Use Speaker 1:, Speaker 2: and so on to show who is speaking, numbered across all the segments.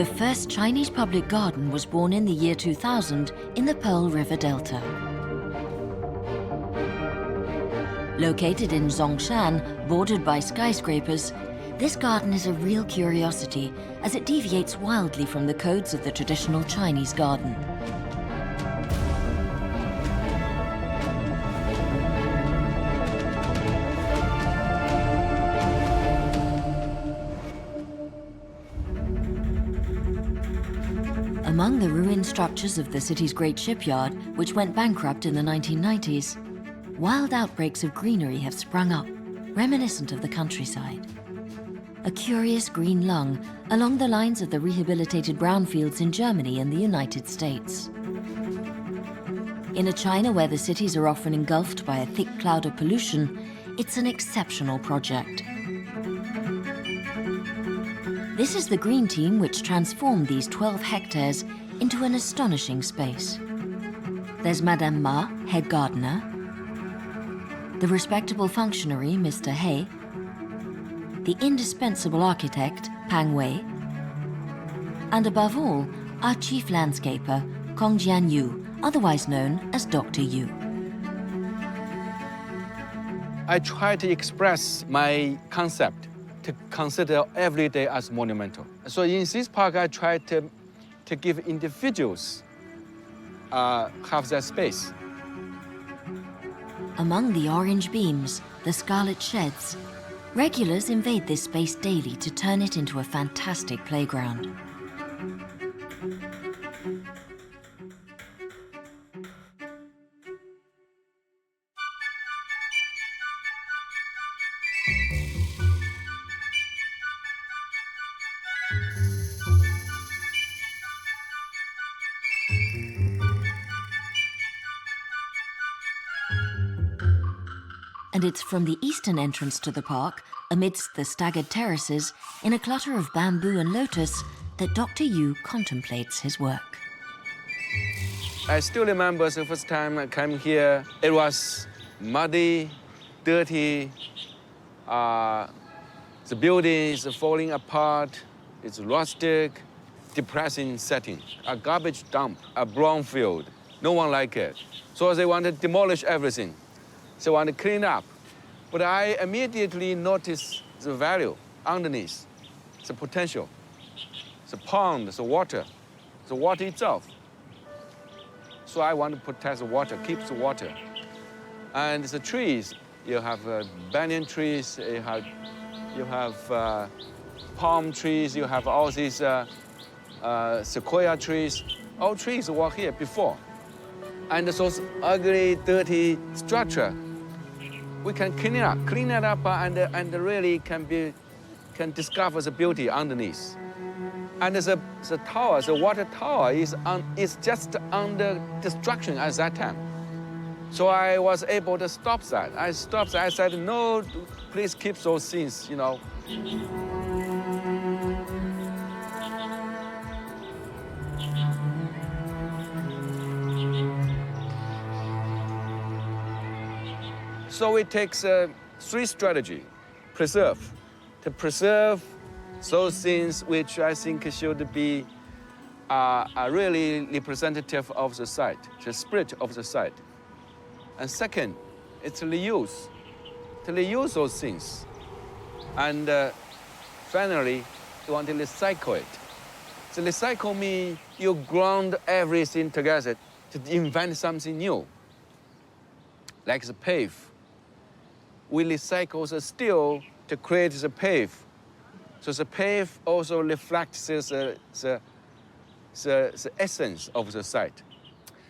Speaker 1: The first Chinese public garden was born in the year 2000 in the Pearl River Delta. Located in Zhongshan, bordered by skyscrapers, this garden is a real curiosity as it deviates wildly from the codes of the traditional Chinese garden. Among the ruined structures of the city's great shipyard, which went bankrupt in the 1990s, wild outbreaks of greenery have sprung up, reminiscent of the countryside. A curious green lung along the lines of the rehabilitated brownfields in Germany and the United States. In a China where the cities are often engulfed by a thick cloud of pollution, it's an exceptional project. This is the green team which transformed these 12 hectares into an astonishing space. There's Madame Ma, head gardener, the respectable functionary, Mr. He, the indispensable architect, Pang Wei, and above all, our chief landscaper, Kongjian Yu, otherwise known as Dr. Yu.
Speaker 2: I try to express my concept to consider every day as monumental. So in this park, I try to give individuals have their space.
Speaker 1: Among the orange beams, the scarlet sheds, regulars invade this space daily to turn it into a fantastic playground. And it's from the eastern entrance to the park, amidst the staggered terraces, in a clutter of bamboo and lotus, that Dr. Yu contemplates his work.
Speaker 2: I still remember the first time I came here. It was muddy, dirty. The building is falling apart. It's rustic, depressing setting. A garbage dump, a brown field. No one liked it. So they want to demolish everything. They want to clean up. But I immediately noticed the value underneath, the potential, the pond, the water itself. So I want to protect the water, keep the water. And the trees, you have banyan trees, you have palm trees, you have all these sequoia trees. All trees were here before. And those ugly, dirty structure, we can clean it up, and really can discover the beauty underneath. And the tower, the water tower, is just under destruction at that time. So I was able to stop that. I stopped. I said, no, please keep those things, you know. So it takes three strategies. To preserve those things which I think should be are really representative of the site, the spirit of the site. And second, it's to reuse those things. And finally, you want to recycle it. So recycle means you ground everything together to invent something new, like the pave. We recycle the steel to create the pave. So the pave also reflects the essence of the site.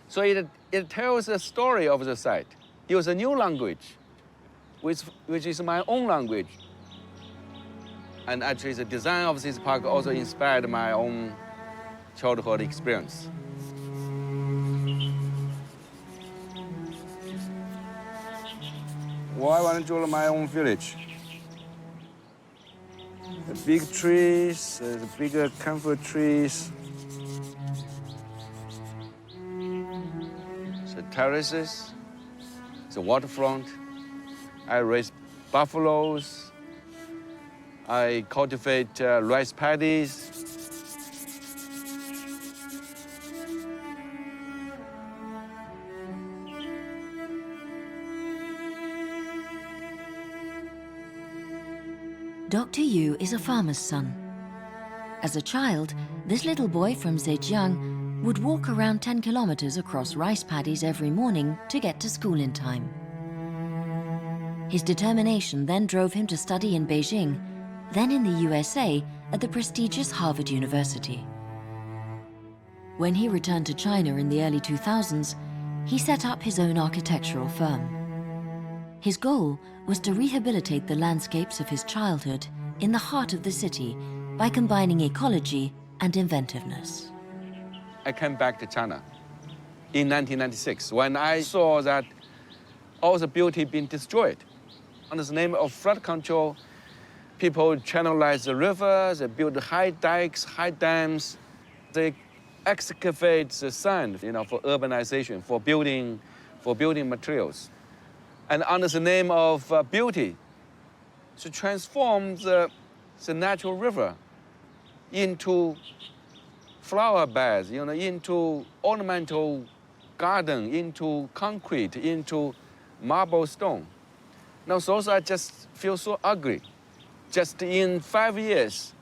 Speaker 2: So it tells the story of the site. Use a new language, which is my own language. And actually the design of this park also inspired my own childhood experience. Well, I want to build my own village. The big trees, the bigger comfort trees. The terraces, the waterfront. I raise buffaloes. I cultivate rice paddies.
Speaker 1: Dr. Yu is a farmer's son. As a child, this little boy from Zhejiang would walk around 10 kilometers across rice paddies every morning to get to school in time. His determination then drove him to study in Beijing, then in the USA at the prestigious Harvard University. When he returned to China in the early 2000s, he set up his own architectural firm. His goal was to rehabilitate the landscapes of his childhood in the heart of the city by combining ecology and inventiveness.
Speaker 2: I came back to China in 1996 when I saw that all the beauty being destroyed. Under the name of flood control, people channelize the rivers, they build high dikes, high dams, they excavate the sand, for urbanization, for building materials. And under the name of beauty, to transform the natural river into flower beds, into ornamental garden, into concrete, into marble stone. Now those are just feel so ugly. Just in 5 years.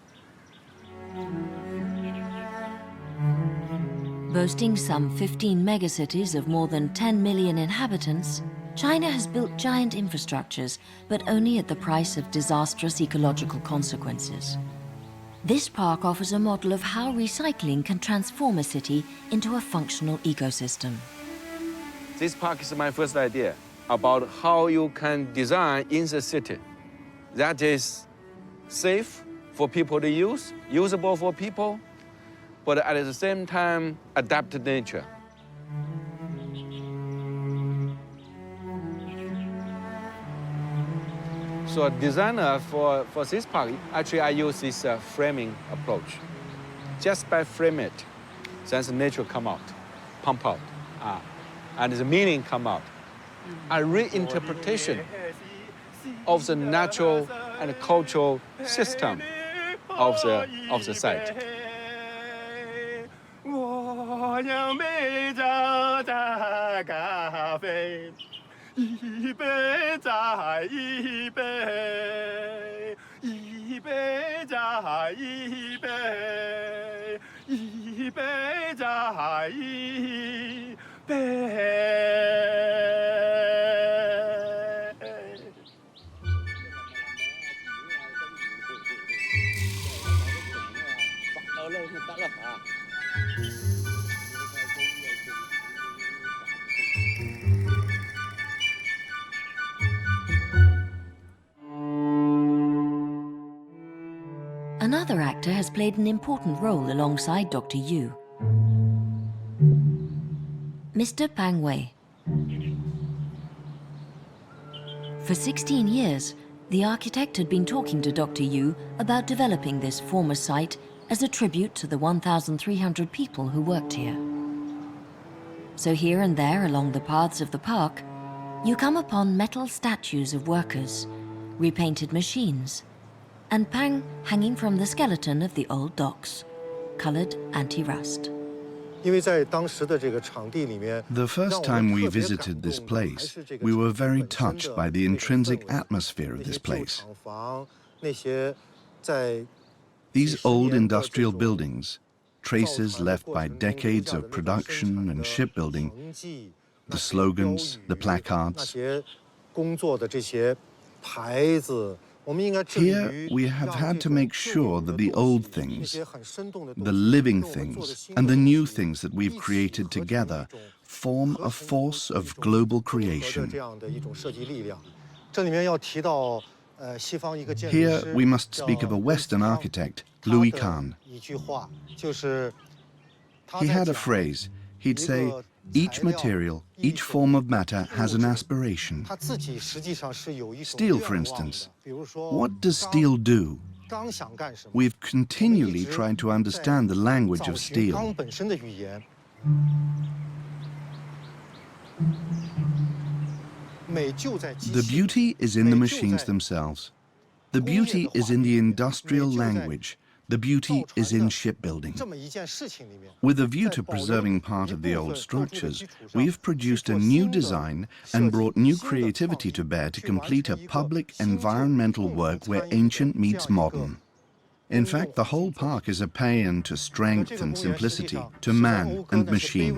Speaker 1: Boasting some 15 megacities of more than 10 million inhabitants, China has built giant infrastructures, but only at the price of disastrous ecological consequences. This park offers a model of how recycling can transform a city into a functional ecosystem.
Speaker 2: This park is my first idea about how you can design in the city that is safe for people to use, usable for people, but at the same time, adapt to nature. So a designer for this park, actually I use this framing approach. Just by frame it, then the nature come out, pump out, and the meaning come out. A reinterpretation of the natural and cultural system of the site.
Speaker 1: Another actor has played an important role alongside Dr. Yu. Mr. Pang Wei. For 16 years, the architect had been talking to Dr. Yu about developing this former site as a tribute to the 1,300 people who worked here. So here and there along the paths of the park, you come upon metal statues of workers, repainted machines, and Pang hanging from the skeleton of the old docks, colored anti-rust.
Speaker 3: The first time we visited this place, we were very touched by the intrinsic atmosphere of this place. These old industrial buildings, traces left by decades of production and shipbuilding, the slogans, the placards. Here we have had to make sure that the old things, the living things, and the new things that we've created together form a force of global creation. Here we must speak of a Western architect, Louis Kahn. He had a phrase. He'd say, each material, each form of matter has an aspiration. Steel, for instance. What does steel do? We've continually tried to understand the language of steel. The beauty is in the machines themselves. The beauty is in the industrial language, The beauty is in shipbuilding. With a view to preserving part of the old structures, we have produced a new design and brought new creativity to bear to complete a public environmental work where ancient meets modern. In fact, the whole park is a paean to strength and simplicity, to man and machine.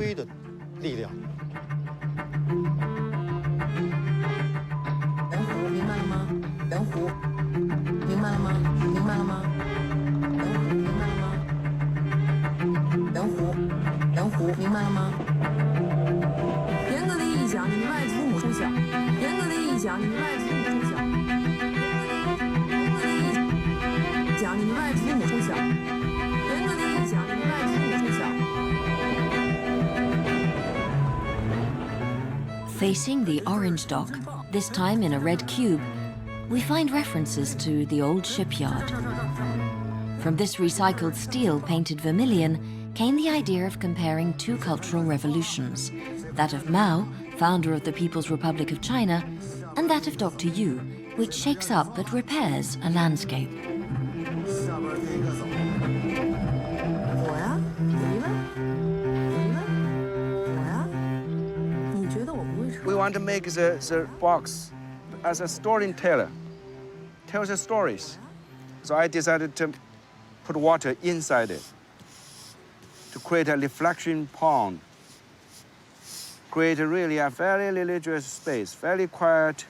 Speaker 1: Facing the orange dock, this time in a red cube, we find references to the old shipyard. From this recycled steel painted vermilion came the idea of comparing two cultural revolutions, that of Mao, founder of the People's Republic of China, and that of Dr. Yu, which shakes up but repairs a landscape.
Speaker 2: We want to make the box as a storyteller, tells the stories. So I decided to put water inside it to create a reflection pond, create really a very religious space, very quiet,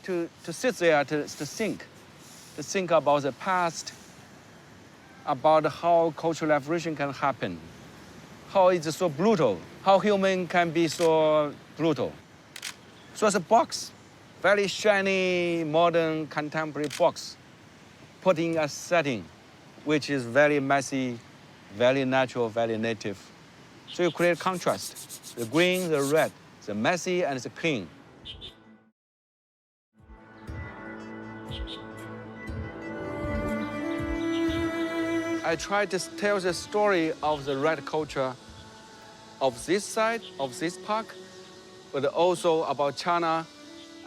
Speaker 2: to sit there, to think about the past, about how cultural revolution can happen, how it's so brutal, how human can be so brutal. So it's a box, very shiny, modern, contemporary box, put in a setting which is very messy, very natural, very native. So you create contrast, the green, the red, the messy, and the clean. I try to tell the story of the red culture of this side, of this park, but also about China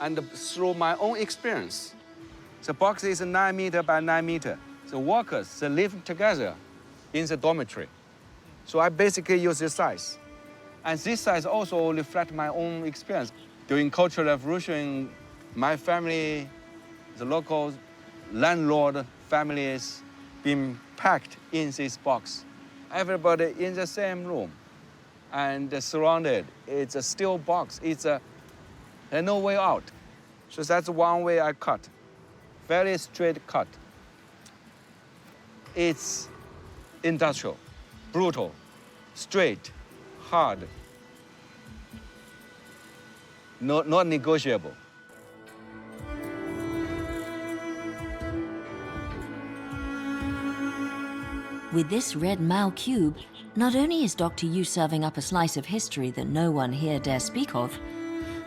Speaker 2: and through my own experience. The box is 9 meter by 9 meter. The workers, they live together in the dormitory. So I basically use this size. And this size also reflects my own experience. During Cultural Revolution, my family, the local landlord families, been packed in this box. Everybody in the same room and surrounded. It's a steel box. There's no way out. So that's one way I cut. Very straight cut. It's industrial, brutal, straight, hard, not negotiable.
Speaker 1: With this red Mao cube, not only is Dr. Yu serving up a slice of history that no one here dare speak of,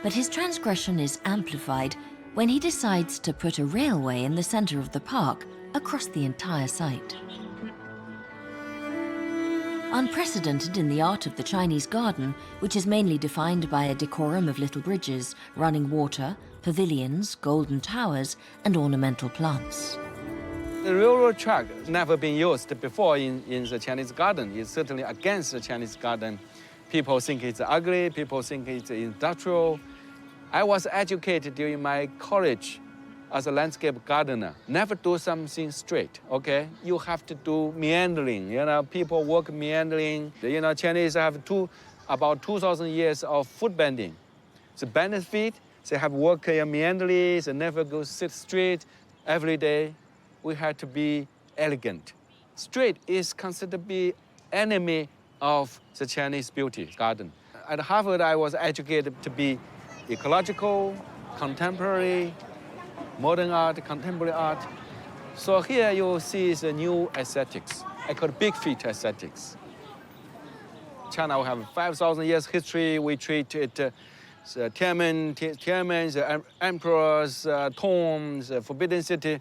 Speaker 1: but his transgression is amplified when he decides to put a railway in the center of the park across the entire site. Unprecedented in the art of the Chinese garden, which is mainly defined by a decorum of little bridges, running water, pavilions, golden towers, and ornamental plants.
Speaker 2: The railroad track never been used before in the Chinese garden. It's certainly against the Chinese garden. People think it's ugly, people think it's industrial. I was educated during my college as a landscape gardener. Never do something straight, okay? You have to do meandering, people work meandering. Chinese have about 2,000 years of foot bending. The benefit, they have work meanderly, they never go sit straight every day. We had to be elegant. Straight is considered to be enemy of the Chinese beauty garden. At Harvard, I was educated to be ecological, contemporary, modern art, contemporary art. So here you see the new aesthetics. I call it big feet aesthetics. China will have 5,000 years history. We treat it the Tiananmen, the emperors, tombs, the Forbidden City,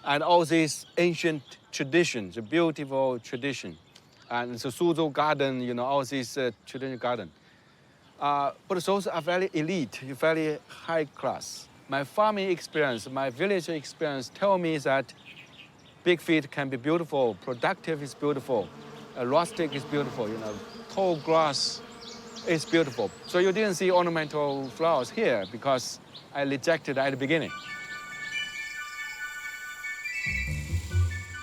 Speaker 2: and all these ancient traditions, the beautiful tradition. And the Suzhou garden, all these traditional garden. But those are very elite, very high class. My farming experience, my village experience tell me that Big feet can be beautiful, productive is beautiful, rustic is beautiful, you know, tall grass is beautiful. So you didn't see ornamental flowers here because I rejected at the beginning.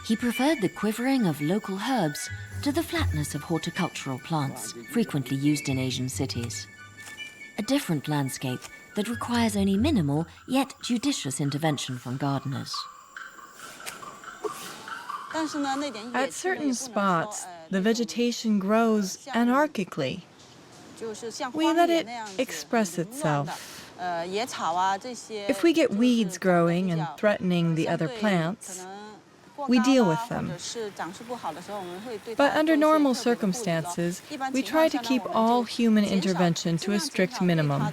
Speaker 1: He preferred the quivering of local herbs to the flatness of horticultural plants frequently used in Asian cities. A different landscape that requires only minimal yet judicious intervention from gardeners.
Speaker 4: At certain spots, the vegetation grows anarchically. We let it express itself. If we get weeds growing and threatening the other plants, we deal with them. But under normal circumstances, we try to keep all human intervention to a strict minimum.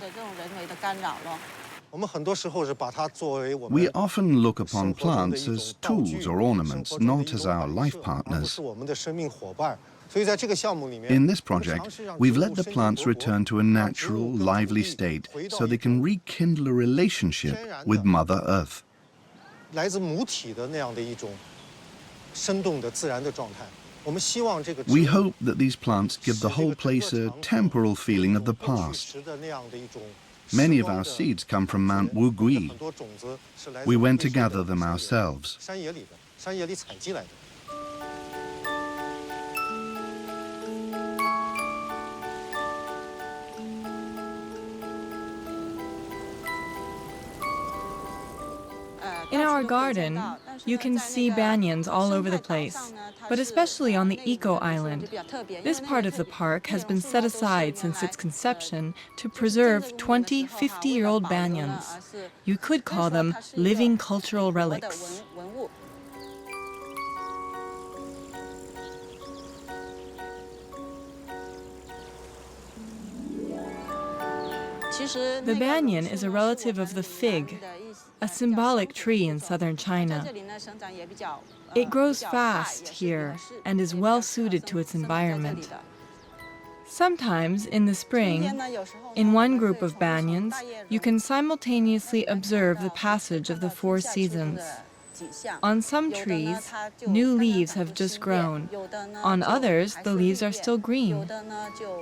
Speaker 3: We often look upon plants as tools or ornaments, not as our life partners. In this project, we've let the plants return to a natural, lively state so they can rekindle a relationship with Mother Earth. We hope that these plants give the whole place a temporal feeling of the past. Many of our seeds come from Mount Wugui. We went to gather them ourselves.
Speaker 4: In our garden, you can see banyans all over the place, but especially on the eco-island. This part of the park has been set aside since its conception to preserve 20 50-year-old banyans. You could call them living cultural relics. The banyan is a relative of the fig, a symbolic tree in southern China. It grows fast here and is well suited to its environment. Sometimes in the spring, in one group of banyans, you can simultaneously observe the passage of the 4 seasons. On some trees, new leaves have just grown. On others, the leaves are still green.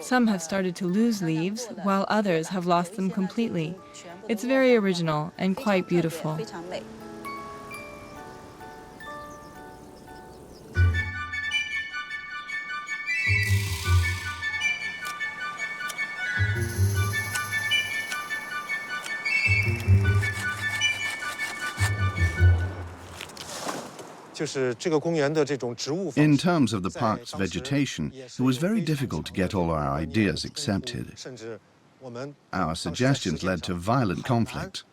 Speaker 4: Some have started to lose leaves, while others have lost them completely. It's very original and quite beautiful.
Speaker 3: In terms of the park's vegetation, it was very difficult to get all our ideas accepted. Our suggestions led to violent conflict.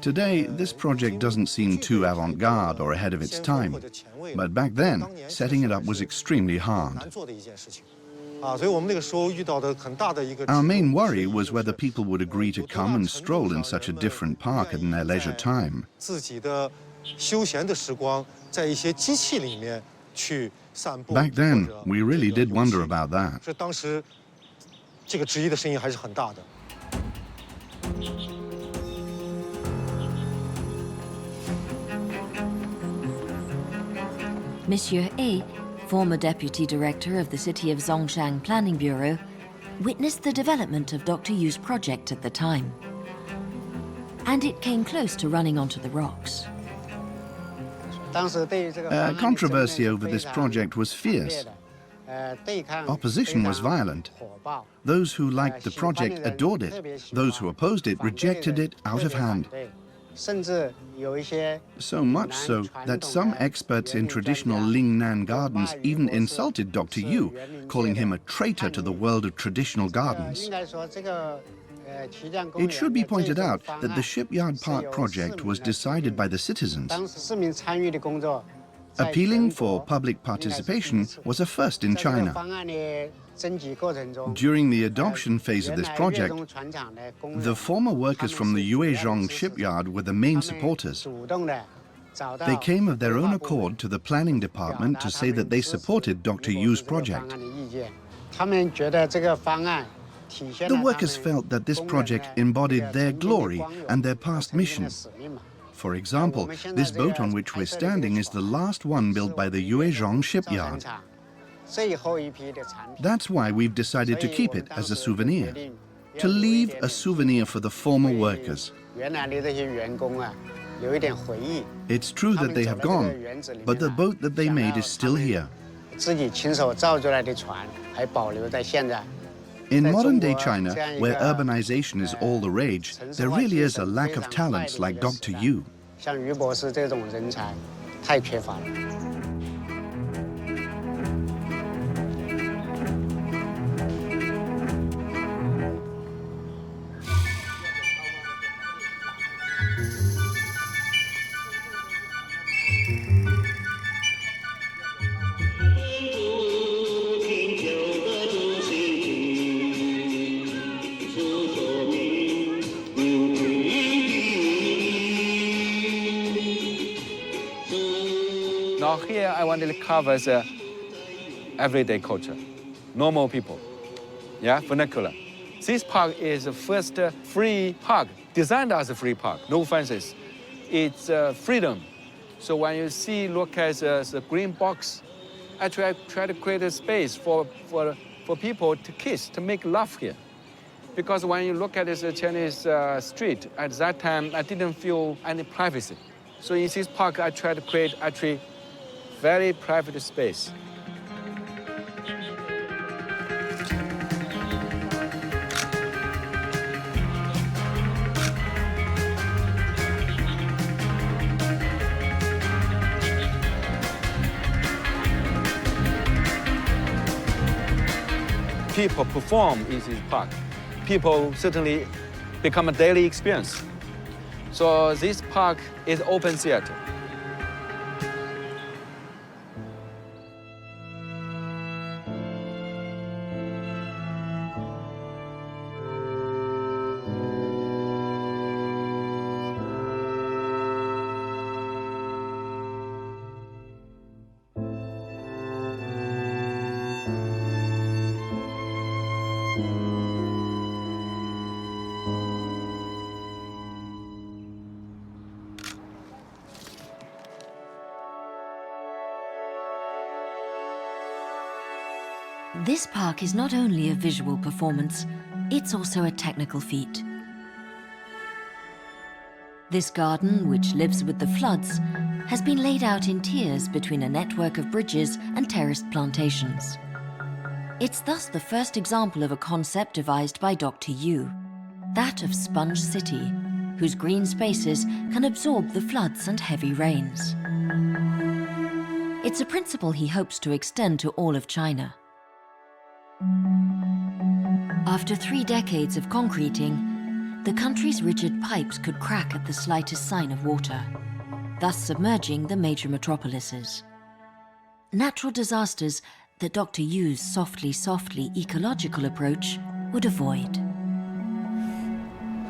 Speaker 3: Today, this project doesn't seem too avant-garde or ahead of its time, but back then, setting it up was extremely hard. Our main worry was whether people would agree to come and stroll in such a different park in their leisure time. Back then, we really did wonder about that.
Speaker 1: Monsieur A, former deputy director of the city of Zhongshan Planning Bureau, witnessed the development of Dr. Yu's project at the time. And it came close to running onto the rocks.
Speaker 3: Controversy over this project was fierce. Opposition was violent. Those who liked the project adored it. Those who opposed it rejected it out of hand. So much so that some experts in traditional Lingnan gardens even insulted Dr. Yu, calling him a traitor to the world of traditional gardens. It should be pointed out that the Shipyard Park project was decided by the citizens. Appealing for public participation was a first in China. During the adoption phase of this project, the former workers from the Yuezhong shipyard were the main supporters. They came of their own accord to the planning department to say that they supported Dr. Yu's project. The workers felt that this project embodied their glory and their past mission. For example, this boat on which we're standing is the last one built by the Yuezhong shipyard. That's why we've decided to keep it as a souvenir, to leave a souvenir for the former workers. It's true that they have gone, but the boat that they made is still here. In modern-day China, where urbanization is all the rage, there really is a lack of talents like Dr. Yu.
Speaker 2: Now here I want to cover the everyday culture, normal people, vernacular. This park is the first free park, designed as a free park, no fences. It's freedom. So when you look at the green box, I try to create a space for people to kiss, to make love here. Because when you look at this Chinese street, at that time, I didn't feel any privacy. So in this park, I try to create actually very private space. People perform in this park. People certainly become a daily experience. So this park is open theater.
Speaker 1: This park is not only a visual performance, it's also a technical feat. This garden, which lives with the floods, has been laid out in tiers between a network of bridges and terraced plantations. It's thus the first example of a concept devised by Dr. Yu, that of Sponge City, whose green spaces can absorb the floods and heavy rains. It's a principle he hopes to extend to all of China. After 3 decades of concreting, the country's rigid pipes could crack at the slightest sign of water, thus submerging the major metropolises. Natural disasters that Dr. Yu's softly ecological approach would avoid.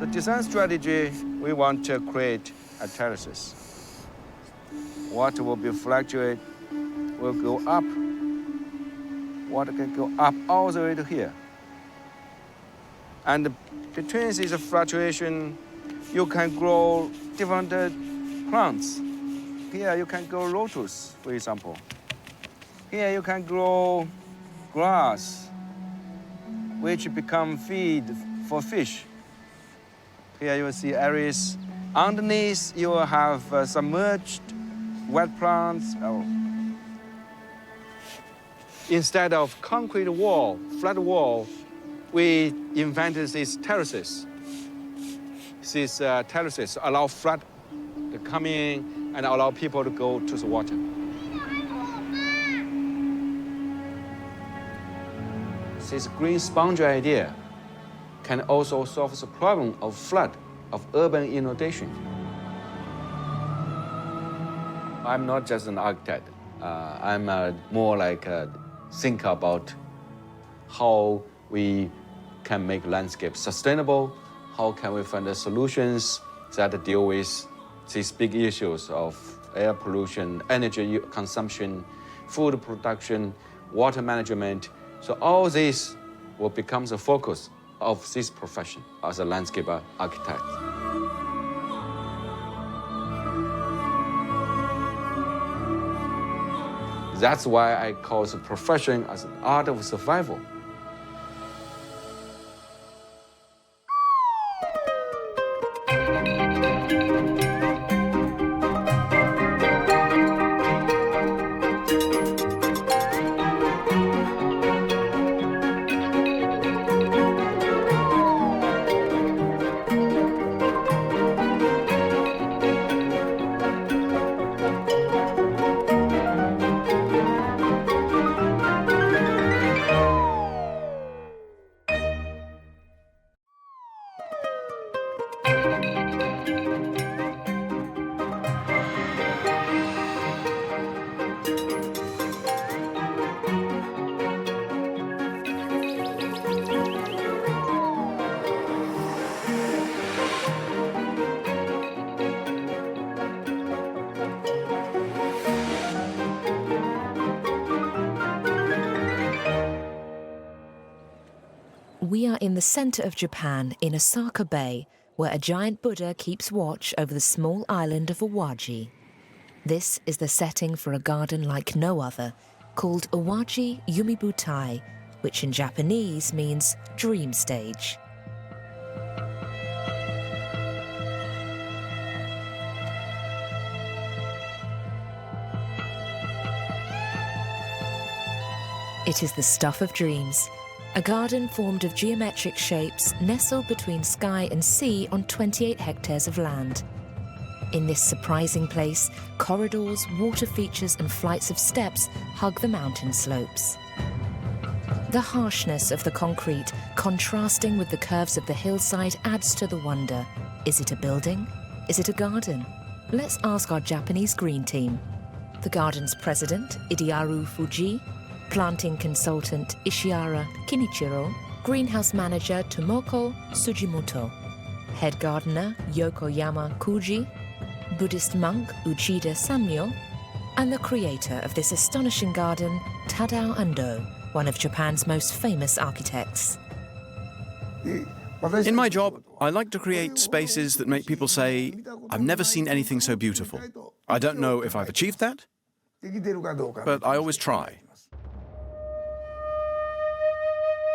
Speaker 2: The design strategy, we want to create a terraces. Water will be fluctuate, will go up. Water can go up all the way to here. And between this fluctuation, you can grow different plants. Here you can grow lotus, for example. Here you can grow grass, which become feed for fish. Here you will see areas. Underneath, you will have submerged wet plants. Instead of concrete wall, flat wall, we invented these terraces. These terraces allow flood to come in and allow people to go to the water. This green sponge idea can also solve the problem of flood, of urban inundation. I'm not just an architect. I'm more like a thinker about how we can make landscape sustainable, how can we find the solutions that deal with these big issues of air pollution, energy consumption, food production, water management. So all this will become the focus of this profession as a landscape architect. That's why I call the profession as an art of survival.
Speaker 5: We are in the center of Japan, in Osaka Bay, where a giant Buddha keeps watch over the small island of Awaji. This is the setting for a garden like no other, called Awaji Yumebutai, which in Japanese means dream stage. It is the stuff of dreams. A garden formed of geometric shapes nestled between sky and sea on 28 hectares of land. In this surprising place, corridors, water features and flights of steps hug the mountain slopes. The harshness of the concrete, contrasting with the curves of the hillside, adds to the wonder. Is it a building? Is it a garden? Let's ask our Japanese green team. The garden's president, Idiaru Fuji, planting consultant Ishiara Kinichiro, greenhouse manager Tomoko Sujimoto, head gardener Yokoyama Kuji, Buddhist monk Uchida Samyo, and the creator of this astonishing garden, Tadao Ando, one of Japan's most famous architects.
Speaker 6: In my job, I like to create spaces that make people say, I've never seen anything so beautiful. I don't know if I've achieved that, but I always try.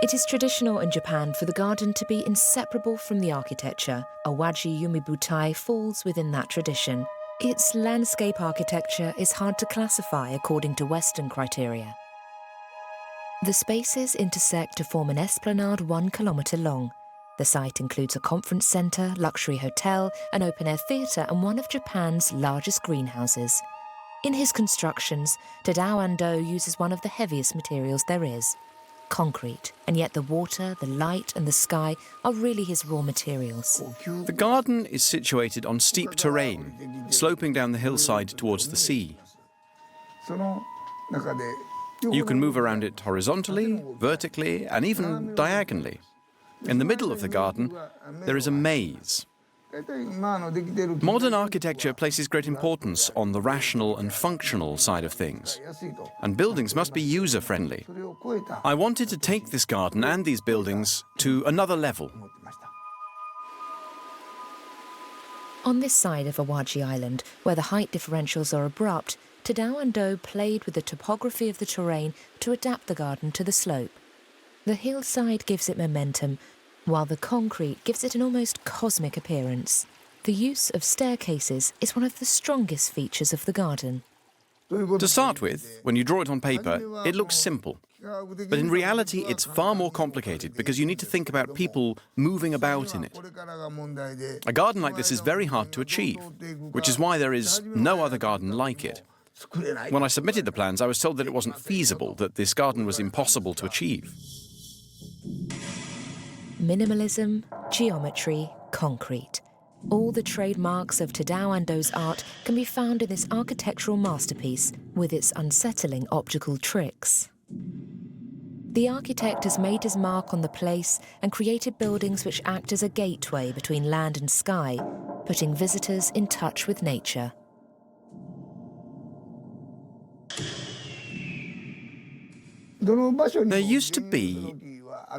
Speaker 5: It is traditional in Japan for the garden to be inseparable from the architecture. Awaji Yumebutai falls within that tradition. Its landscape architecture is hard to classify according to Western criteria. The spaces intersect to form an esplanade 1 kilometre long. The site includes a conference centre, luxury hotel, an open-air theatre and one of Japan's largest greenhouses. In his constructions, Tadao Ando uses one of the heaviest materials there is, concrete, and yet the water, the light and the sky are really his raw materials.
Speaker 6: The garden is situated on steep terrain, sloping down the hillside towards the sea. You can move around it horizontally, vertically, and even diagonally. In the middle of the garden, there is a maze. Modern architecture places great importance on the rational and functional side of things, and buildings must be user-friendly. I wanted to take this garden and these buildings to another level.
Speaker 5: On this side of Awaji Island, where the height differentials are abrupt, Tadao Ando played with the topography of the terrain to adapt the garden to the slope. The hillside gives it momentum, while the concrete gives it an almost cosmic appearance. The use of staircases is one of the strongest features of the garden.
Speaker 6: To start with, when you draw it on paper, it looks simple. But in reality, it's far more complicated because you need to think about people moving about in it. A garden like this is very hard to achieve, which is why there is no other garden like it. When I submitted the plans, I was told that it wasn't feasible, that this garden was impossible to achieve.
Speaker 5: Minimalism, geometry, concrete. All the trademarks of Tadao Ando's art can be found in this architectural masterpiece with its unsettling optical tricks. The architect has made his mark on the place and created buildings which act as a gateway between land and sky, putting visitors in touch with nature.
Speaker 6: There used to be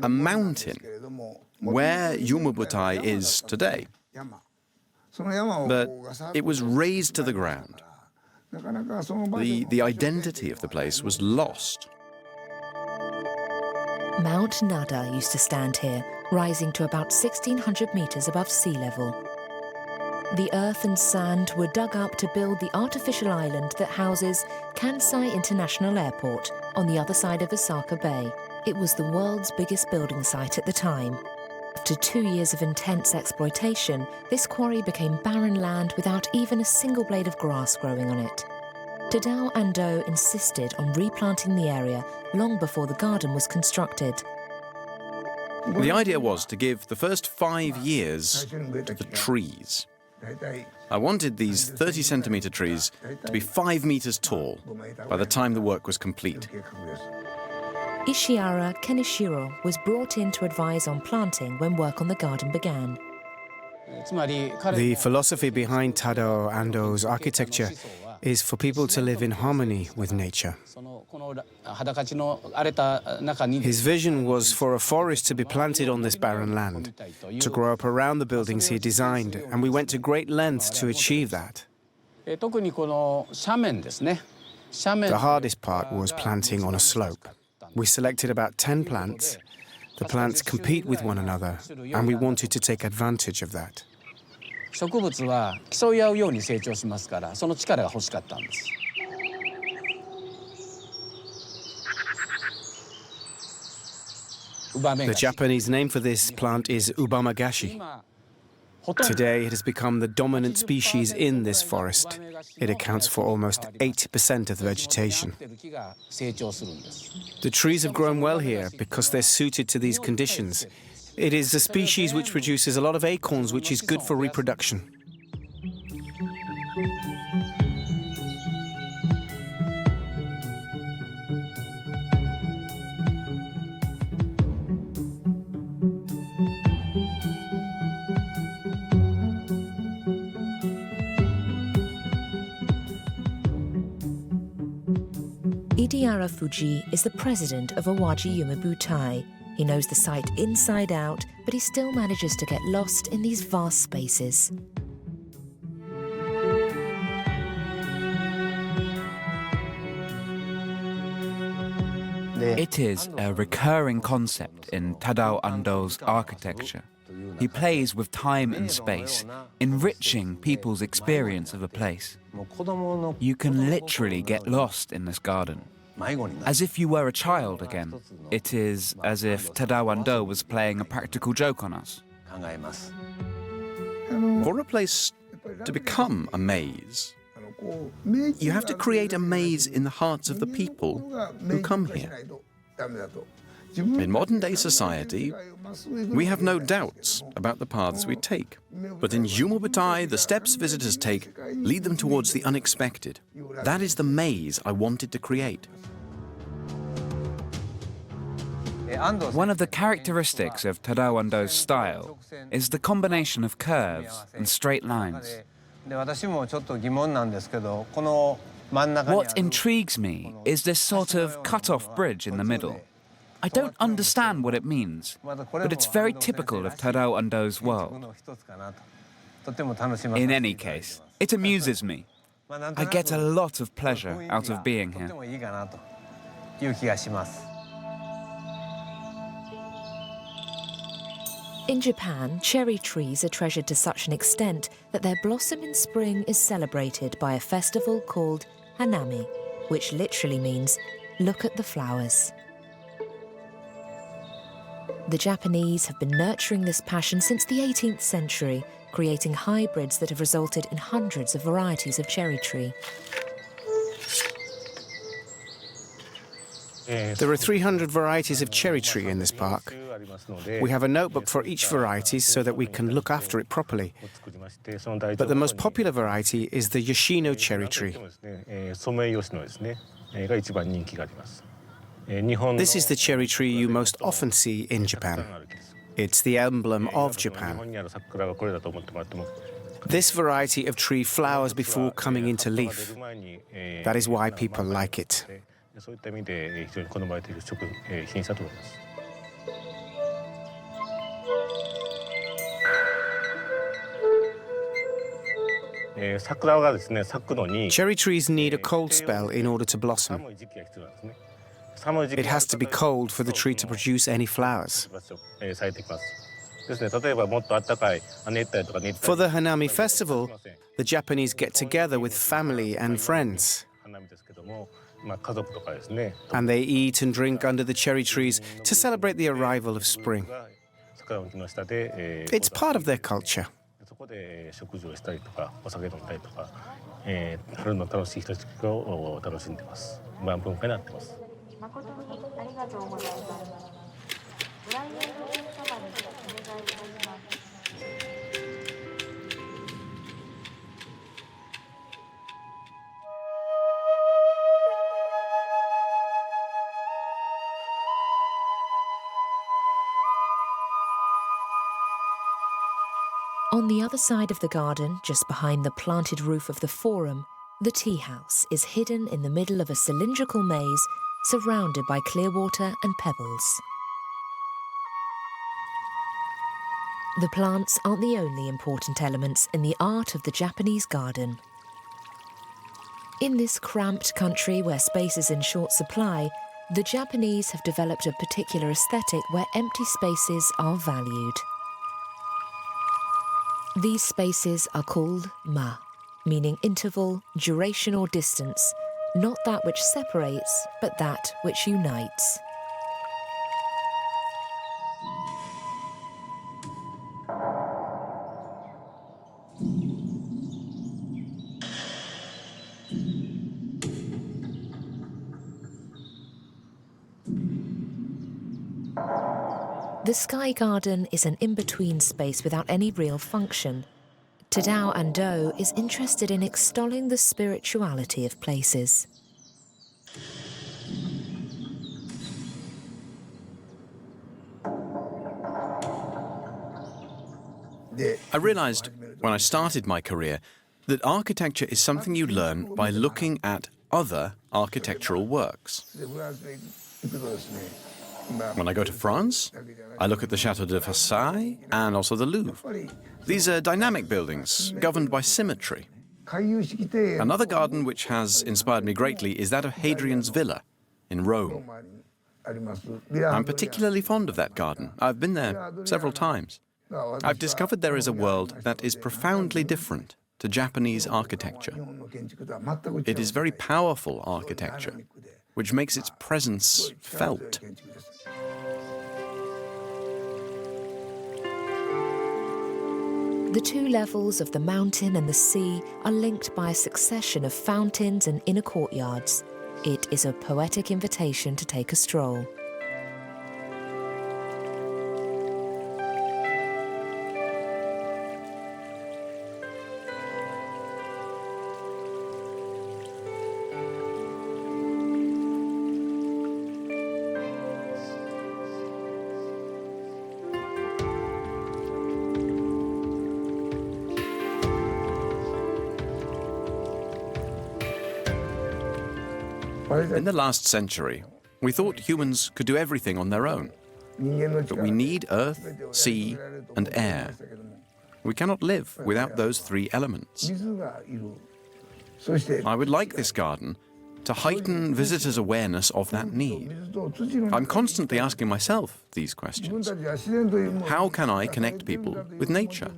Speaker 6: a mountain where Yumebutai is today. But it was razed to the ground. The identity of the place was lost.
Speaker 5: Mount Nada used to stand here, rising to about 1,600 meters above sea level. The earth and sand were dug up to build the artificial island that houses Kansai International Airport on the other side of Osaka Bay. It was the world's biggest building site at the time. After 2 years of intense exploitation, this quarry became barren land without even a single blade of grass growing on it. Tadao Ando insisted on replanting the area long before the garden was constructed.
Speaker 6: The idea was to give the first 5 years to the trees. I wanted these 30-centimeter trees to be 5 meters tall by the time the work was complete.
Speaker 5: Ishiara Kenishiro was brought in to advise on planting when work on the garden began.
Speaker 7: The philosophy behind Tadao Ando's architecture is for people to live in harmony with nature. His vision was for a forest to be planted on this barren land, to grow up around the buildings he designed, and we went to great lengths to achieve that. The hardest part was planting on a slope. We selected about 10 plants. The plants compete with one another, and we wanted to take advantage of that. The Japanese name for this plant is ubamagashi. Today it has become the dominant species in this forest. It accounts for almost 80% of the vegetation. The trees have grown well here because they're suited to these conditions. It is a species which produces a lot of acorns, which is good for reproduction.
Speaker 5: Idiara Fuji is the president of Awaji Yumebutai. He knows the site inside out, but he still manages to get lost in these vast spaces.
Speaker 8: It is a recurring concept in Tadao Ando's architecture. He plays with time and space, enriching people's experience of a place. You can literally get lost in this garden, as if you were a child again. It is as if Tadao Ando was playing a practical joke on us.
Speaker 6: For a place to become a maze, you have to create a maze in the hearts of the people who come here. In modern-day society, we have no doubts about the paths we take. But in Yumebutai, the steps visitors take lead them towards the unexpected. That is the maze I wanted to create.
Speaker 8: One of the characteristics of Tadao Ando's style is the combination of curves and straight lines. What intrigues me is this sort of cut-off bridge in the middle. I don't understand what it means, but it's very typical of Tadao Ando's world. In any case, it amuses me. I get a lot of pleasure out of being here.
Speaker 5: In Japan, cherry trees are treasured to such an extent that their blossom in spring is celebrated by a festival called Hanami, which literally means look at the flowers. The Japanese have been nurturing this passion since the 18th century, creating hybrids that have resulted in hundreds of varieties of cherry tree.
Speaker 7: There are 300 varieties of cherry tree in this park. We have a notebook for each variety so that we can look after it properly. But the most popular variety is the Yoshino cherry tree. This is the cherry tree you most often see in Japan. It's the emblem of Japan. This variety of tree flowers before coming into leaf. That is why people like it. Cherry trees need a cold spell in order to blossom. It has to be cold for the tree to produce any flowers. For the Hanami festival, the Japanese get together with family and friends. And they eat and drink under the cherry trees to celebrate the arrival of spring. It's part of their culture.
Speaker 5: On the other side of the garden, just behind the planted roof of the Forum, the tea house is hidden in the middle of a cylindrical maze surrounded by clear water and pebbles. The plants aren't the only important elements in the art of the Japanese garden. In this cramped country where space is in short supply, the Japanese have developed a particular aesthetic where empty spaces are valued. These spaces are called ma, meaning interval, duration or distance, not that which separates, but that which unites. The Sky Garden is an in-between space without any real function. Tadao Ando is interested in extolling the spirituality of places.
Speaker 6: I realized when I started my career that architecture is something you learn by looking at other architectural works. When I go to France, I look at the Château de Versailles and also the Louvre. These are dynamic buildings, governed by symmetry. Another garden which has inspired me greatly is that of Hadrian's Villa in Rome. I'm particularly fond of that garden. I've been there several times. I've discovered there is a world that is profoundly different to Japanese architecture. It is very powerful architecture, which makes its presence felt.
Speaker 5: The two levels of the mountain and the sea are linked by a succession of fountains and inner courtyards. It is a poetic invitation to take a stroll.
Speaker 6: In the last century, we thought humans could do everything on their own. But we need earth, sea, and air. We cannot live without those three elements. I would like this garden to heighten visitors' awareness of that need. I'm constantly asking myself these questions. How can I connect people with nature?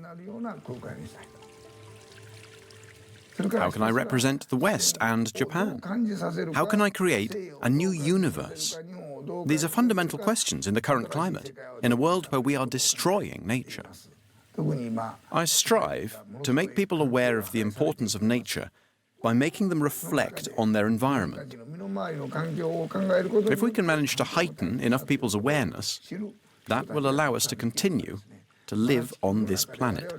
Speaker 6: How can I represent the West and Japan? How can I create a new universe? These are fundamental questions in the current climate, in a world where we are destroying nature. I strive to make people aware of the importance of nature by making them reflect on their environment. If we can manage to heighten enough people's awareness, that will allow us to continue to live on this planet.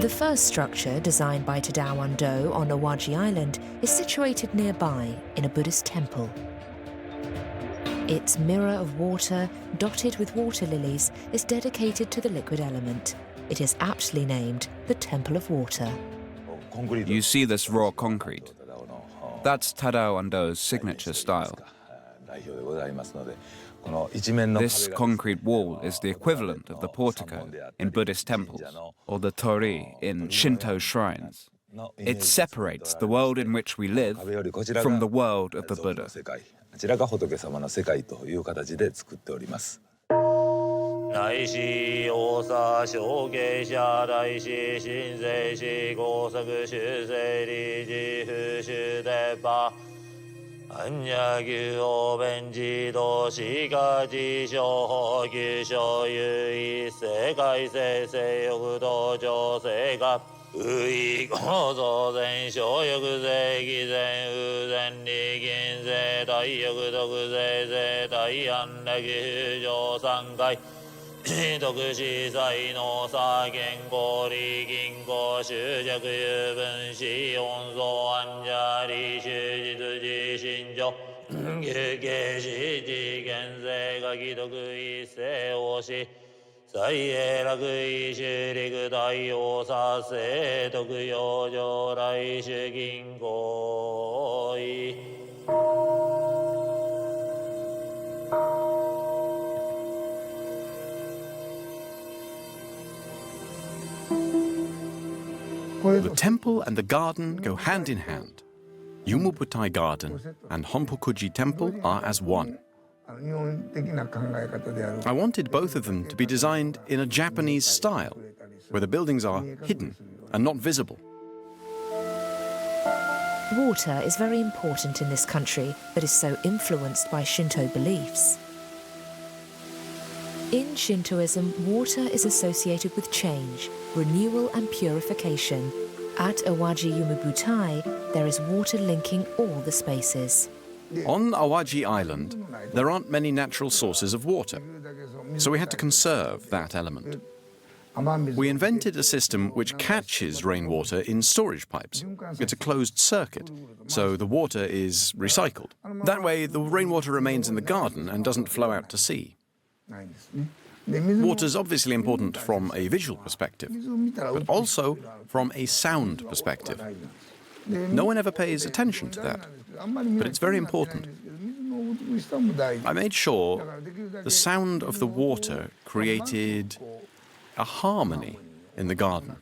Speaker 5: The first structure, designed by Tadao Ando on Awaji Island, is situated nearby in a Buddhist temple. Its mirror of water, dotted with water lilies, is dedicated to the liquid element. It is aptly named the Temple of Water.
Speaker 8: You see this raw concrete. That's Tadao Ando's signature style. This concrete wall is the equivalent of the portico in Buddhist temples or the torii in Shinto shrines. It separates the world in which we live from the world of the Buddha.
Speaker 6: The temple and the garden go hand in hand. Yumebutai Garden and Honpokuji Temple are as one. I wanted both of them to be designed in a Japanese style, where the buildings are hidden and not visible.
Speaker 5: Water is very important in this country that is so influenced by Shinto beliefs. In Shintoism, water is associated with change, renewal and purification. At Awaji Yumebutai, there is water linking all the spaces.
Speaker 6: On Awaji Island, there aren't many natural sources of water, so we had to conserve that element. We invented a system which catches rainwater in storage pipes. It's a closed circuit, so the water is recycled. That way, the rainwater remains in the garden and doesn't flow out to sea. Water is obviously important from a visual perspective, but also from a sound perspective. No one ever pays attention to that, but it's very important. I made sure the sound of the water created a harmony in the garden.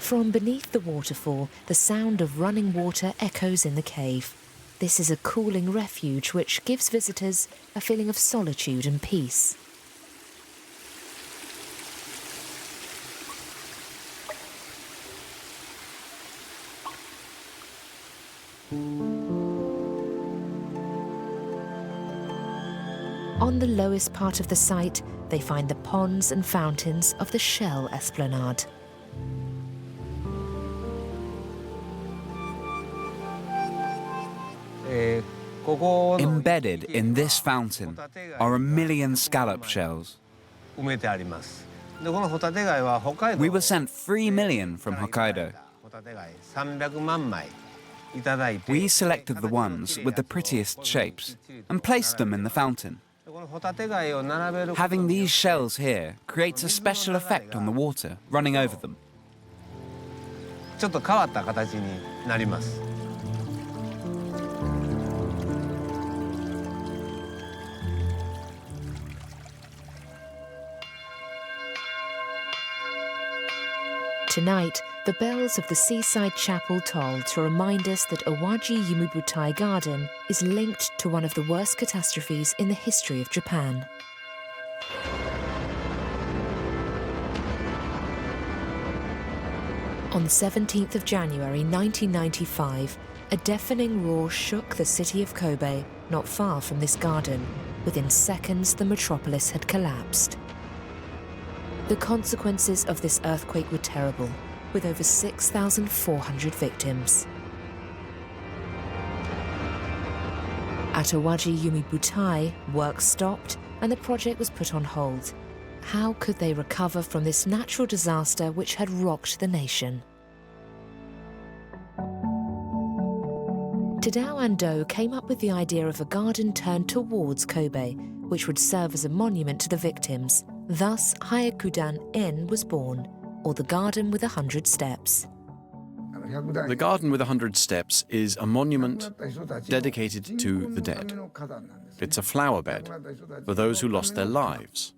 Speaker 5: From beneath the waterfall, the sound of running water echoes in the cave. This is a cooling refuge which gives visitors a feeling of solitude and peace. On the lowest part of the site, they find the ponds and fountains of the Shell Esplanade.
Speaker 8: Embedded in this fountain are 1 million scallop shells. We were sent 3 million from Hokkaido. We selected the ones with the prettiest shapes and placed them in the fountain. Having these shells here creates a special effect on the water running over them.
Speaker 5: Tonight, the bells of the seaside chapel toll to remind us that Awaji Yumebutai Garden is linked to one of the worst catastrophes in the history of Japan. On 17th of January 1995, a deafening roar shook the city of Kobe, not far from this garden. Within seconds, the metropolis had collapsed. The consequences of this earthquake were terrible, with over 6,400 victims. At Awaji Yumebutai, work stopped and the project was put on hold. How could they recover from this natural disaster which had rocked the nation? Tadao Ando came up with the idea of a garden turned towards Kobe, which would serve as a monument to the victims. Thus, Hayekudan-en was born, or the garden with 100 steps.
Speaker 6: The garden with 100 steps is a monument dedicated to the dead. It's a flower bed for those who lost their lives.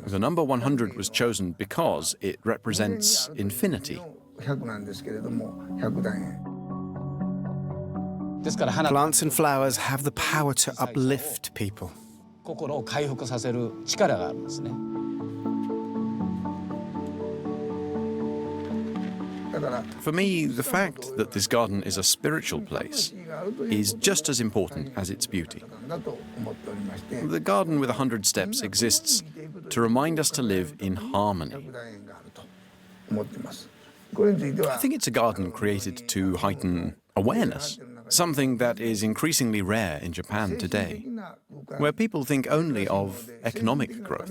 Speaker 6: The number 100 was chosen because it represents infinity.
Speaker 7: Plants and flowers have the power to uplift people.
Speaker 6: For me, the fact that this garden is a spiritual place is just as important as its beauty. The garden with 100 steps exists to remind us to live in harmony. I think it's a garden created to heighten awareness, something that is increasingly rare in Japan today, where people think only of economic growth.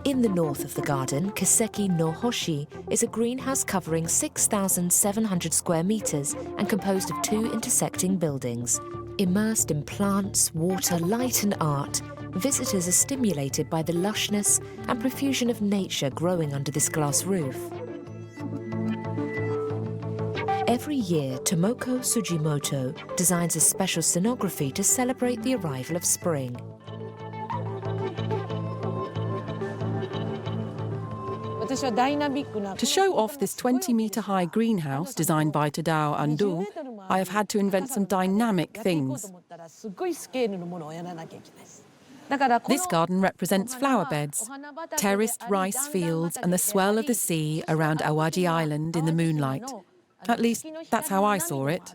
Speaker 5: In the north of the garden, Kaseki no Hoshi is a greenhouse covering 6,700 square meters and composed of 2 intersecting buildings. Immersed in plants, water, light and art, visitors are stimulated by the lushness and profusion of nature growing under this glass roof. Every year, Tomoko Sujimoto designs a special scenography to celebrate the arrival of spring.
Speaker 9: To show off this 20-metre-high greenhouse designed by Tadao Ando, I have had to invent some dynamic things. This garden represents flower beds, terraced rice fields and the swell of the sea around Awaji Island in the moonlight. At least, that's how I saw it.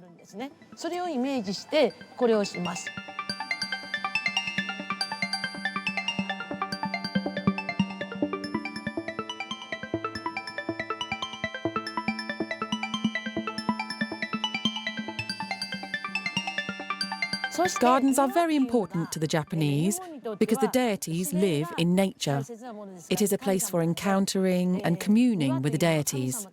Speaker 9: Gardens are very important to the Japanese because the deities live in nature. It is a place for encountering and communing with the deities.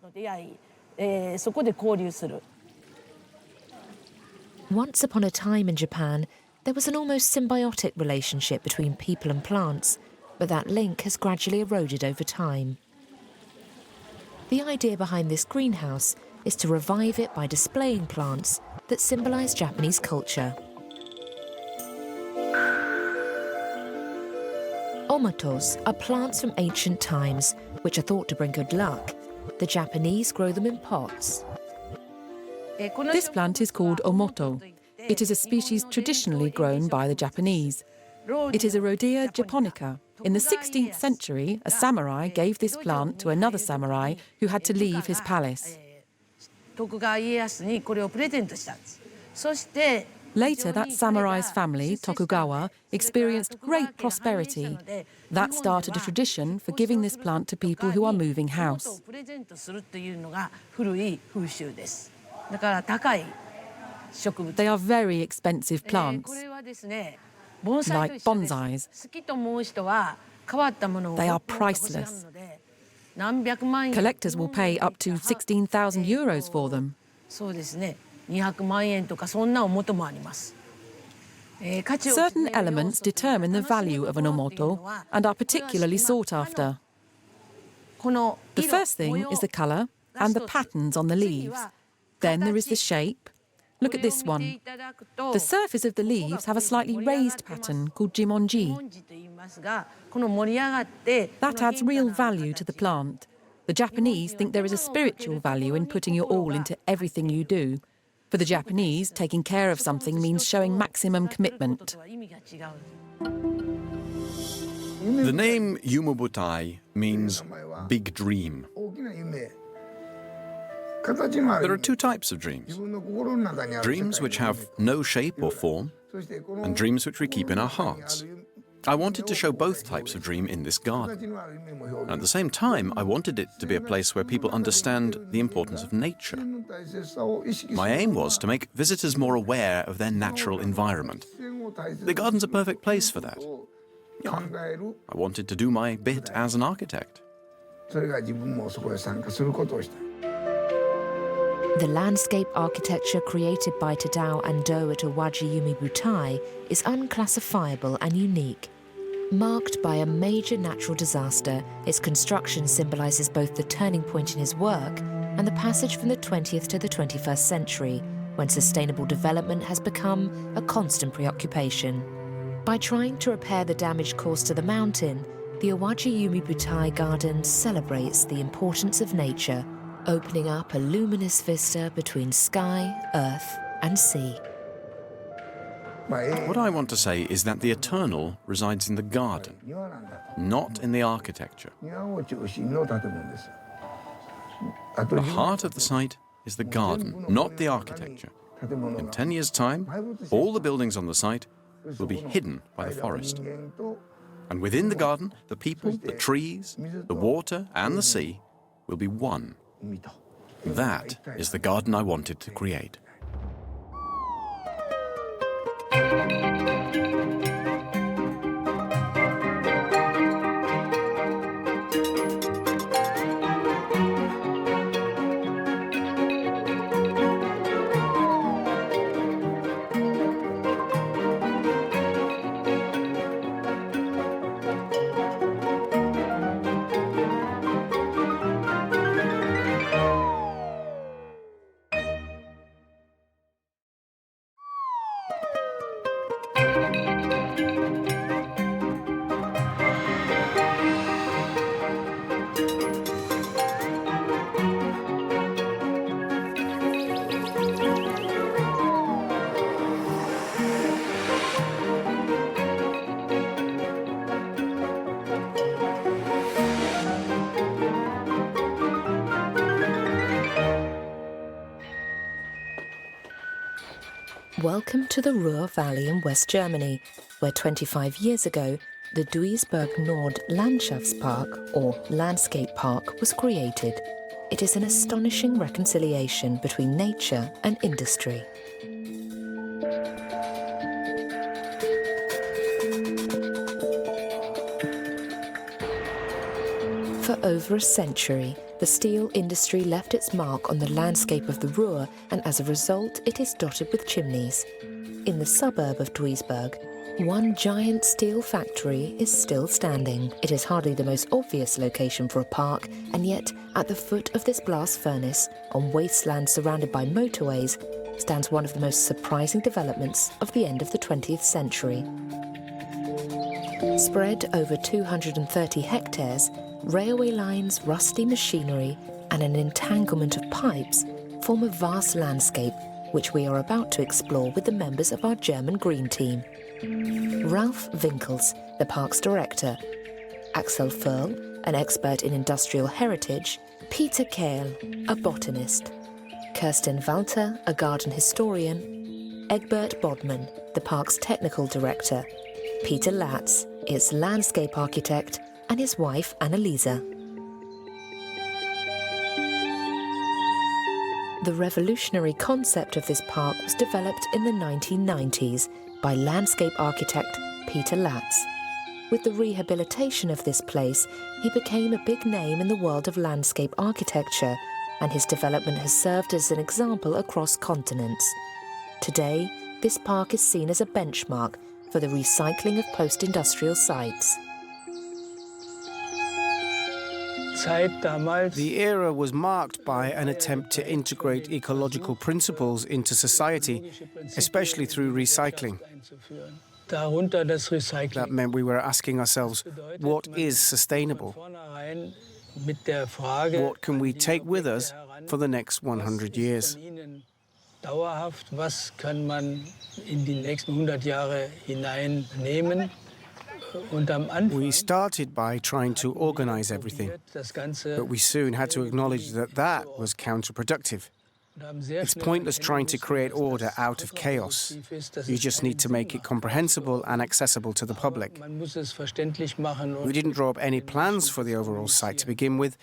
Speaker 5: Once upon a time in Japan, there was an almost symbiotic relationship between people and plants, but that link has gradually eroded over time. The idea behind this greenhouse is to revive it by displaying plants that symbolize Japanese culture. Omotos are plants from ancient times, which are thought to bring good luck. The Japanese grow them in pots.
Speaker 9: This plant is called omoto. It is a species traditionally grown by the Japanese. It is a Rhodea japonica. In the 16th century, a samurai gave this plant to another samurai who had to leave his palace. Later, that samurai's family, Tokugawa, experienced great prosperity. That started a tradition for giving this plant to people who are moving house. They are very expensive plants, like bonsais. They are priceless. Collectors will pay up to 16,000 euros for them. Certain elements determine the value of an omoto and are particularly sought after. The first thing is the colour and the patterns on the leaves. Then there is the shape. Look at this one. The surface of the leaves have a slightly raised pattern called jimonji. That adds real value to the plant. The Japanese think there is a spiritual value in putting your all into everything you do. For the Japanese, taking care of something means showing maximum commitment.
Speaker 6: The name Yumebutai means big dream. There are 2 types of dreams. Dreams which have no shape or form, and dreams which we keep in our hearts. I wanted to show both types of dream in this garden. And at the same time, I wanted it to be a place where people understand the importance of nature. My aim was to make visitors more aware of their natural environment. The garden's a perfect place for that. I wanted to do my bit as an architect.
Speaker 5: The landscape architecture created by Tadao Ando at Awaji Yumebutai is unclassifiable and unique. Marked by a major natural disaster, its construction symbolises both the turning point in his work and the passage from the 20th to the 21st century, when sustainable development has become a constant preoccupation. By trying to repair the damage caused to the mountain, the Awaji Yumebutai garden celebrates the importance of nature, opening up a luminous vista between sky, earth and sea.
Speaker 6: What I want to say is that the eternal resides in the garden, not in the architecture. The heart of the site is the garden, not the architecture. In 10 years' time, all the buildings on the site will be hidden by the forest. And within the garden, the people, the trees, the water and the sea will be one. That is the garden I wanted to create.
Speaker 5: Welcome to the Ruhr Valley in West Germany, where 25 years ago, the Duisburg-Nord Landschaftspark, or Landscape Park, was created. It is an astonishing reconciliation between nature and industry. For over a century, the steel industry left its mark on the landscape of the Ruhr, and as a result, it is dotted with chimneys. In the suburb of Duisburg, one giant steel factory is still standing. It is hardly the most obvious location for a park, and yet, at the foot of this blast furnace, on wasteland surrounded by motorways, stands one of the most surprising developments of the end of the 20th century. Spread over 230 hectares, railway lines, rusty machinery, and an entanglement of pipes form a vast landscape which we are about to explore with the members of our German Green Team. Ralf Winkels, the park's director, Axel Förl, an expert in industrial heritage, Peter Kehl, a botanist, Kirsten Walter, a garden historian, Egbert Bodman, the park's technical director, Peter Latz, its landscape architect, and his wife Annalisa. The revolutionary concept of this park was developed in the 1990s by landscape architect Peter Latz. With the rehabilitation of this place, he became a big name in the world of landscape architecture, and his development has served as an example across continents. Today, this park is seen as a benchmark for the recycling of post-industrial sites.
Speaker 7: The era was marked by an attempt to integrate ecological principles into society, especially through recycling. That meant we were asking ourselves, what is sustainable? What can we take with us for the next 100 years? We started by trying to organize everything, but we soon had to acknowledge that that was counterproductive. It's pointless trying to create order out of chaos. You just need to make it comprehensible and accessible to the public. We didn't draw up any plans for the overall site to begin with.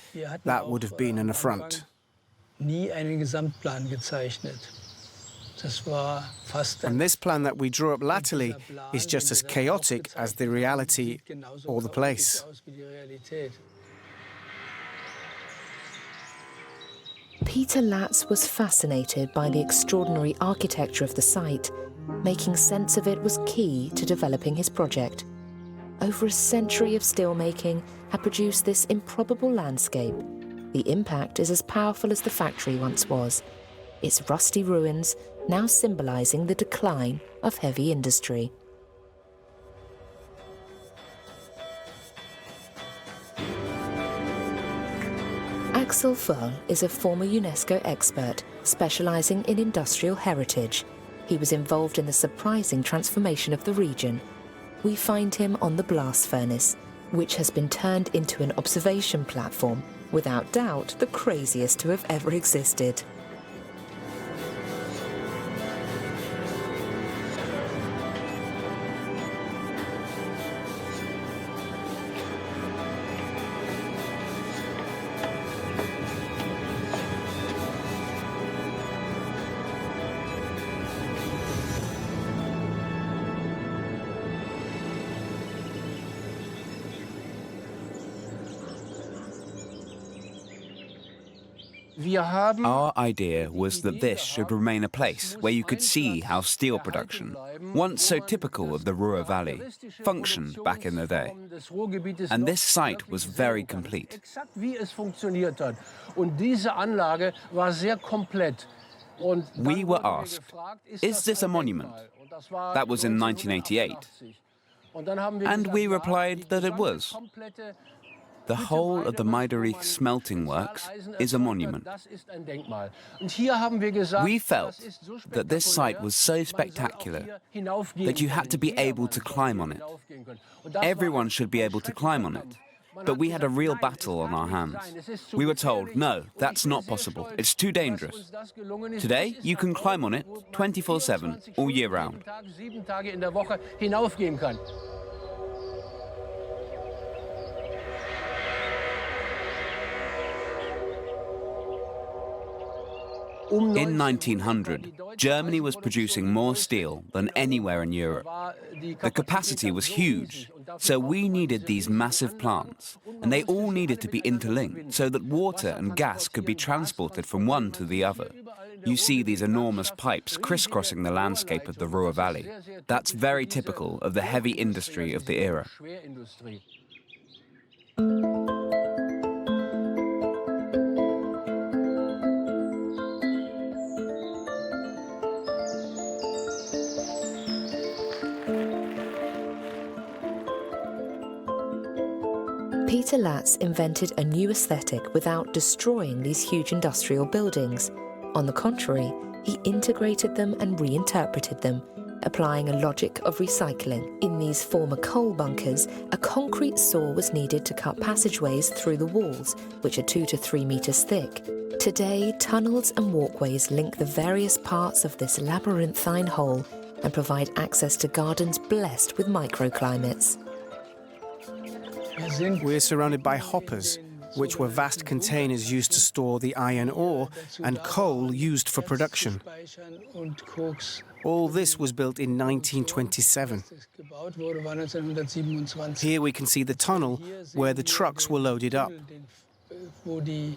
Speaker 7: That would have been an affront. And this plan that we drew up latterly is just as chaotic as the reality or the place.
Speaker 5: Peter Latz was fascinated by the extraordinary architecture of the site. Making sense of it was key to developing his project. Over a century of steelmaking had produced this improbable landscape. The impact is as powerful as the factory once was. Its rusty ruins now symbolizing the decline of heavy industry. Axel Föhl is a former UNESCO expert specializing in industrial heritage. He was involved in the surprising transformation of the region. We find him on the blast furnace, which has been turned into an observation platform, without doubt the craziest to have ever existed.
Speaker 8: Our idea was that this should remain a place where you could see how steel production, once so typical of the Ruhr Valley, functioned back in the day. And this site was very complete. We were asked, is this a monument? That was in 1988. And we replied that it was. The whole of the Meiderich smelting works is a monument. We felt that this site was so spectacular that you had to be able to climb on it. Everyone should be able to climb on it. But we had a real battle on our hands. We were told, no, that's not possible. It's too dangerous. Today, you can climb on it 24/7, all year round. In 1900, Germany was producing more steel than anywhere in Europe. The capacity was huge, so we needed these massive plants, and they all needed to be interlinked so that water and gas could be transported from one to the other. You see these enormous pipes crisscrossing the landscape of the Ruhr Valley. That's very typical of the heavy industry of the era.
Speaker 5: Peter Latz invented a new aesthetic without destroying these huge industrial buildings. On the contrary, he integrated them and reinterpreted them, applying a logic of recycling. In these former coal bunkers, a concrete saw was needed to cut passageways through the walls, which are 2 to 3 meters thick. Today, tunnels and walkways link the various parts of this labyrinthine whole and provide access to gardens blessed with microclimates.
Speaker 7: We're surrounded by hoppers, which were vast containers used to store the iron ore and coal used for production. All this was built in 1927. Here we can see the tunnel where the trucks were loaded up. The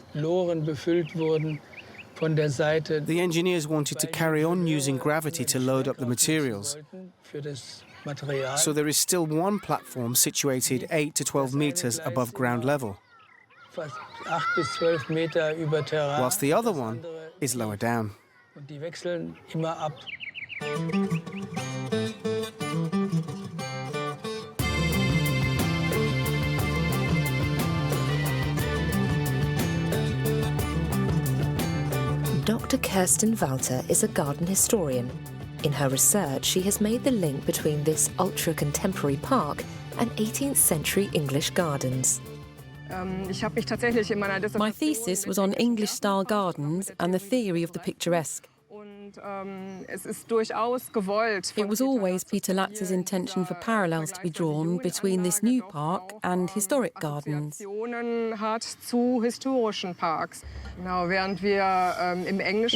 Speaker 7: engineers wanted to carry on using gravity to load up the materials. So there is still one platform situated 8 to 12 meters above ground level, whilst the other one is lower down.
Speaker 5: Dr. Kerstin Walter is a garden historian. In her research, she has made the link between this ultra-contemporary park and 18th century English gardens.
Speaker 9: My thesis was on English-style gardens and the theory of the picturesque. It was always Peter Latz's intention for parallels to be drawn between this new park and historic gardens. In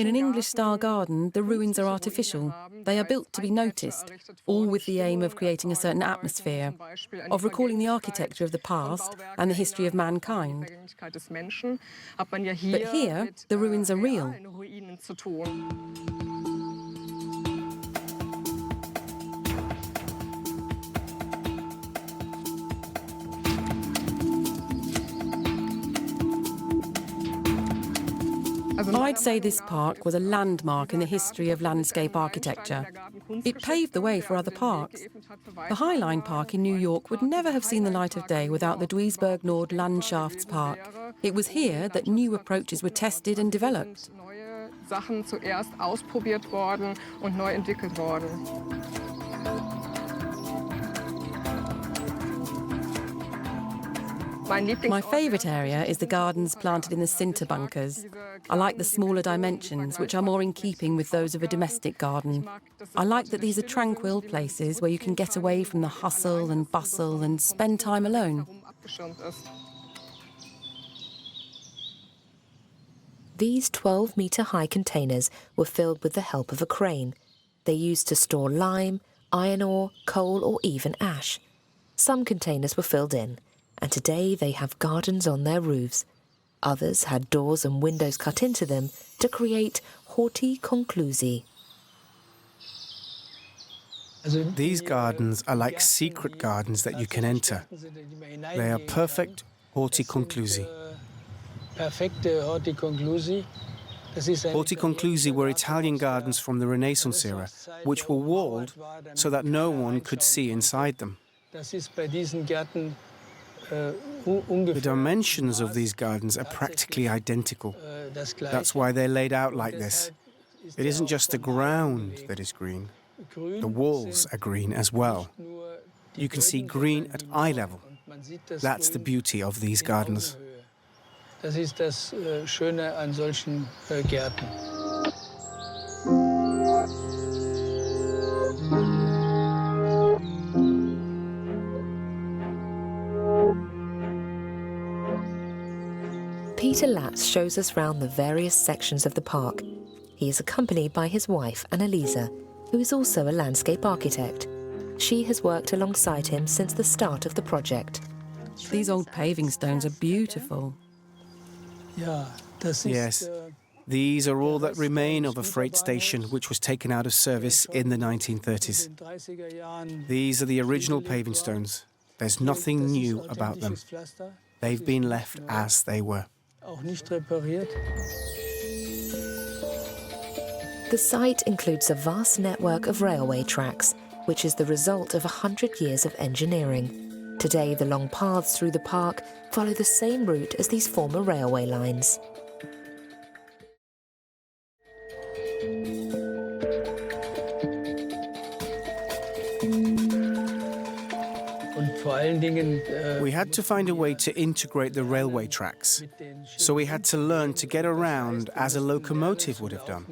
Speaker 9: an English-style garden, the ruins are artificial. They are built to be noticed, all with the aim of creating a certain atmosphere, of recalling the architecture of the past and the history of mankind. But here, the ruins are real. I'd say this park was a landmark in the history of landscape architecture. It paved the way for other parks. The Highline Park in New York would never have seen the light of day without the Duisburg-Nord Landschaftspark. It was here that new approaches were tested and developed. My favourite area is the gardens planted in the sinter bunkers. I like the smaller dimensions, which are more in keeping with those of a domestic garden. I like that these are tranquil places where you can get away from the hustle and bustle and spend time alone.
Speaker 5: These 12-metre-high containers were filled with the help of a crane. They used to store lime, iron ore, coal or even ash. Some containers were filled in, and today they have gardens on their roofs. Others had doors and windows cut into them to create horticulturists.
Speaker 7: These gardens are like secret gardens that you can enter. They are perfect horticulturists. Horticulturists were Italian gardens from the Renaissance era, which were walled so that no one could see inside them. The dimensions of these gardens are practically identical. That's why they're laid out like this. It isn't just the ground that is green. The walls are green as well. You can see green at eye level. That's the beauty of these gardens.
Speaker 10: Das ist das Schöne an solchen Gärten.
Speaker 5: Peter Latz shows us round the various sections of the park. He is accompanied by his wife, Annalisa, who is also a landscape architect. She has worked alongside him since the start of the project.
Speaker 9: These old paving stones are beautiful.
Speaker 7: Yes, these are all that remain of a freight station which was taken out of service in the 1930s. These are the original paving stones. There's nothing new about them. They've been left as they were.
Speaker 5: The site includes a vast network of railway tracks, which is the result of 100 years of engineering. Today, the long paths through the park follow the same route as these former railway lines.
Speaker 7: We had to find a way to integrate the railway tracks, so we had to learn to get around as a locomotive would have done.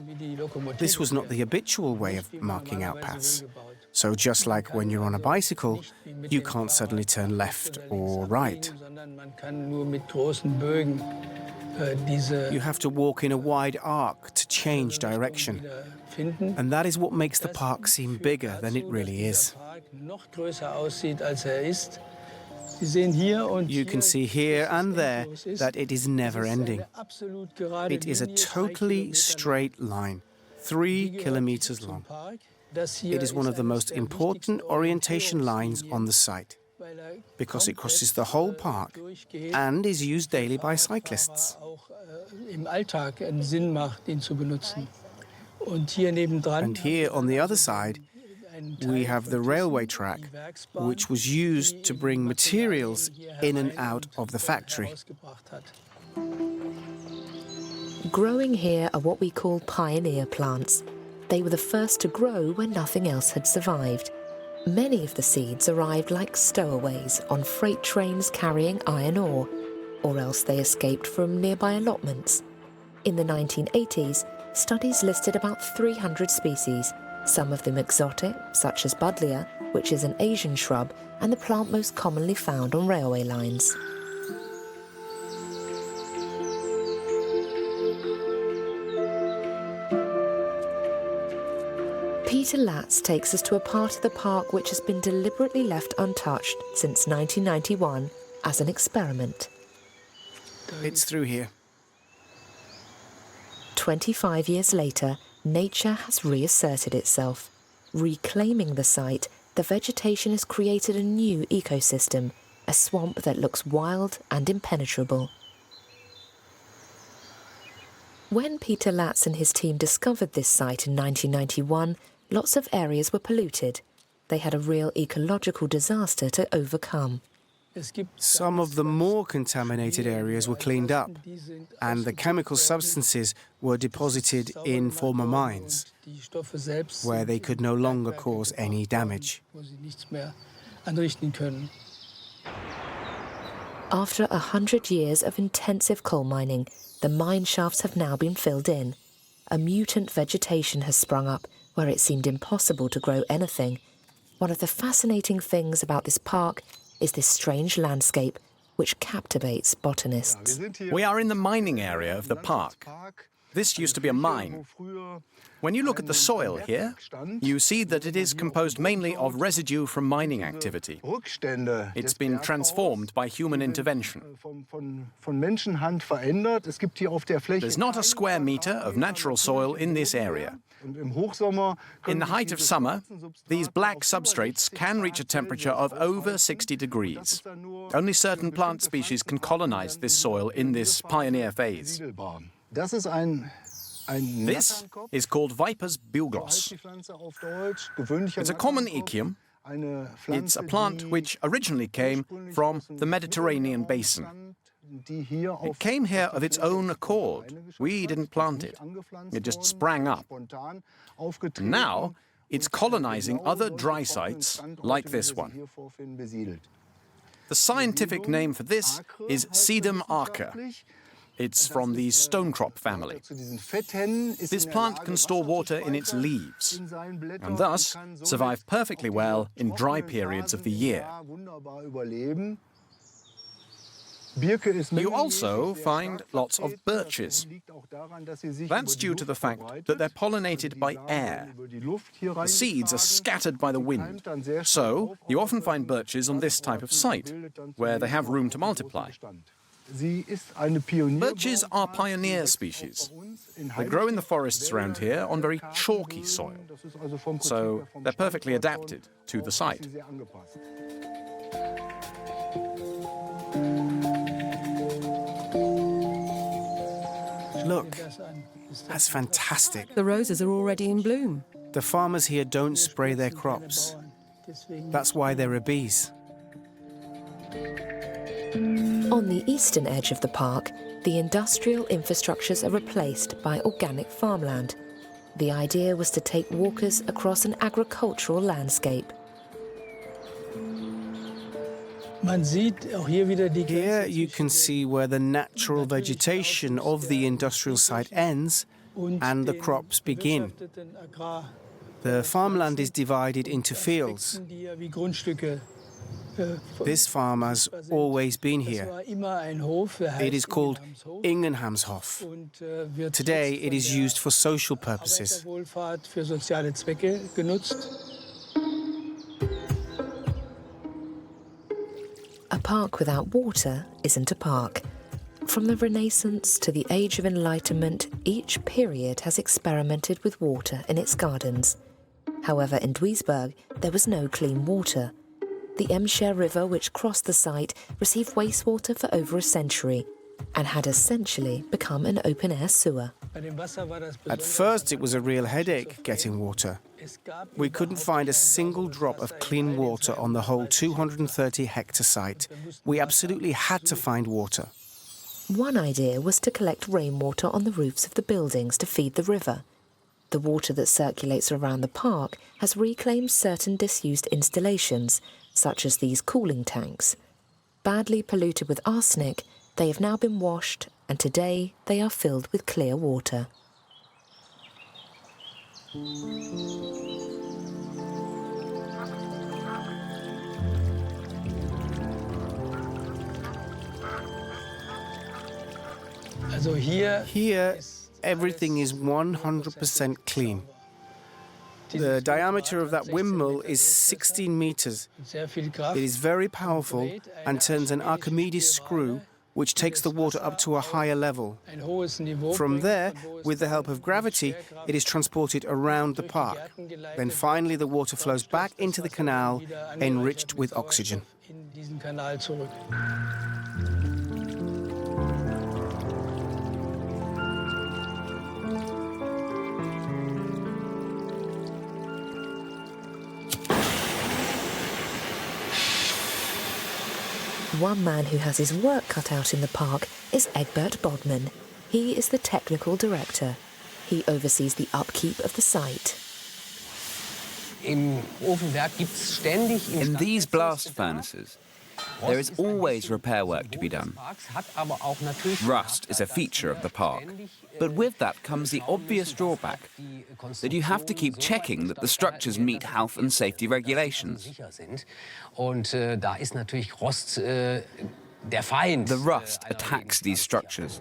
Speaker 7: This was not the habitual way of marking out paths. So just like when you're on a bicycle, you can't suddenly turn left or right. You have to walk in a wide arc to change direction. And that is what makes the park seem bigger than it really is. You can see here and there that it is never ending. It is a totally straight line, 3 kilometers long. It is one of the most important orientation lines on the site, because it crosses the whole park and is used daily by cyclists. And here on the other side, we have the railway track, which was used to bring materials in and out of the factory.
Speaker 5: Growing here are what we call pioneer plants. They were the first to grow when nothing else had survived. Many of the seeds arrived like stowaways on freight trains carrying iron ore. or else they escaped from nearby allotments. In the 1980s, studies listed about 300 species, some of them exotic, such as Buddleia, which is an Asian shrub and the plant most commonly found on railway lines. Peter Latz takes us to a part of the park which has been deliberately left untouched since 1991 as an experiment.
Speaker 7: It's through here.
Speaker 5: 25 years later, nature has reasserted itself. Reclaiming the site, the vegetation has created a new ecosystem, a swamp that looks wild and impenetrable. When Peter Latz and his team discovered this site in 1991, lots of areas were polluted. They had a real ecological disaster to overcome.
Speaker 7: Some of the more contaminated areas were cleaned up, and the chemical substances were deposited in former mines, where they could no longer cause any damage.
Speaker 5: After 100 years of intensive coal mining, the mine shafts have now been filled in. A mutant vegetation has sprung up where it seemed impossible to grow anything. One of the fascinating things about this park is this strange landscape which captivates botanists.
Speaker 6: We are in the mining area of the park. This used to be a mine. When you look at the soil here, you see that it is composed mainly of residue from mining activity. It's been transformed by human intervention. There's not a square metre of natural soil in this area. In the height of summer, these black substrates can reach a temperature of over 60 degrees. Only certain plant species can colonize this soil in this pioneer phase. This is called Viper's bugloss. It's a common ichium. It's a plant which originally came from the Mediterranean basin. It came here of its own accord. We didn't plant it. It just sprang up. And now it's colonizing other dry sites like this one. The scientific name for this is Sedum arca. It's from the stonecrop family. This plant can store water in its leaves and thus survive perfectly well in dry periods of the year. You also find lots of birches. That's due to the fact that they're pollinated by air. The seeds are scattered by the wind, so you often find birches on this type of site, where they have room to multiply. Birches are pioneer species. They grow in the forests around here on very chalky soil, so they're perfectly adapted to the site.
Speaker 7: Look, that's fantastic.
Speaker 9: The roses are already in bloom.
Speaker 7: The farmers here don't spray their crops. That's why there are bees.
Speaker 5: On the eastern edge of the park, the industrial infrastructures are replaced by organic farmland. The idea was to take walkers across an agricultural landscape.
Speaker 7: Here you can see where the natural vegetation of the industrial site ends and the crops begin. The farmland is divided into fields. This farm has always been here. It is called Ingenhamshof. Today it is used for social purposes.
Speaker 5: A park without water isn't a park. From the Renaissance to the Age of Enlightenment, each period has experimented with water in its gardens. However, in Duisburg, there was no clean water. The Emscher River, which crossed the site, received wastewater for over a century and had essentially become an open-air sewer.
Speaker 7: At first it was a real headache getting water. We couldn't find a single drop of clean water on the whole 230-hectare site. We absolutely had to find water.
Speaker 5: One idea was to collect rainwater on the roofs of the buildings to feed the river. The water that circulates around the park has reclaimed certain disused installations, such as these cooling tanks. Badly polluted with arsenic, They have now been washed, and today they are filled with clear water.
Speaker 7: Here, everything is 100% clean. The diameter of that windmill is 16 meters. It is very powerful and turns an Archimedes screw, which takes the water up to a higher level. From there, with the help of gravity, it is transported around the park. Then finally the water flows back into the canal, enriched with oxygen.
Speaker 5: One man who has his work cut out in the park is Egbert Bodman. He is the technical director. He oversees the upkeep of the site.
Speaker 8: In these blast furnaces, there is always repair work to be done. Rust is a feature of the park, but with that comes the obvious drawback that you have to keep checking that the structures meet health and safety regulations. The rust attacks these structures.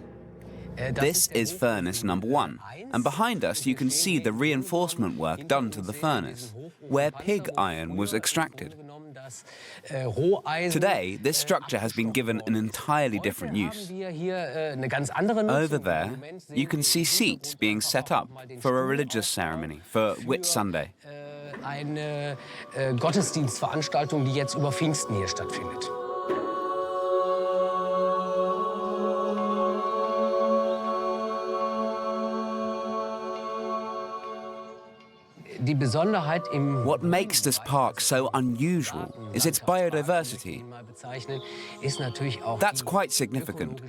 Speaker 8: This is furnace number 1, and behind us you can see the reinforcement work done to the furnace, where pig iron was extracted. Today, this structure has been given an entirely different use. Over there, you can see seats being set up for a religious ceremony, for Whit Sunday.
Speaker 11: Eine Gottesdienstveranstaltung, die jetzt über Pfingsten hier stattfindet.
Speaker 8: What makes this park so unusual is its biodiversity. That's quite significant.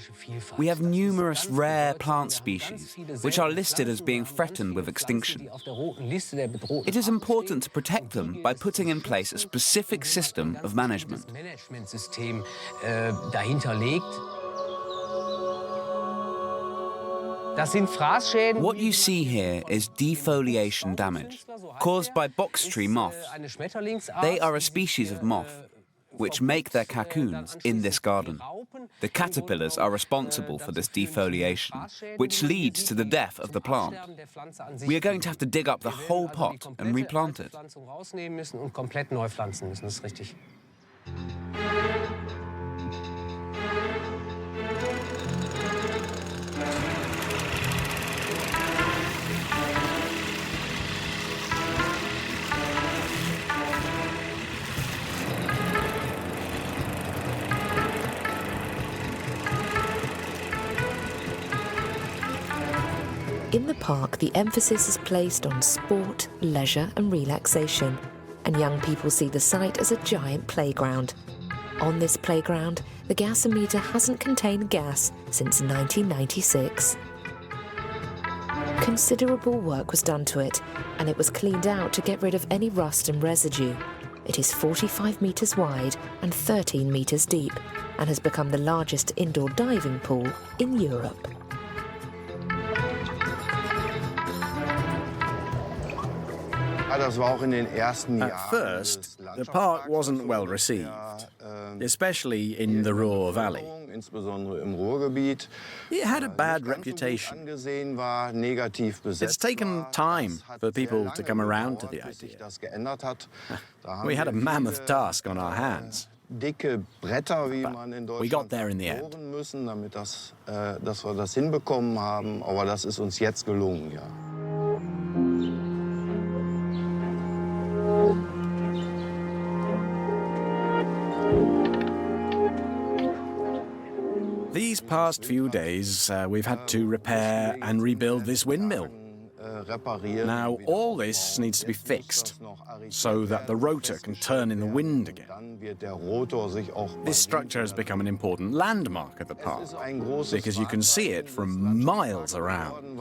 Speaker 8: We have numerous rare plant species, which are listed as being threatened with extinction. It is important to protect them by putting in place a specific system of management. What you see here is defoliation damage, caused by box tree moths. They are a species of moth, which make their cocoons in this garden. The caterpillars are responsible for this defoliation, which leads to the death of the plant. We are going to have to dig up the whole pot and replant it.
Speaker 5: In the park, the emphasis is placed on sport, leisure and relaxation, and young people see the site as a giant playground. On this playground, the gasometer hasn't contained gas since 1996. Considerable work was done to it, and it was cleaned out to get rid of any rust and residue. It is 45 meters wide and 13 meters deep, and has become the largest indoor diving pool in Europe.
Speaker 7: At first, the park wasn't well received, especially in the Ruhr Valley. It had a bad reputation. It's taken time for people to come around to the idea. We had a mammoth task on our hands. But we got there in the end. These past few days, we've had to repair and rebuild this windmill. Now, all this needs to be fixed so that the rotor can turn in the wind again. This structure has become an important landmark of the park because you can see it from miles around.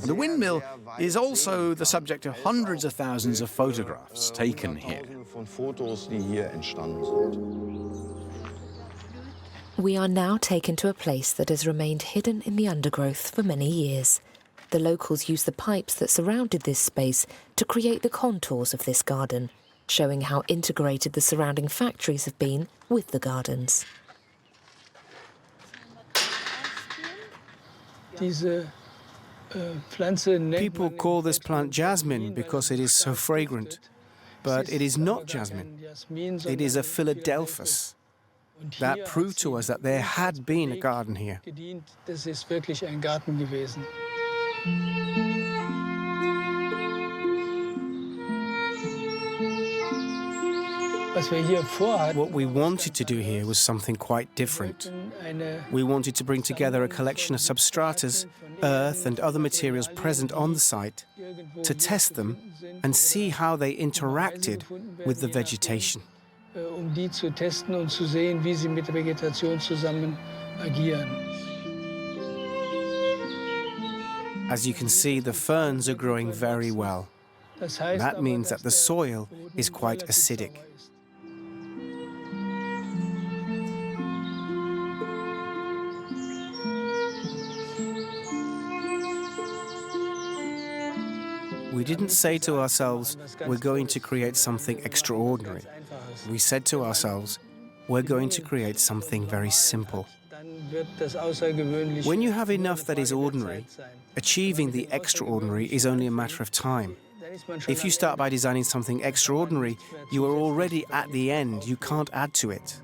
Speaker 7: The windmill is also the subject of hundreds of thousands of photographs taken here.
Speaker 5: We are now taken to a place that has remained hidden in the undergrowth for many years. The locals used the pipes that surrounded this space to create the contours of this garden, showing how integrated the surrounding factories have been with the gardens.
Speaker 7: People call this plant jasmine because it is so fragrant, but it is not jasmine. It is a Philadelphus. That proved to us that there had been a garden here. What we wanted to do here was something quite different. We wanted to bring together a collection of substratas, earth and other materials present on the site, to test them and see how they interacted with the vegetation. As you can see, the ferns are growing very well. That means that the soil is quite acidic. We didn't say to ourselves, we're going to create something extraordinary. We said to ourselves, we're going to create something very simple. When you have enough that is ordinary, achieving the extraordinary is only a matter of time. If you start by designing something extraordinary, you are already at the end. You can't add to it.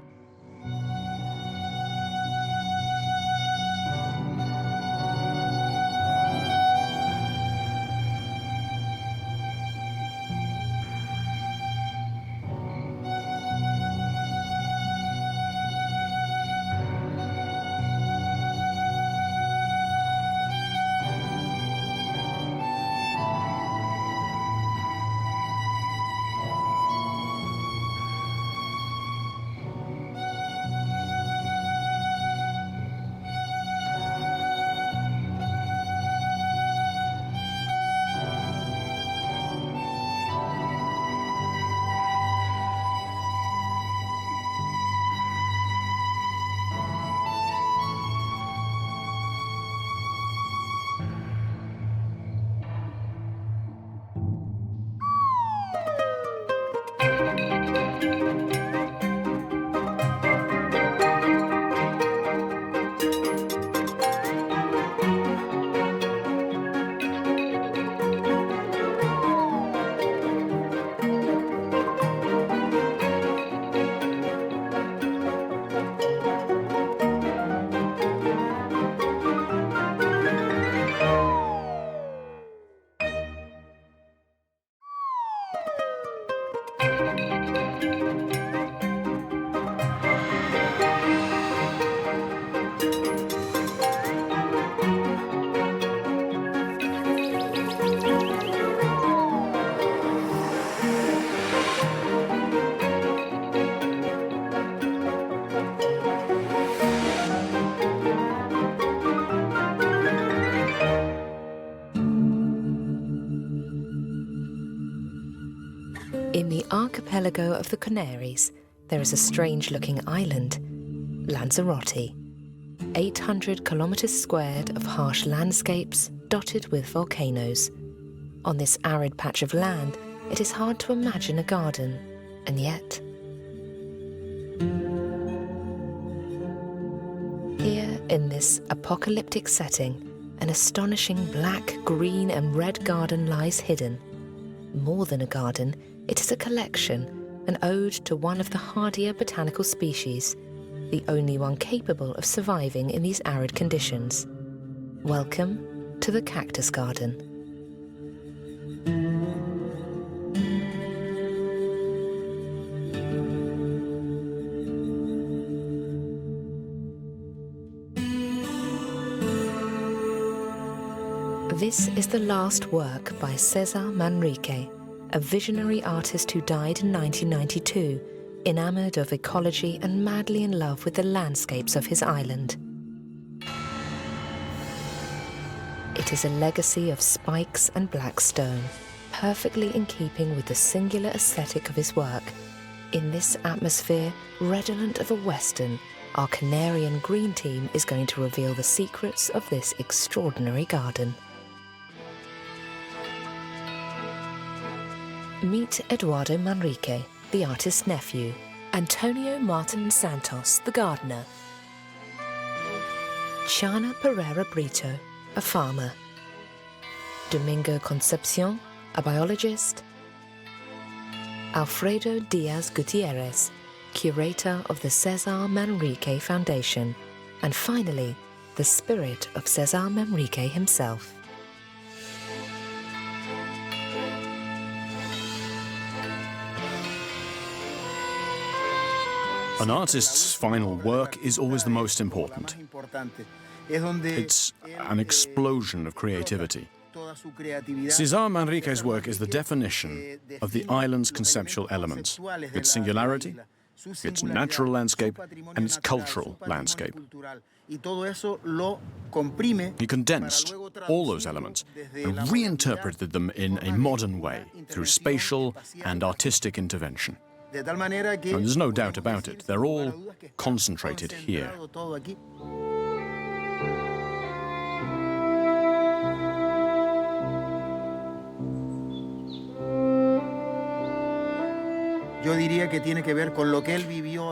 Speaker 5: In the archipelago of the Canaries, there is a strange-looking island, Lanzarote. 800 kilometers squared of harsh landscapes dotted with volcanoes. On this arid patch of land, it is hard to imagine a garden, and yet... Here, in this apocalyptic setting, an astonishing black, green and red garden lies hidden. More than a garden, it is a collection, an ode to one of the hardier botanical species, the only one capable of surviving in these arid conditions. Welcome to the Cactus Garden. This is the last work by César Manrique, a visionary artist who died in 1992, enamored of ecology and madly in love with the landscapes of his island. It is a legacy of spikes and black stone, perfectly in keeping with the singular aesthetic of his work. In this atmosphere, redolent of a western, our Canarian Green team is going to reveal the secrets of this extraordinary garden. Meet Eduardo Manrique, the artist's nephew, Antonio Martin Santos, the gardener, Chana Pereira Brito, a farmer, Domingo Concepcion, a biologist, Alfredo Diaz Gutierrez, curator of the Cesar Manrique Foundation, and finally, the spirit of Cesar Manrique himself.
Speaker 6: An artist's final work is always the most important. It's an explosion of creativity. Cesar Manrique's work is the definition of the island's conceptual elements, its singularity, its natural landscape, and its cultural landscape. He condensed all those elements and reinterpreted them in a modern way through spatial and artistic intervention. And there's no doubt about it, they're all concentrated here.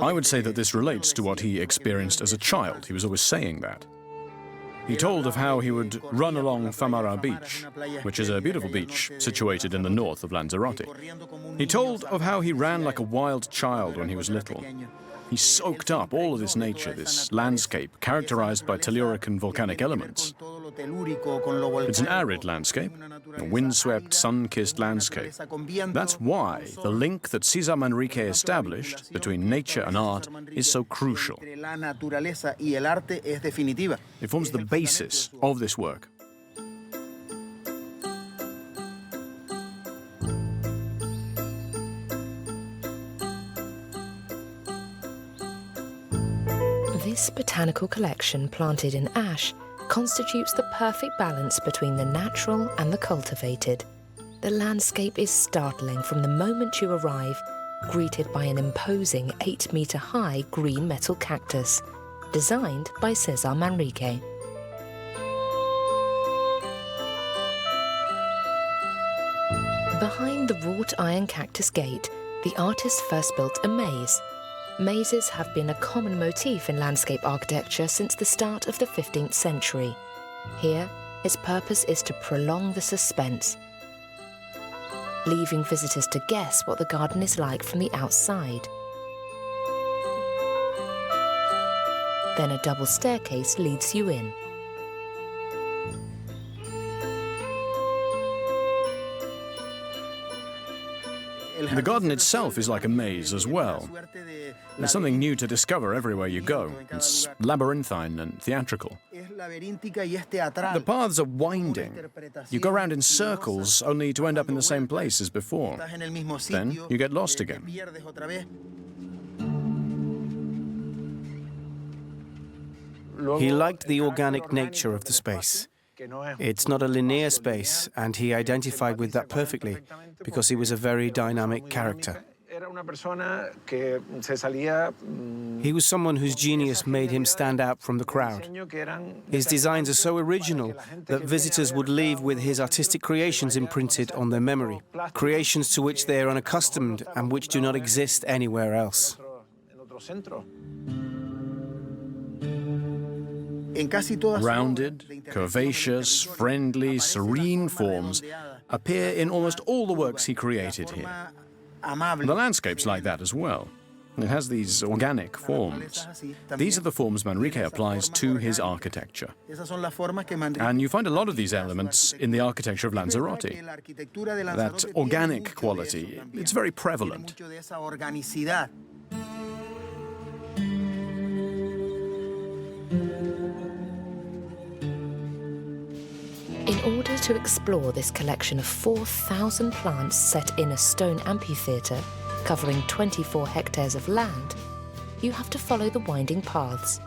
Speaker 6: I would say that this relates to what he experienced as a child. He was always saying that. He told of how he would run along Famara Beach, which is a beautiful beach situated in the north of Lanzarote. He told of how he ran like a wild child when he was little. He soaked up all of this nature, this landscape, characterized by telluric and volcanic elements. It's an arid landscape, a windswept, sun-kissed landscape. That's why the link that Cesar Manrique established between nature and art is so crucial. It forms the basis of this work.
Speaker 5: This botanical collection planted in ash constitutes the perfect balance between the natural and the cultivated. The landscape is startling from the moment you arrive, greeted by an imposing 8-meter-high green metal cactus, designed by Cesar Manrique. Behind the wrought iron cactus gate, the artist first built a maze. Mazes have been a common motif in landscape architecture since the start of the 15th century. Here, its purpose is to prolong the suspense, leaving visitors to guess what the garden is like from the outside. Then a double staircase leads you in.
Speaker 6: The garden itself is like a maze as well. There's something new to discover everywhere you go. It's labyrinthine and theatrical. The paths are winding. You go around in circles only to end up in the same place as before. Then you get lost again.
Speaker 7: He liked the organic nature of the space. It's not a linear space, and he identified with that perfectly, because he was a very dynamic character. He was someone whose genius made him stand out from the crowd. His designs are so original that visitors would leave with his artistic creations imprinted on their memory, creations to which they are unaccustomed and which do not exist anywhere else.
Speaker 6: Rounded, curvaceous, friendly, serene forms appear in almost all the works he created here. The landscape's like that as well. It has these organic forms. These are the forms Manrique applies to his architecture. And you find a lot of these elements in the architecture of Lanzarote. That organic quality, it's very prevalent.
Speaker 5: In order to explore this collection of 4,000 plants set in a stone amphitheatre covering 24 hectares of land, you have to follow the winding paths.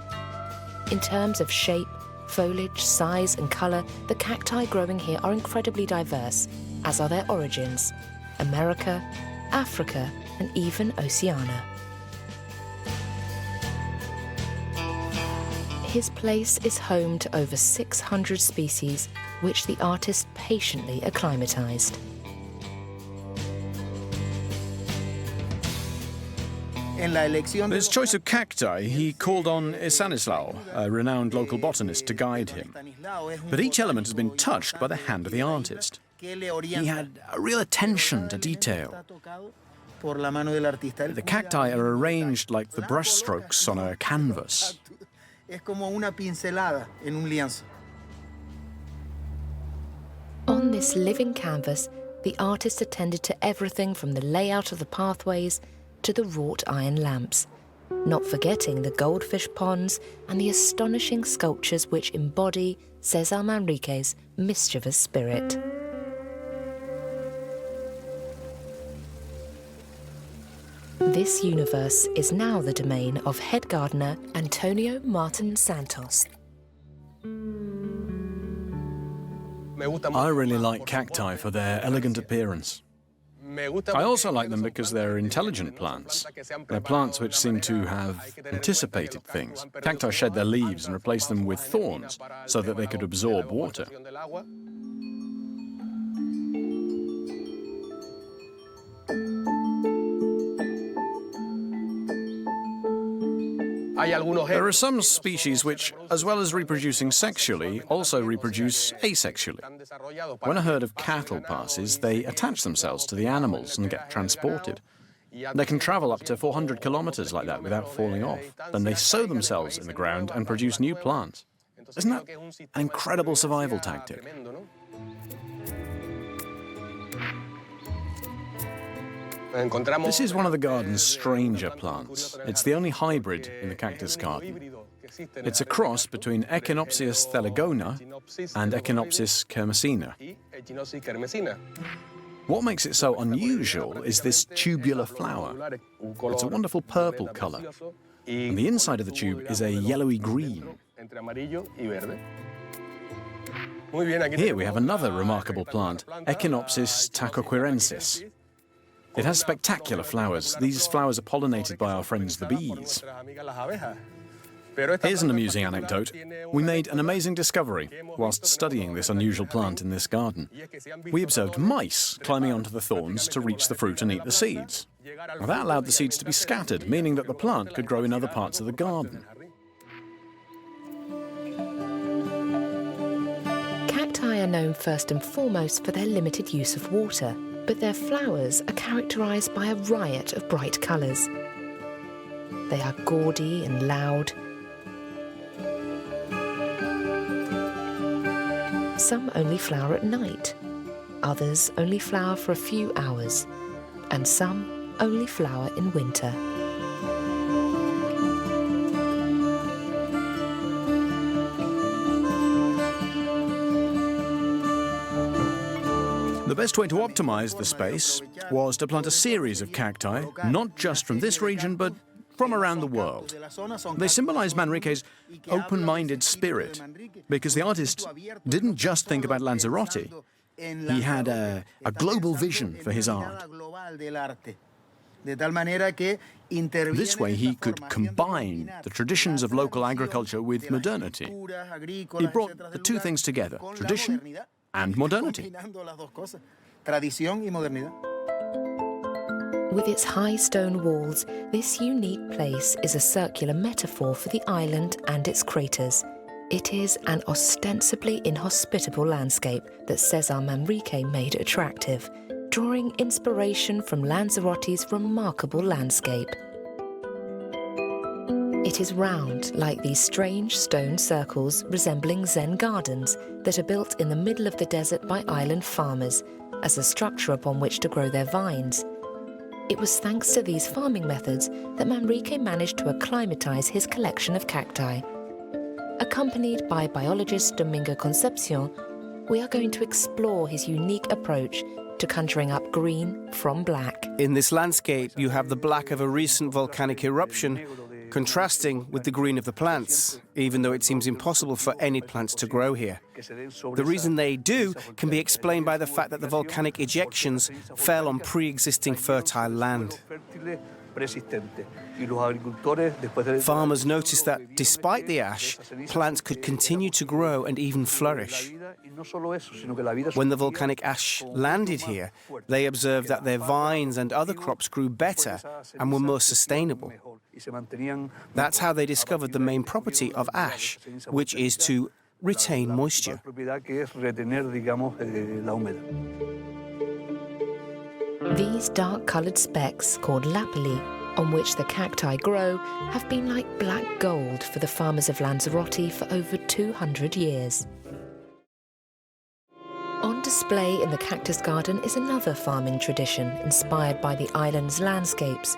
Speaker 5: In terms of shape, foliage, size and colour, the cacti growing here are incredibly diverse, as are their origins: America, Africa and even Oceania. His place is home to over 600 species, which the artist patiently acclimatized.
Speaker 6: His choice of cacti, he called on Stanislao, a renowned local botanist, to guide him. But each element has been touched by the hand of the artist. He had a real attention to detail. The cacti are arranged like the brushstrokes on a canvas.
Speaker 5: On this living canvas, the artist attended to everything from the layout of the pathways to the wrought iron lamps, not forgetting the goldfish ponds and the astonishing sculptures which embody César Manrique's mischievous spirit. This universe is now the domain of head gardener Antonio Martin Santos.
Speaker 6: I really like cacti for their elegant appearance. I also like them because they're intelligent plants. They're plants which seem to have anticipated things. Cacti shed their leaves and replace them with thorns so that they could absorb water. There are some species which, as well as reproducing sexually, also reproduce asexually. When a herd of cattle passes, they attach themselves to the animals and get transported. They can travel up to 400 kilometers like that without falling off. Then they sow themselves in the ground and produce new plants. Isn't that an incredible survival tactic? This is one of the garden's stranger plants. It's the only hybrid in the cactus garden. It's a cross between Echinopsis thelegona and Echinopsis kermesina. What makes it so unusual is this tubular flower. It's a wonderful purple color, and the inside of the tube is a yellowy green. Here we have another remarkable plant, Echinopsis tacoquirensis. It has spectacular flowers. These flowers are pollinated by our friends the bees. Here's an amusing anecdote. We made an amazing discovery whilst studying this unusual plant in this garden. We observed mice climbing onto the thorns to reach the fruit and eat the seeds. Now, that allowed the seeds to be scattered, meaning that the plant could grow in other parts of the garden.
Speaker 5: Cacti are known first and foremost for their limited use of water, but their flowers are characterized by a riot of bright colors. They are gaudy and loud. Some only flower at night, others only flower for a few hours, and some only flower in winter.
Speaker 6: The best way to optimize the space was to plant a series of cacti, not just from this region, but from around the world. They symbolize Manrique's open-minded spirit, because the artist didn't just think about Lanzarote. He had a global vision for his art. This way he could combine the traditions of local agriculture with modernity. He brought the two things together, tradition and modernity.
Speaker 5: With its high stone walls, this unique place is a circular metaphor for the island and its craters. It is an ostensibly inhospitable landscape that César Manrique made attractive, drawing inspiration from Lanzarote's remarkable landscape. It is round, like these strange stone circles resembling Zen gardens that are built in the middle of the desert by island farmers as a structure upon which to grow their vines. It was thanks to these farming methods that Manrique managed to acclimatize his collection of cacti. Accompanied by biologist Domingo Concepcion, we are going to explore his unique approach to conjuring up green from black.
Speaker 7: In this landscape, you have the black of a recent volcanic eruption contrasting with the green of the plants, even though it seems impossible for any plants to grow here. The reason they do can be explained by the fact that the volcanic ejections fell on pre-existing fertile land. Farmers noticed that despite the ash, plants could continue to grow and even flourish. When the volcanic ash landed here, they observed that their vines and other crops grew better and were more sustainable. That's how they discovered the main property of ash, which is to retain moisture.
Speaker 5: These dark-coloured specks, called lapilli, on which the cacti grow, have been like black gold for the farmers of Lanzarote for over 200 years. On display in the cactus garden is another farming tradition inspired by the island's landscapes: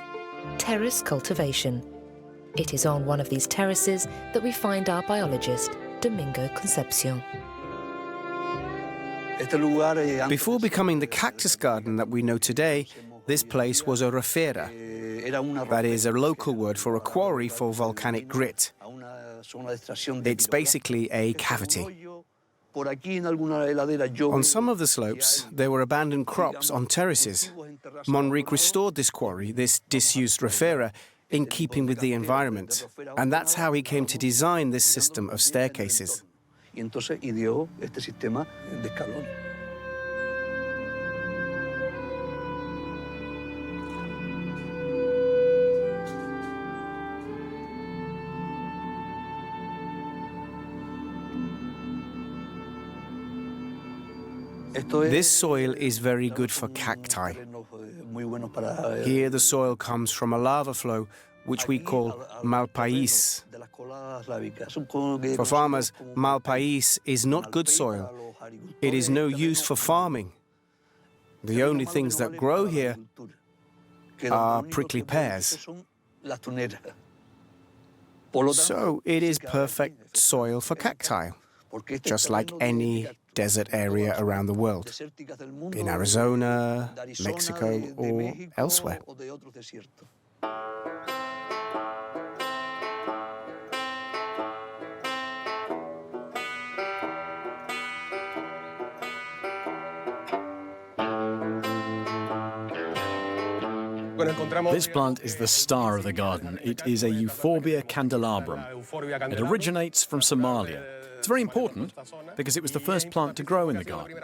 Speaker 5: terrace cultivation. It is on one of these terraces that we find our biologist, Domingo Concepcion.
Speaker 7: Before becoming the cactus garden that we know today, this place was a rafera. That is a local word for a quarry for volcanic grit. It's basically a cavity. On some of the slopes, there were abandoned crops on terraces. Monrique restored this quarry, this disused rafera, in keeping with the environment. And that's how he came to design this system of staircases. This soil is very good for cacti. Here the soil comes from a lava flow, which we call malpaís. For farmers, malpaís is not good soil. It is no use for farming. The only things that grow here are prickly pears. So it is perfect soil for cacti, just like any desert area around the world, in Arizona, Mexico, or elsewhere.
Speaker 12: This plant is the star of the garden. It is a Euphorbia candelabrum. It originates from Somalia. It's very important because it was the first plant to grow in the garden.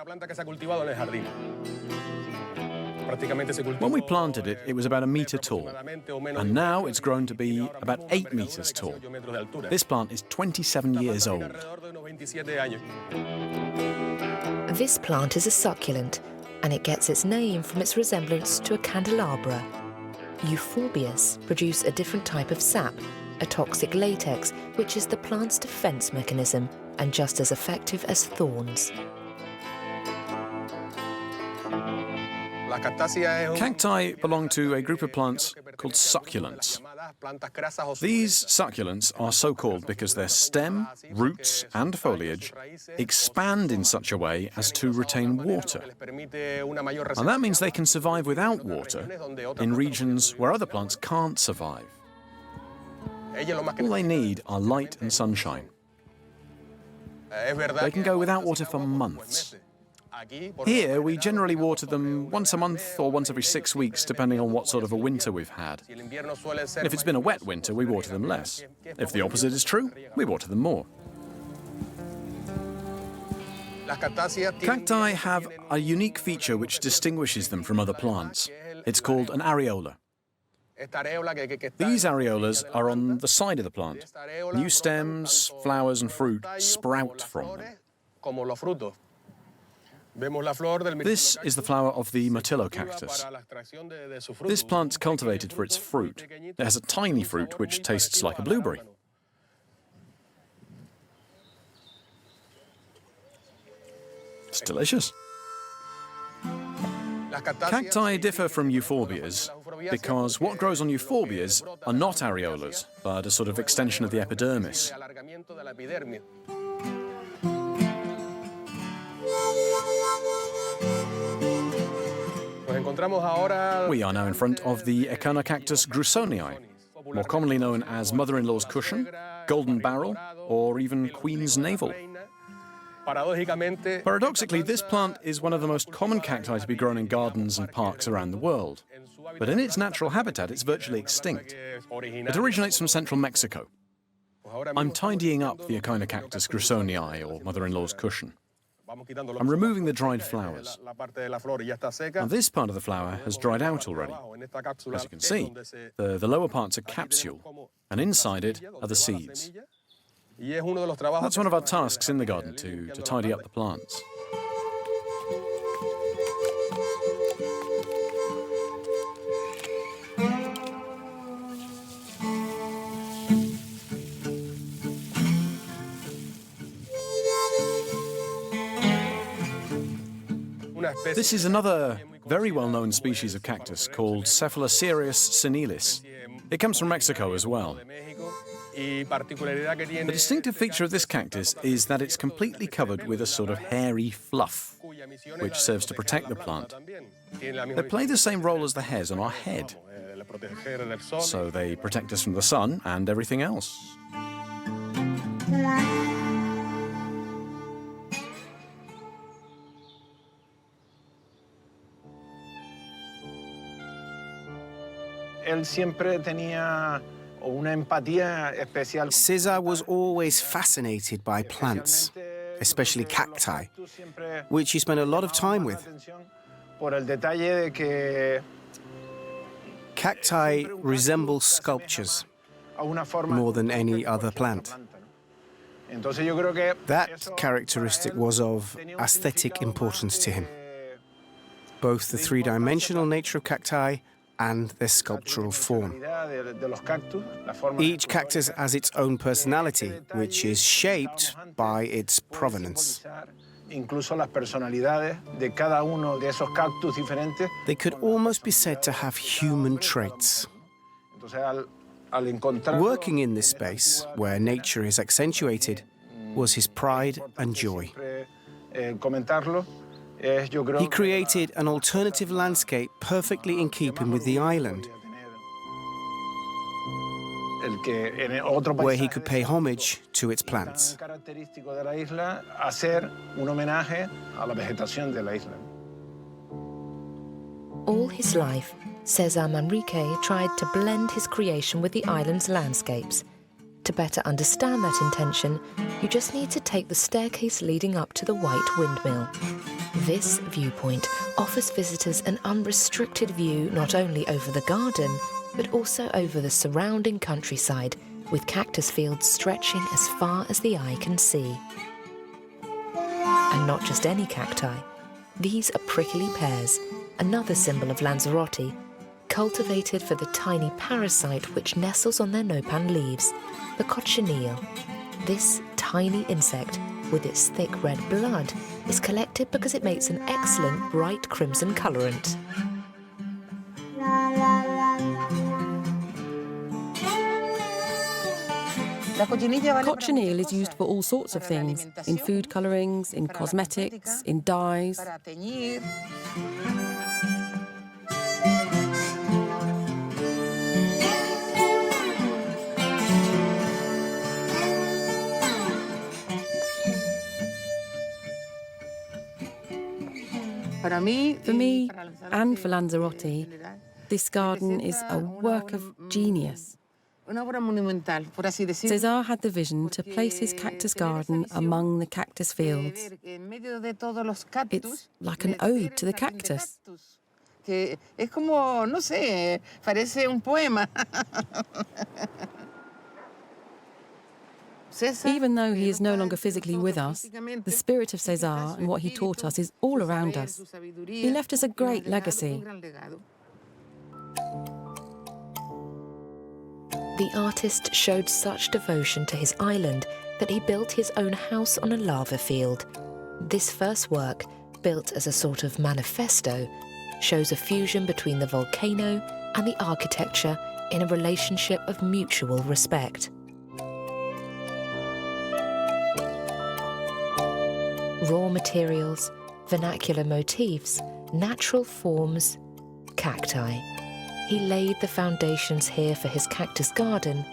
Speaker 12: When we planted it, it was about 1 meter tall, and now it's grown to be about 8 meters tall. This plant is 27 years old.
Speaker 5: This plant is a succulent, and it gets its name from its resemblance to a candelabra. Euphorbias produce a different type of sap, a toxic latex, which is the plant's defense mechanism and just as effective as thorns.
Speaker 12: Cacti belong to a group of plants called succulents. These succulents are so called because their stem, roots and foliage expand in such a way as to retain water. And that means they can survive without water in regions where other plants can't survive. All they need are light and sunshine. They can go without water for months. Here, we generally water them once a month or once every 6 weeks, depending on what sort of a winter we've had. And if it's been a wet winter, we water them less. If the opposite is true, we water them more. Cacti have a unique feature which distinguishes them from other plants. It's called an areola. These areolas are on the side of the plant. New stems, flowers and fruit sprout from them. This is the flower of the Mirtillo cactus. This plant's cultivated for its fruit. It has a tiny fruit which tastes like a blueberry. It's delicious. Cacti differ from euphorbias because what grows on euphorbias are not areolas, but a sort of extension of the epidermis. We are now in front of the Echinocactus grusonii, more commonly known as mother-in-law's cushion, golden barrel, or even queen's navel. Paradoxically, this plant is one of the most common cacti to be grown in gardens and parks around the world. But in its natural habitat, it's virtually extinct. It originates from central Mexico. I'm tidying up the Echina cactus grusonii, or mother-in-law's cushion. I'm removing the dried flowers. Now, this part of the flower has dried out already. As you can see, the lower part's a capsule, and inside it are the seeds. That's one of our tasks in the garden, to tidy up the plants. This is another very well-known species of cactus called Cephalocereus senilis. It comes from Mexico as well. The distinctive feature of this cactus is that it's completely covered with a sort of hairy fluff, which serves to protect the plant. They play the same role as the hairs on our head, so they protect us from the sun and everything else.
Speaker 7: César was always fascinated by plants, especially cacti, which he spent a lot of time with. Cacti resemble sculptures more than any other plant. That characteristic was of aesthetic importance to him, both the three-dimensional nature of cacti and their sculptural form. Each cactus has its own personality, which is shaped by its provenance. They could almost be said to have human traits. Working in this space, where nature is accentuated, was his pride and joy. He created an alternative landscape perfectly in keeping with the island, where he could pay homage to its plants.
Speaker 5: All his life, César Manrique tried to blend his creation with the island's landscapes. To better understand that intention, you just need to take the staircase leading up to the White Windmill. This viewpoint offers visitors an unrestricted view not only over the garden, but also over the surrounding countryside, with cactus fields stretching as far as the eye can see. And not just any cacti. These are prickly pears, another symbol of Lanzarote, cultivated for the tiny parasite which nestles on their nopan leaves, the cochineal. This tiny insect, with its thick red blood, is collected because it makes an excellent bright crimson colorant.
Speaker 9: Cochineal is used for all sorts of things, in food colorings, in cosmetics, in dyes. For me, and for Lanzarote, this garden is a work of genius. César had the vision to place his cactus garden among the cactus fields. It's like an ode to the cactus. Even though he is no longer physically with us, the spirit of César and what he taught us is all around us. He left us a great legacy.
Speaker 5: The artist showed such devotion to his island that he built his own house on a lava field. This first work, built as a sort of manifesto, shows a fusion between the volcano and the architecture in a relationship of mutual respect. Raw materials, vernacular motifs, natural forms, cacti. He laid the foundations here for his cactus garden,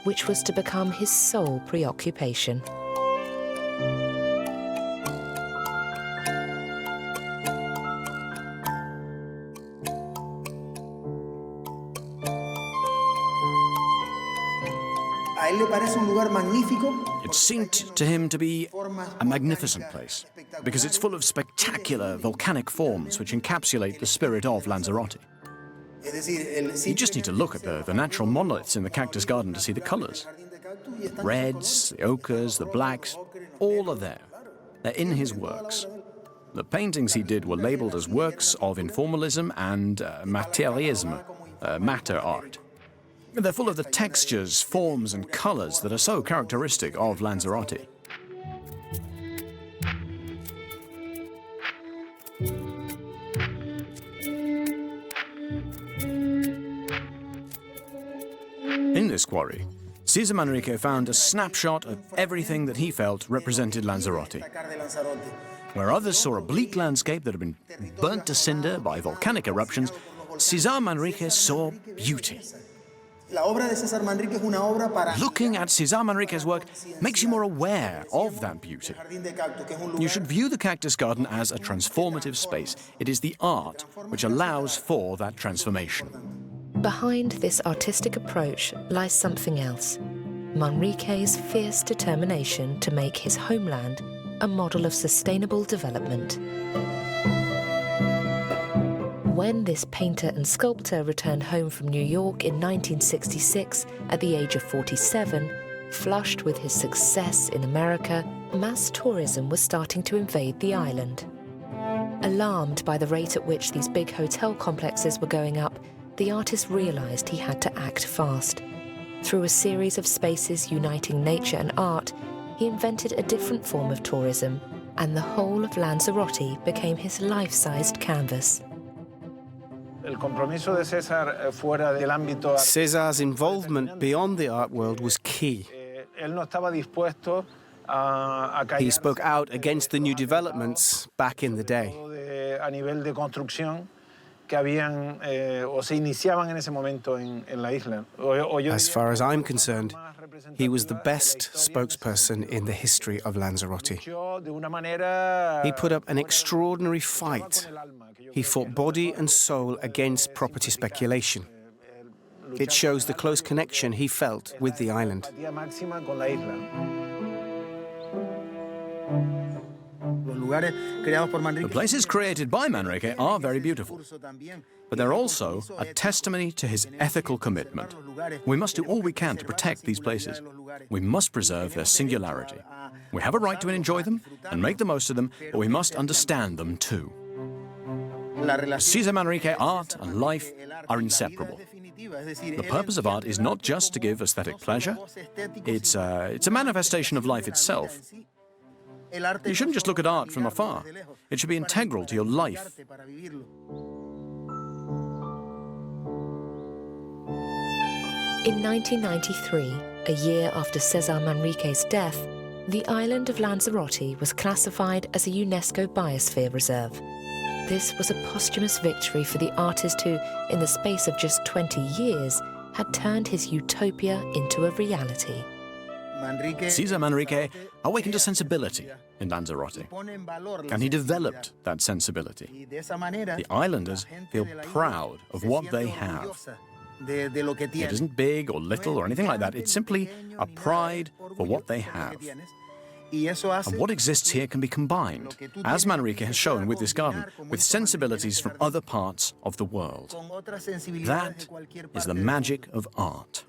Speaker 5: which was to become his sole preoccupation.
Speaker 6: It seemed to him to be a magnificent place because it's full of spectacular volcanic forms which encapsulate the spirit of Lanzarote. You just need to look at the natural monoliths in the cactus garden to see the colors. The reds, the ochres, the blacks, all are there. They're in his works. The paintings he did were labeled as works of informalism and materialism, matter art. They're full of the textures, forms, and colors that are so characteristic of Lanzarote. In this quarry, Cesar Manrique found a snapshot of everything that he felt represented Lanzarote. Where others saw a bleak landscape that had been burnt to cinder by volcanic eruptions, Cesar Manrique saw beauty. Looking at Cesar Manrique's work makes you more aware of that beauty. You should view the cactus garden as a transformative space. It is the art which allows for that transformation.
Speaker 5: Behind this artistic approach lies something else. Manrique's fierce determination to make his homeland a model of sustainable development. When this painter and sculptor returned home from New York in 1966 at the age of 47, flushed with his success in America, mass tourism was starting to invade the island. Alarmed by the rate at which these big hotel complexes were going up, the artist realized he had to act fast. Through a series of spaces uniting nature and art, he invented a different form of tourism, and the whole of Lanzarote became his life-sized canvas.
Speaker 7: Cesar's involvement beyond the art world was key. He spoke out against the new developments back in the day. As far as I'm concerned, he was the best spokesperson in the history of Lanzarote. He put up an extraordinary fight. He fought body and soul against property speculation. It shows the close connection he felt with the island.
Speaker 6: The places created by Manrique are very beautiful, but they're also a testimony to his ethical commitment. We must do all we can to protect these places. We must preserve their singularity. We have a right to enjoy them and make the most of them, but we must understand them too. Cesar Manrique, art and life are inseparable. The purpose of art is not just to give aesthetic pleasure. It's a manifestation of life itself. You shouldn't just look at art from afar. It should be integral to your life.
Speaker 5: In 1993, a year after Cesar Manrique's death, the island of Lanzarote was classified as a UNESCO Biosphere Reserve. This was a posthumous victory for the artist who, in the space of just 20 years, had turned his utopia into a reality.
Speaker 6: Cesar Manrique awakened a sensibility in Lanzarote, and he developed that sensibility. The islanders feel proud of what they have. It isn't big or little or anything like that. It's simply a pride for what they have. And what exists here can be combined, as Manrique has shown with this garden, with sensibilities from other parts of the world. That is the magic of art.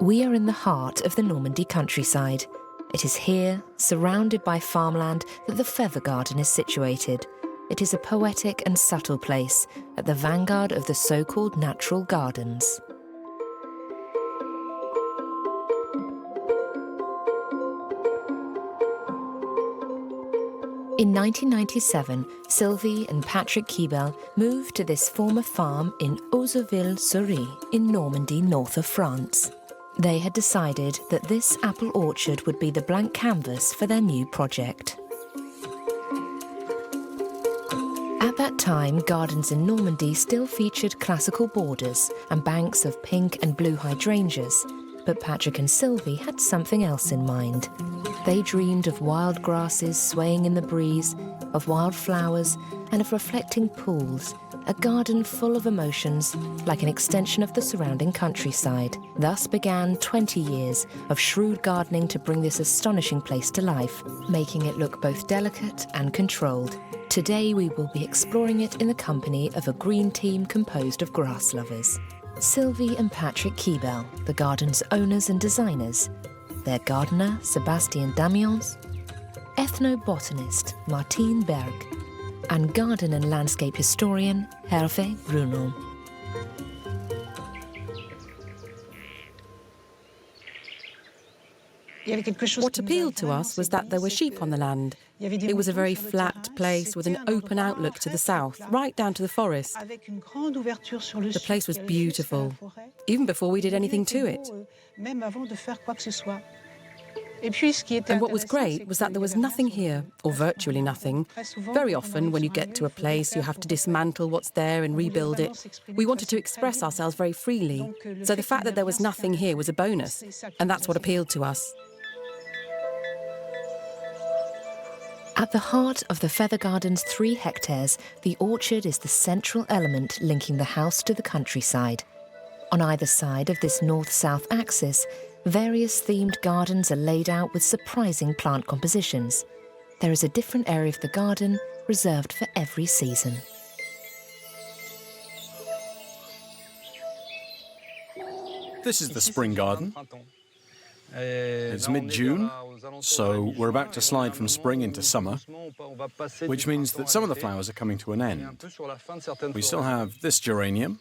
Speaker 5: We are in the heart of the Normandy countryside. It is here, surrounded by farmland, that the Feather Garden is situated. It is a poetic and subtle place, at the vanguard of the so-called natural gardens. In 1997, Sylvie and Patrick Keebel moved to this former farm in Hauzeville-Souris in Normandy, north of France. They had decided that this apple orchard would be the blank canvas for their new project. At that time, gardens in Normandy still featured classical borders and banks of pink and blue hydrangeas, but Patrick and Sylvie had something else in mind. They dreamed of wild grasses swaying in the breeze, of wild flowers, and of reflecting pools, a garden full of emotions, like an extension of the surrounding countryside. Thus began 20 years of shrewd gardening to bring this astonishing place to life, making it look both delicate and controlled. Today we will be exploring it in the company of a green team composed of grass lovers. Sylvie and Patrick Keebel, the garden's owners and designers, their gardener, Sébastien Damiens, ethnobotanist, Martine Berg, and garden and landscape historian, Hervé Bruno.
Speaker 9: What appealed to us was that there were sheep on the land. It was a very flat place with an open outlook to the south, right down to the forest. The place was beautiful, even before we did anything to it. And what was great was that there was nothing here, or virtually nothing. Very often, when you get to a place, you have to dismantle what's there and rebuild it. We wanted to express ourselves very freely, so the fact that there was nothing here was a bonus, and that's what appealed to us.
Speaker 5: At the heart of the Feather Garden's 3 hectares, the orchard is the central element linking the house to the countryside. On either side of this north-south axis, various themed gardens are laid out with surprising plant compositions. There is a different area of the garden reserved for every season.
Speaker 12: This is the spring garden. It's mid-June, so we're about to slide from spring into summer, which means that some of the flowers are coming to an end. We still have this geranium,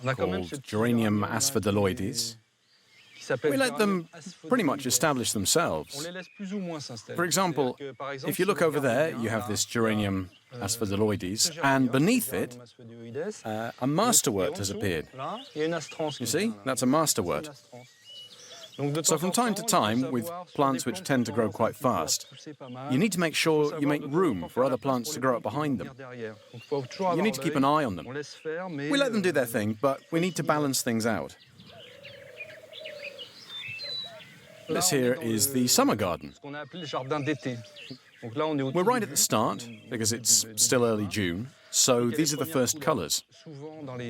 Speaker 12: called Geranium asphodaloides. We let them pretty much establish themselves. For example, if you look over there, you have this Geranium asphodaloides, and beneath it, a masterwort has appeared. You see, that's a masterwort. So from time to time, with plants which tend to grow quite fast, you need to make sure you make room for other plants to grow up behind them. You need to keep an eye on them. We let them do their thing, but we need to balance things out. This here is the summer garden. We're right at the start, because it's still early June, so these are the first colours.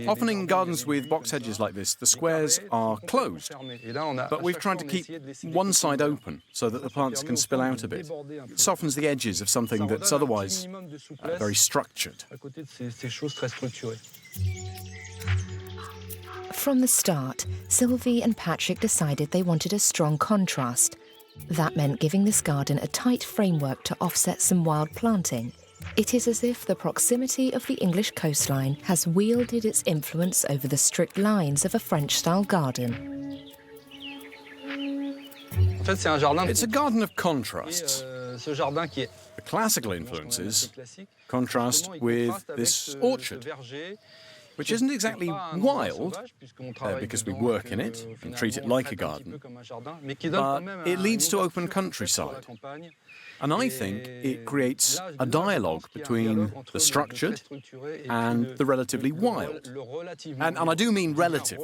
Speaker 12: Often in gardens with box hedges like this, the squares are closed, but we've tried to keep one side open so that the plants can spill out a bit. It softens the edges of something that's otherwise very structured.
Speaker 5: From the start, Sylvie and Patrick decided they wanted a strong contrast. That meant giving this garden a tight framework to offset some wild planting. It is as if the proximity of the English coastline has wielded its influence over the strict lines of a French-style garden.
Speaker 12: It's a garden of contrasts. The classical influences contrast with this orchard, which isn't exactly wild, because we work in it and treat it like a garden, but it leads to open countryside. And I think it creates a dialogue between the structured and the relatively wild. And I do mean relative.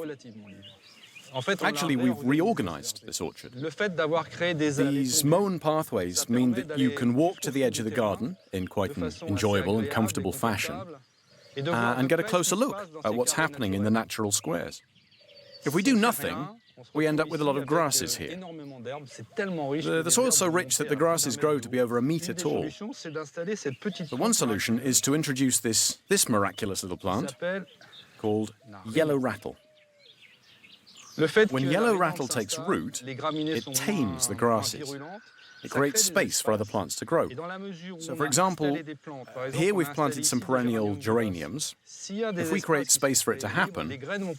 Speaker 12: Actually, we've reorganized this orchard. These mown pathways mean that you can walk to the edge of the garden in quite an enjoyable and comfortable fashion and get a closer look at what's happening in the natural squares. If we do nothing, we end up with a lot of grasses here. The soil's so rich that the grasses grow to be over 1 metre tall. The one solution is to introduce this miraculous little plant called yellow rattle. When yellow rattle takes root, it tames the grasses. It creates space for other plants to grow. So, for example, here we've planted some perennial geraniums. If we create space for it to happen,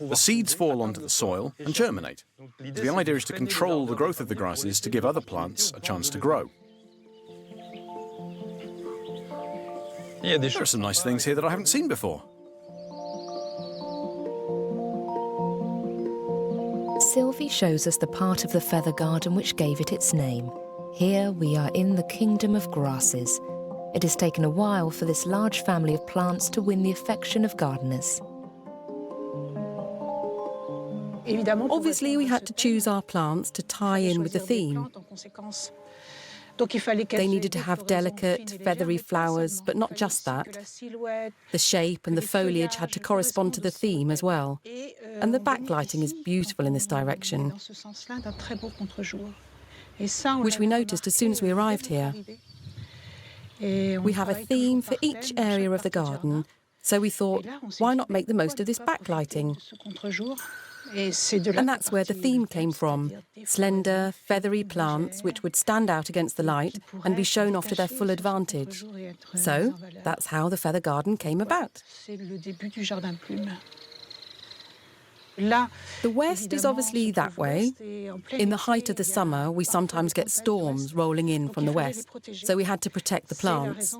Speaker 12: the seeds fall onto the soil and germinate. The idea is to control the growth of the grasses to give other plants a chance to grow. There are some nice things here that I haven't seen before.
Speaker 5: Sylvie shows us the part of the feather garden which gave it its name. Here we are in the kingdom of grasses. It has taken a while for this large family of plants to win the affection of gardeners.
Speaker 9: Obviously, we had to choose our plants to tie in with the theme. They needed to have delicate, feathery flowers, but not just that. The shape and the foliage had to correspond to the theme as well. And the backlighting is beautiful in this direction, which we noticed as soon as we arrived here. We have a theme for each area of the garden, so we thought, why not make the most of this backlighting? And that's where the theme came from. Slender, feathery plants which would stand out against the light and be shown off to their full advantage. So that's how the feather garden came about. The west is obviously that way. In the height of the summer, we sometimes get storms rolling in from the west, so we had to protect the plants.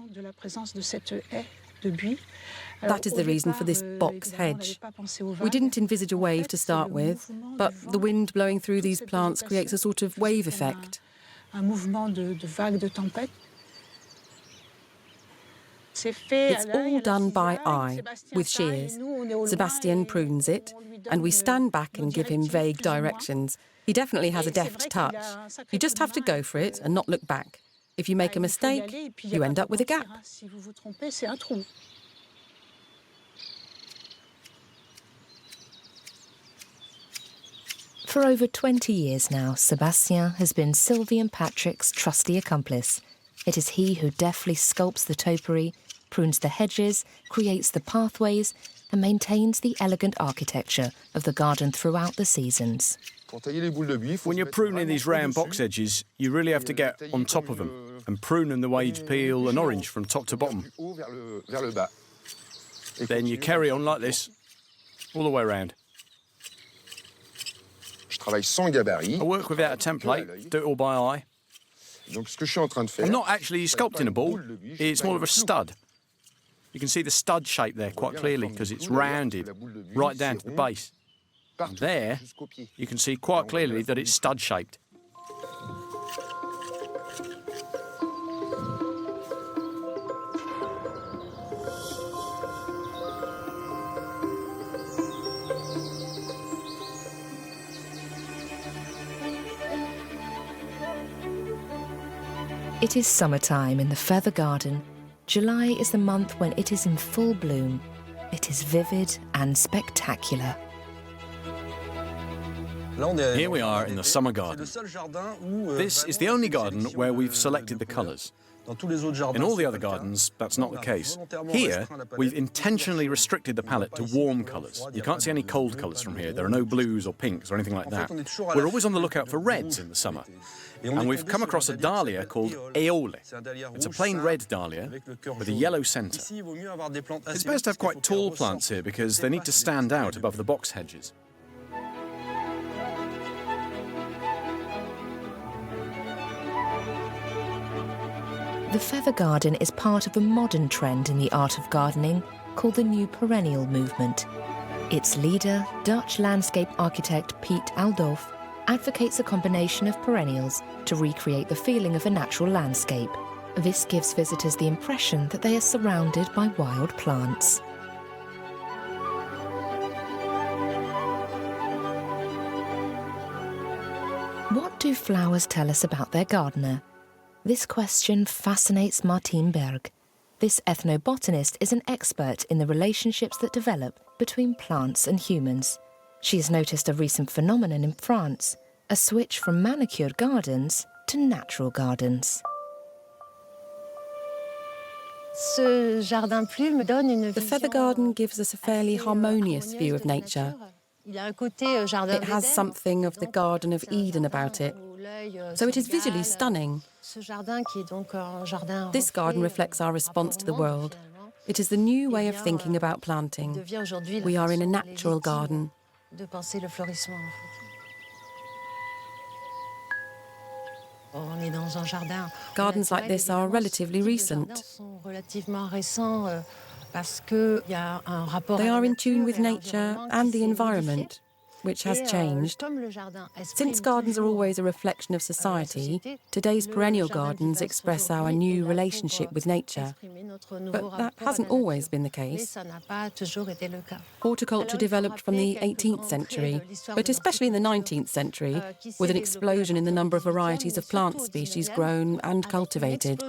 Speaker 9: That is the reason for this box hedge. We didn't envisage a wave to start with, but the wind blowing through these plants creates a sort of wave effect. It's all done by eye, with shears. Sebastian prunes it, and we stand back and give him vague directions. He definitely has a deft touch. You just have to go for it and not look back. If you make a mistake, you end up with a gap.
Speaker 5: For over 20 years now, Sebastien has been Sylvie and Patrick's trusty accomplice. It is he who deftly sculpts the topiary, prunes the hedges, creates the pathways, and maintains the elegant architecture of the garden throughout the seasons.
Speaker 6: When you're pruning these round box edges, you really have to get on top of them and prune them the way you'd peel an orange from top to bottom. Then you carry on like this, all the way around. I work without a template, do it all by eye. I'm not actually sculpting a ball, it's more of a stud. You can see the stud shape there quite clearly because it's rounded right down to the base. And there, you can see quite clearly that it's stud-shaped.
Speaker 5: It is summertime in the feather garden. July is the month when it is in full bloom. It is vivid and spectacular.
Speaker 6: Here we are in the summer garden. This is the only garden where we've selected the colours. In all the other gardens, that's not the case. Here, we've intentionally restricted the palette to warm colours. You can't see any cold colours from here. There are no blues or pinks or anything like that. We're always on the lookout for reds in the summer. And we've come across a dahlia called Éole. It's a plain red dahlia with a yellow centre. It's best to have quite tall plants here because they need to stand out above the box hedges.
Speaker 5: The feather garden is part of a modern trend in the art of gardening called the New Perennial movement. Its leader, Dutch landscape architect Piet Aldolf, advocates a combination of perennials to recreate the feeling of a natural landscape. This gives visitors the impression that they are surrounded by wild plants. What do flowers tell us about their gardener? This question fascinates Martine Berg. This ethnobotanist is an expert in the relationships that develop between plants and humans. She has noticed a recent phenomenon in France, a switch from manicured gardens to natural gardens.
Speaker 9: The feather garden gives us a fairly harmonious view of nature. It has something of the Garden of Eden about it, so it is visually stunning. This garden reflects our response to the world. It is the new way of thinking about planting. We are in a natural garden. Gardens like this are relatively recent. They are in tune with nature and the environment, which has changed. Since gardens are always a reflection of society, today's perennial gardens express our new relationship with nature. But that hasn't always been the case. Horticulture developed from the 18th century, but especially in the 19th century, with an explosion in the number of varieties of plant species grown and cultivated.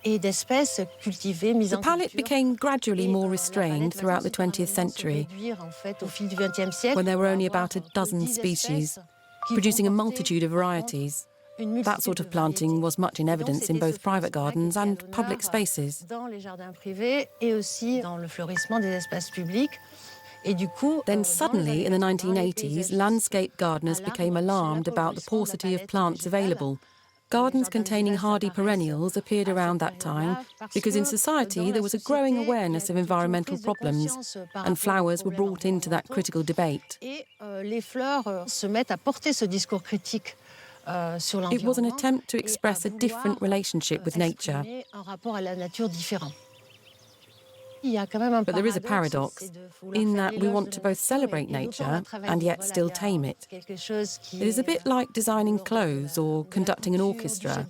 Speaker 9: The palette became gradually more restrained throughout the 20th century, when there were only about a dozen species, producing a multitude of varieties. That sort of planting was much in evidence in both private gardens and public spaces. Then suddenly, in the 1980s, landscape gardeners became alarmed about the paucity of plants available. Gardens containing hardy perennials appeared around that time because in society there was a growing awareness of environmental problems, and flowers were brought into that critical debate. It was an attempt to express a different relationship with nature. But there is a paradox, in that we want to both celebrate nature and yet still tame it. It is a bit like designing clothes or conducting an orchestra.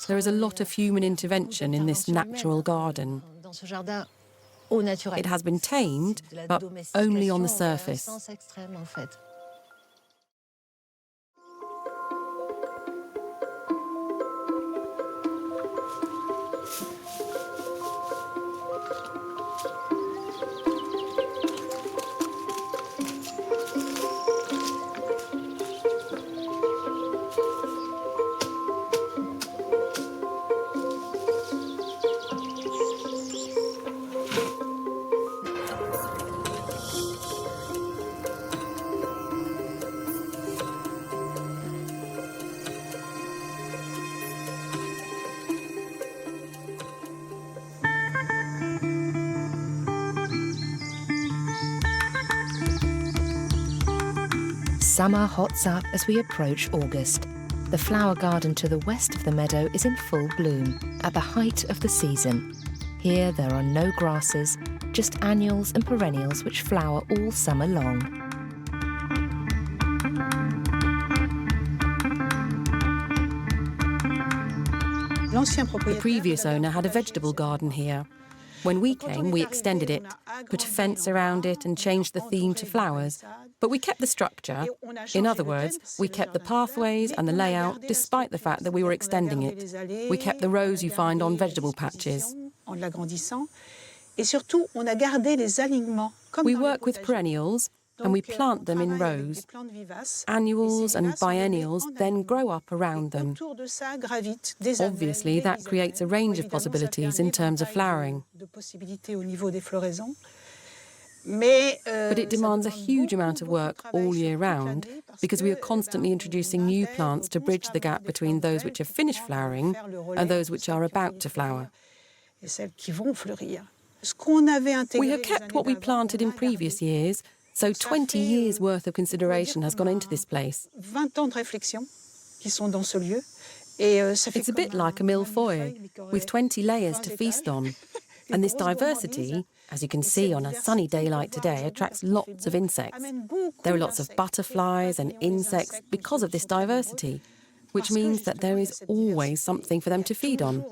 Speaker 9: There is a lot of human intervention in this natural garden. It has been tamed, but only on the surface.
Speaker 5: Summer hots up as we approach August. The flower garden to the west of the meadow is in full bloom, at the height of the season. Here there are no grasses, just annuals and perennials which flower all summer long. The previous owner had a vegetable garden here. When we came, we extended it, put a fence around it and changed the theme to flowers. But we kept the structure. In other words, we kept the pathways and the layout despite the fact that we were extending it. We kept the rows you find on vegetable patches. We work with perennials and we plant them in rows. Annuals and biennials then grow up around them. Obviously, that creates a range of possibilities in terms of flowering. But it demands a huge amount of work all year round because we are constantly introducing new plants to bridge the gap between those which have finished flowering and those which are about to flower. We have kept what we planted in previous years, so 20 years' worth of consideration has gone into this place. It's a bit like a millefeuille, with 20 layers to feast on. And this diversity, as you can see on a sunny day like today, attracts lots of insects. There are lots of butterflies and insects because of this diversity, which means that there is always something for them to feed on.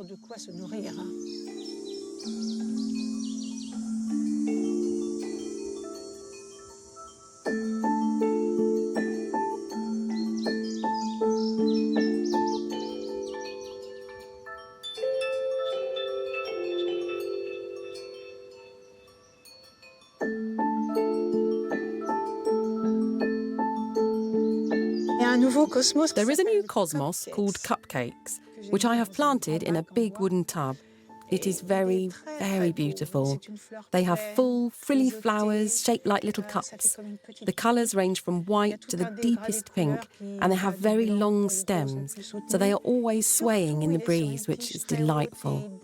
Speaker 5: There is a new cosmos called cupcakes, which I have planted in a big wooden tub.
Speaker 9: It is very, very beautiful. They have full, frilly flowers shaped like little cups. The colours range from white to the deepest pink, and they have very long stems, so they are always swaying in the breeze, which is delightful.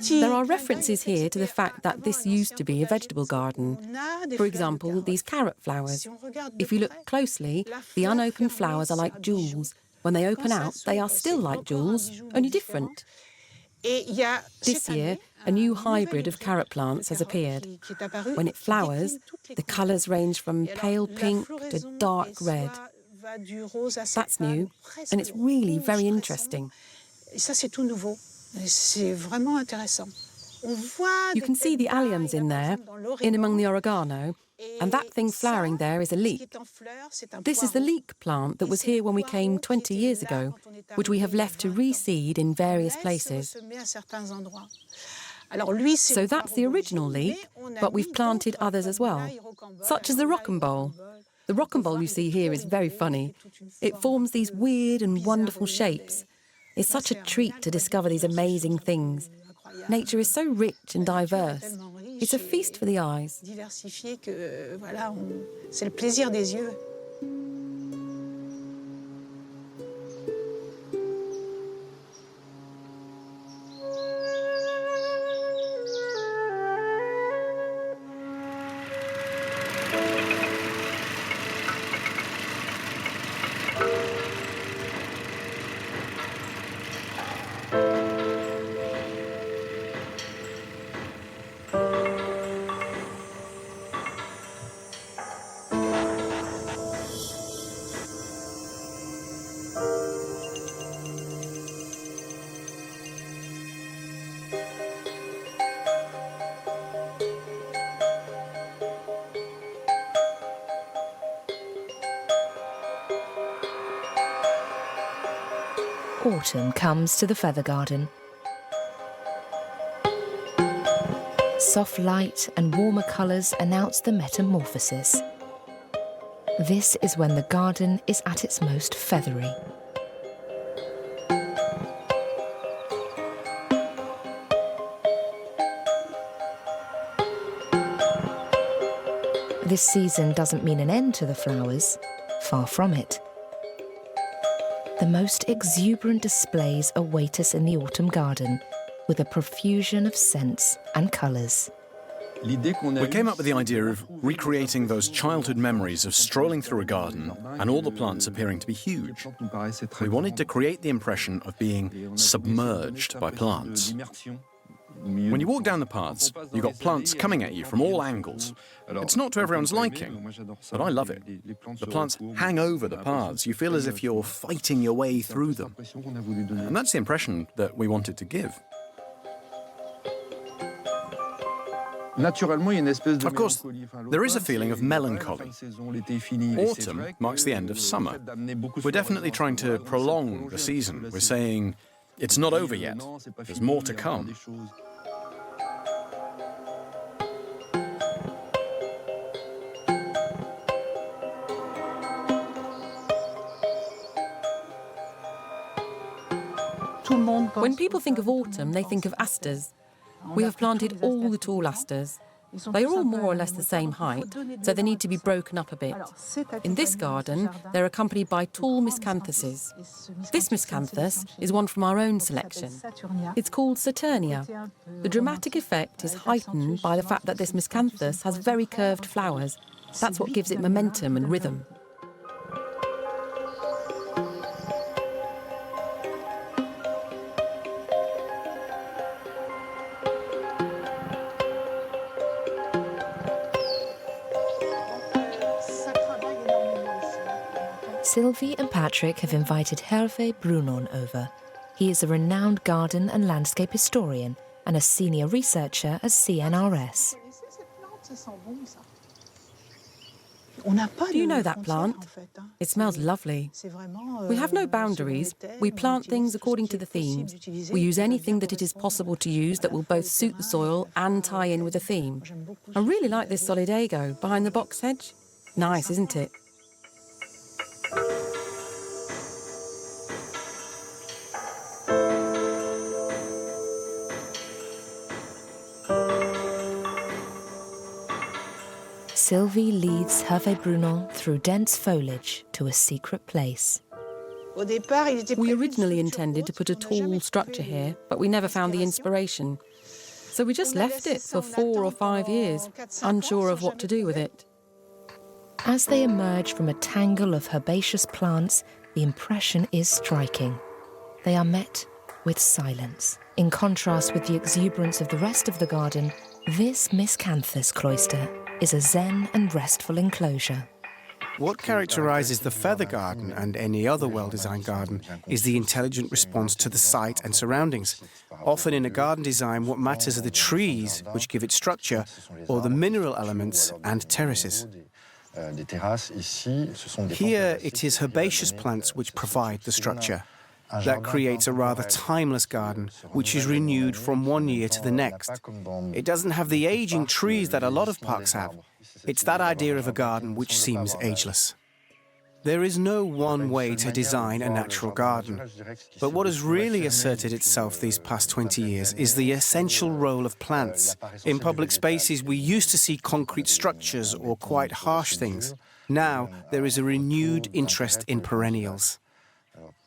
Speaker 9: There are references here to the fact that this used to be a vegetable garden. For example, these carrot flowers. If you look closely, the unopened flowers are like jewels. When they open out, they are still like jewels, only different. This year, a new hybrid of carrot plants has appeared. When it flowers, the colours range from pale pink to dark red. That's new, and it's really very interesting. You can see the alliums in there, in among the oregano, and that thing flowering there is a leek. This is the leek plant that was here when we came 20 years ago, which we have left to reseed in various places. So that's the original leek, but we've planted others as well, such as the rocambole. The rocambole you see here is very funny. It forms these weird and wonderful shapes. It's such a treat to discover these amazing things. Nature is so rich and diverse. It's a feast for the eyes.
Speaker 5: Autumn comes to the feather garden. Soft light and warmer colours announce the metamorphosis. This is when the garden is at its most feathery. This season doesn't mean an end to the flowers, far from it. The most exuberant displays await us in the autumn garden, with a profusion of scents and colours.
Speaker 12: We came up with the idea of recreating those childhood memories of strolling through a garden and all the plants appearing to be huge. We wanted to create the impression of being submerged by plants. When you walk down the paths, you've got plants coming at you from all angles. It's not to everyone's liking, but I love it. The plants hang over the paths. You feel as if you're fighting your way through them. And that's the impression that we wanted to give. Of course, there is a feeling of melancholy. Autumn marks the end of summer. We're definitely trying to prolong the season. We're saying, it's not over yet. There's more to come.
Speaker 9: When people think of autumn, they think of asters. We have planted all the tall asters. They are all more or less the same height, so they need to be broken up a bit. In this garden, they're accompanied by tall miscanthuses. This miscanthus is one from our own selection. It's called Saturnia. The dramatic effect is heightened by the fact that this miscanthus has very curved flowers. That's what gives it momentum and rhythm.
Speaker 5: Sylvie and Patrick have invited Hervé Brunon over. He is a renowned garden and landscape historian and a senior researcher at CNRS.
Speaker 9: Do you know that plant? It smells lovely. We have no boundaries. We plant things according to the themes. We use anything that it is possible to use that will both suit the soil and tie in with the theme. I really like this solidago behind the box hedge. Nice, isn't it?
Speaker 5: Sylvie leads Hervé Brunon through dense foliage to a secret place.
Speaker 9: We originally intended to put a tall structure here, but we never found the inspiration. So we just left it for 4 or 5 years, unsure of what to do with it.
Speaker 5: As they emerge from a tangle of herbaceous plants, the impression is striking. They are met with silence. In contrast with the exuberance of the rest of the garden, this miscanthus cloister is a zen and restful enclosure.
Speaker 7: What characterizes the feather garden and any other well-designed garden is the intelligent response to the site and surroundings. Often in a garden design, what matters are the trees, which give it structure, or the mineral elements and terraces. Here, it is herbaceous plants which provide the structure. That creates a rather timeless garden, which is renewed from one year to the next. It doesn't have the aging trees that a lot of parks have. It's that idea of a garden which seems ageless. There is no one way to design a natural garden. But what has really asserted itself these past 20 years is the essential role of plants. In public spaces, we used to see concrete structures or quite harsh things. Now, there is a renewed interest in perennials.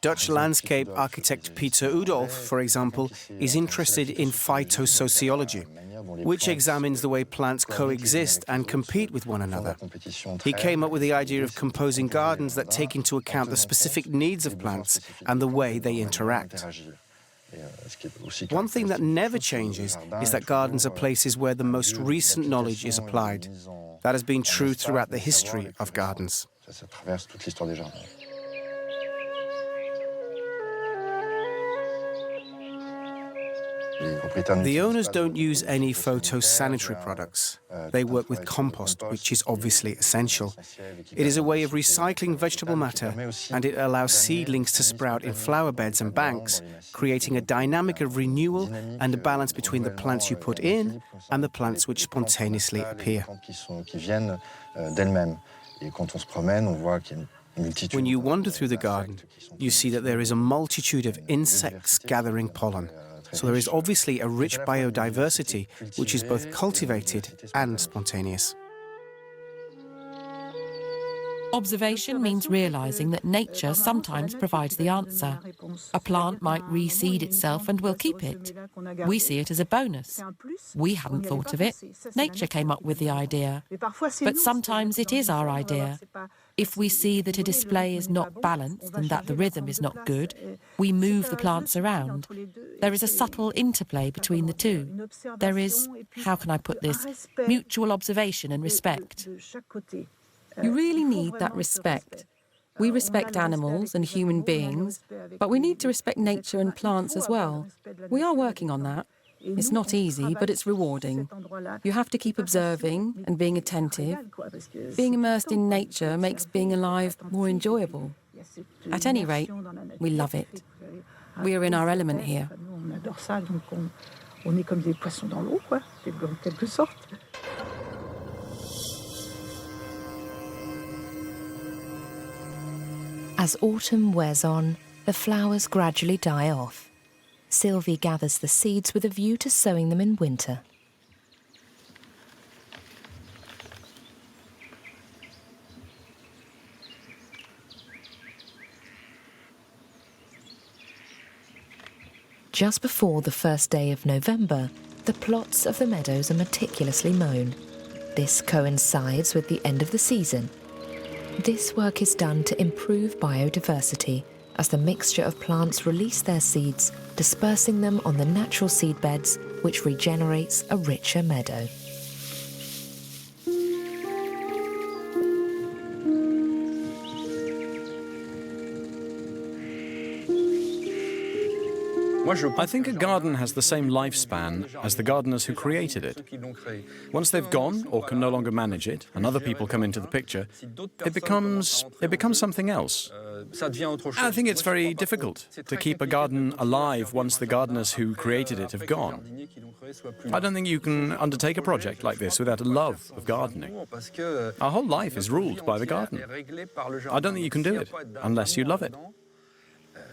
Speaker 7: Dutch landscape architect Peter Udolf, for example, is interested in phytosociology, which examines the way plants coexist and compete with one another. He came up with the idea of composing gardens that take into account the specific needs of plants and the way they interact. One thing that never changes is that gardens are places where the most recent knowledge is applied. That has been true throughout the history of gardens. The owners don't use any photosanitary products. They work with compost, which is obviously essential. It is a way of recycling vegetable matter, and it allows seedlings to sprout in flower beds and banks, creating a dynamic of renewal and a balance between the plants you put in and the plants which spontaneously appear. When you wander through the garden, you see that there is a multitude of insects gathering pollen. So there is obviously a rich biodiversity, which is both cultivated and spontaneous.
Speaker 9: Observation means realising that nature sometimes provides the answer. A plant might reseed itself and we'll keep it. We see it as a bonus. We hadn't thought of it. Nature came up with the idea. But sometimes it is our idea. If we see that a display is not balanced and that the rhythm is not good, we move the plants around. There is a subtle interplay between the two. There is, how can I put this, mutual observation and respect. You really need that respect. We respect animals and human beings, but we need to respect nature and plants as well. We are working on that. It's not easy, but it's rewarding. You have to keep observing and being attentive. Being immersed in nature makes being alive more enjoyable. At any rate, we love it. We are in our element here.
Speaker 5: As autumn wears on, the flowers gradually die off. Sylvie gathers the seeds with a view to sowing them in winter. Just before the first day of November, the plots of the meadows are meticulously mown. This coincides with the end of the season. This work is done to improve biodiversity as the mixture of plants release their seeds, dispersing them on the natural seed beds, which regenerates a richer meadow.
Speaker 12: I think a garden has the same lifespan as the gardeners who created it. Once they've gone or can no longer manage it, and other people come into the picture, it becomes something else. I think it's very difficult to keep a garden alive once the gardeners who created it have gone. I don't think you can undertake a project like this without a love of gardening. Our whole life is ruled by the garden. I don't think you can do it unless you love it.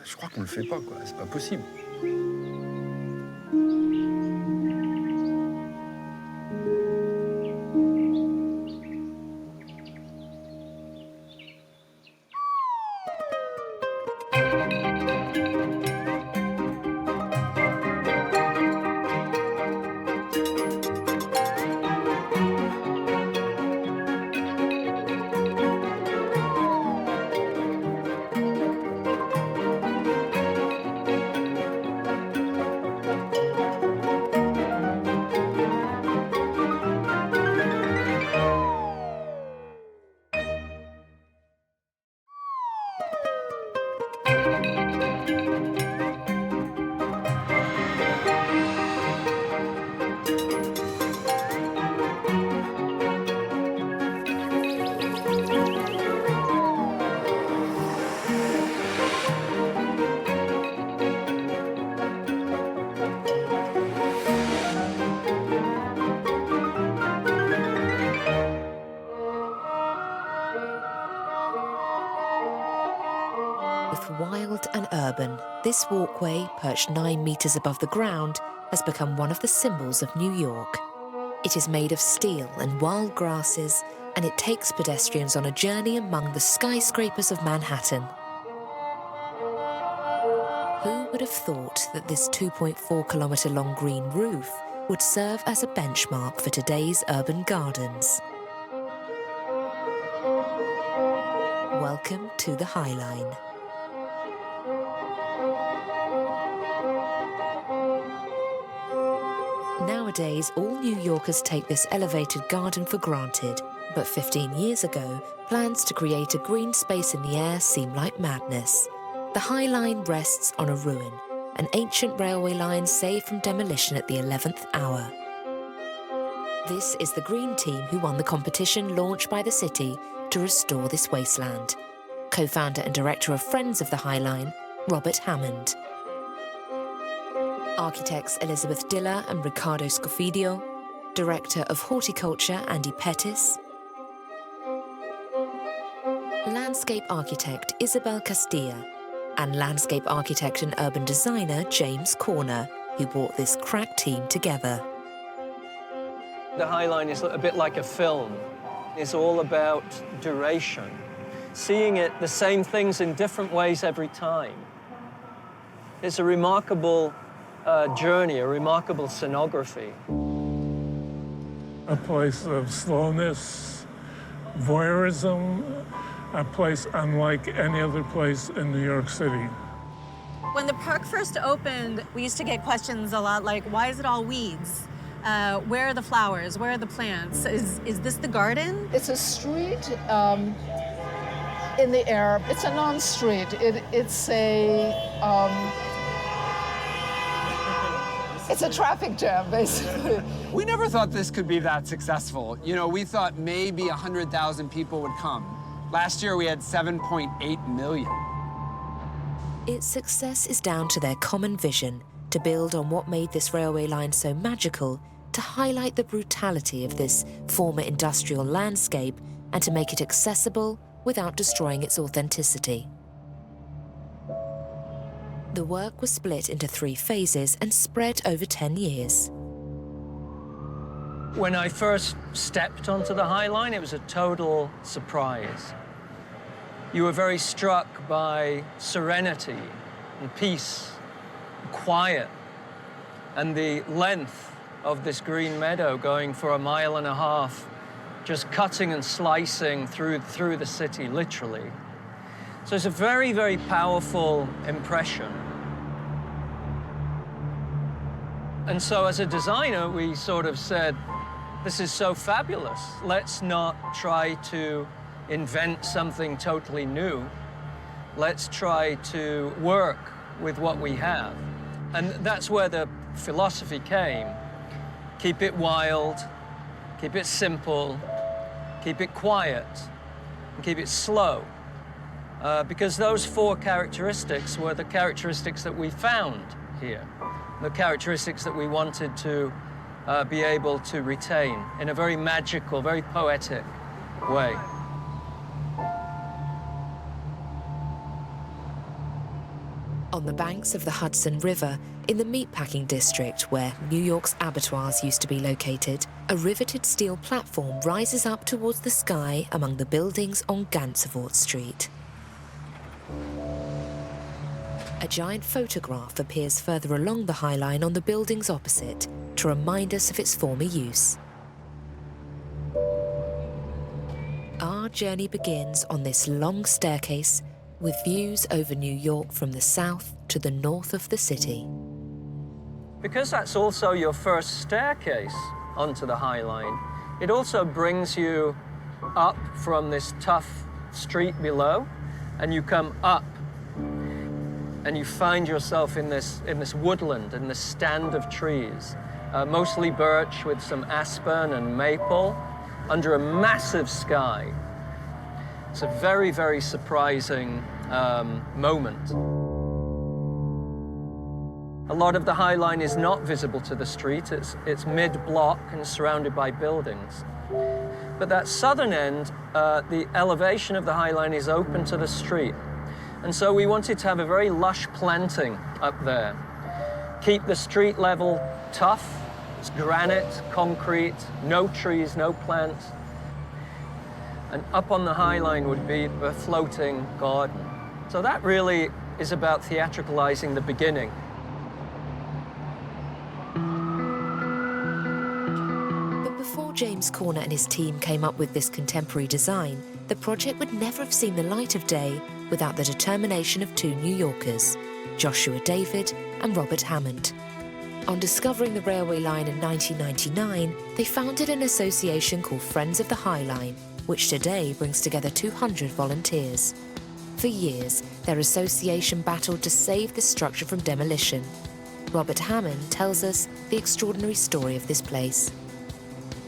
Speaker 13: Je crois qu'on le fait pas, quoi. C'est pas possible.
Speaker 5: Wild and urban, this walkway, perched 9 meters above the ground, has become one of the symbols of New York. It is made of steel and wild grasses, and it takes pedestrians on a journey among the skyscrapers of Manhattan. Who would have thought that this 2.4-kilometer-long green roof would serve as a benchmark for today's urban gardens? Welcome to the High Line. Nowadays, all New Yorkers take this elevated garden for granted, but 15 years ago, plans to create a green space in the air seemed like madness. The High Line rests on a ruin, an ancient railway line saved from demolition at the 11th hour. This is the Green team who won the competition launched by the city to restore this wasteland. Co-founder and director of Friends of the High Line, Robert Hammond. Architects Elizabeth Diller and Ricardo Scofidio, Director of Horticulture Andy Pettis, Landscape Architect Isabel Castilla, and Landscape Architect and Urban Designer James Corner, who brought this crack team together.
Speaker 14: The High Line is a bit like a film. It's all about duration, seeing it the same things in different ways every time. It's a remarkable journey, a remarkable scenography.
Speaker 15: A place of slowness, voyeurism, a place unlike any other place in New York City.
Speaker 16: When the park first opened, we used to get questions a lot like, why is it all weeds? Where are the flowers? Where are the plants? Is this the garden?
Speaker 17: It's a street in the air. It's a non-street. It's a traffic jam, basically.
Speaker 18: We never thought this could be that successful. You know, we thought maybe 100,000 people would come. Last year, we had 7.8 million.
Speaker 5: Its success is down to their common vision to build on what made this railway line so magical, to highlight the brutality of this former industrial landscape and to make it accessible without destroying its authenticity. The work was split into 3 phases and spread over 10 years.
Speaker 14: When I first stepped onto the High Line, it was a total surprise. You were very struck by serenity and peace, and quiet, and the length of this green meadow going for 1.5 miles, just cutting and slicing through the city, literally. So it's a very, very powerful impression. And so as a designer, we sort of said, this is so fabulous. Let's not try to invent something totally new. Let's try to work with what we have. And that's where the philosophy came. Keep it wild, keep it simple, keep it quiet, and keep it slow. Because those four characteristics were the characteristics that we found here, the characteristics that we wanted to be able to retain in a very magical, very poetic way.
Speaker 5: On the banks of the Hudson River, in the meatpacking district where New York's abattoirs used to be located, a riveted steel platform rises up towards the sky among the buildings on Gansevoort Street. A giant photograph appears further along the High Line on the buildings opposite to remind us of its former use. Our journey begins on this long staircase with views over New York from the south to the north of the city.
Speaker 14: Because that's also your first staircase onto the High Line, it also brings you up from this tough street below, and you come up and you find yourself in this woodland, in this stand of trees, mostly birch with some aspen and maple, under a massive sky. It's a very, very surprising moment. A lot of the High Line is not visible to the street. It's mid-block and surrounded by buildings. But that southern end, the elevation of the High Line is open to the street. And so we wanted to have a very lush planting up there. Keep the street level tough. It's granite, concrete, no trees, no plants. And up on the High Line would be a floating garden. So that really is about theatricalizing the beginning.
Speaker 5: But before James Corner and his team came up with this contemporary design, the project would never have seen the light of day without the determination of two New Yorkers, Joshua David and Robert Hammond. On discovering the railway line in 1999, they founded an association called Friends of the High Line, which today brings together 200 volunteers. For years, their association battled to save this structure from demolition. Robert Hammond tells us the extraordinary story of this place.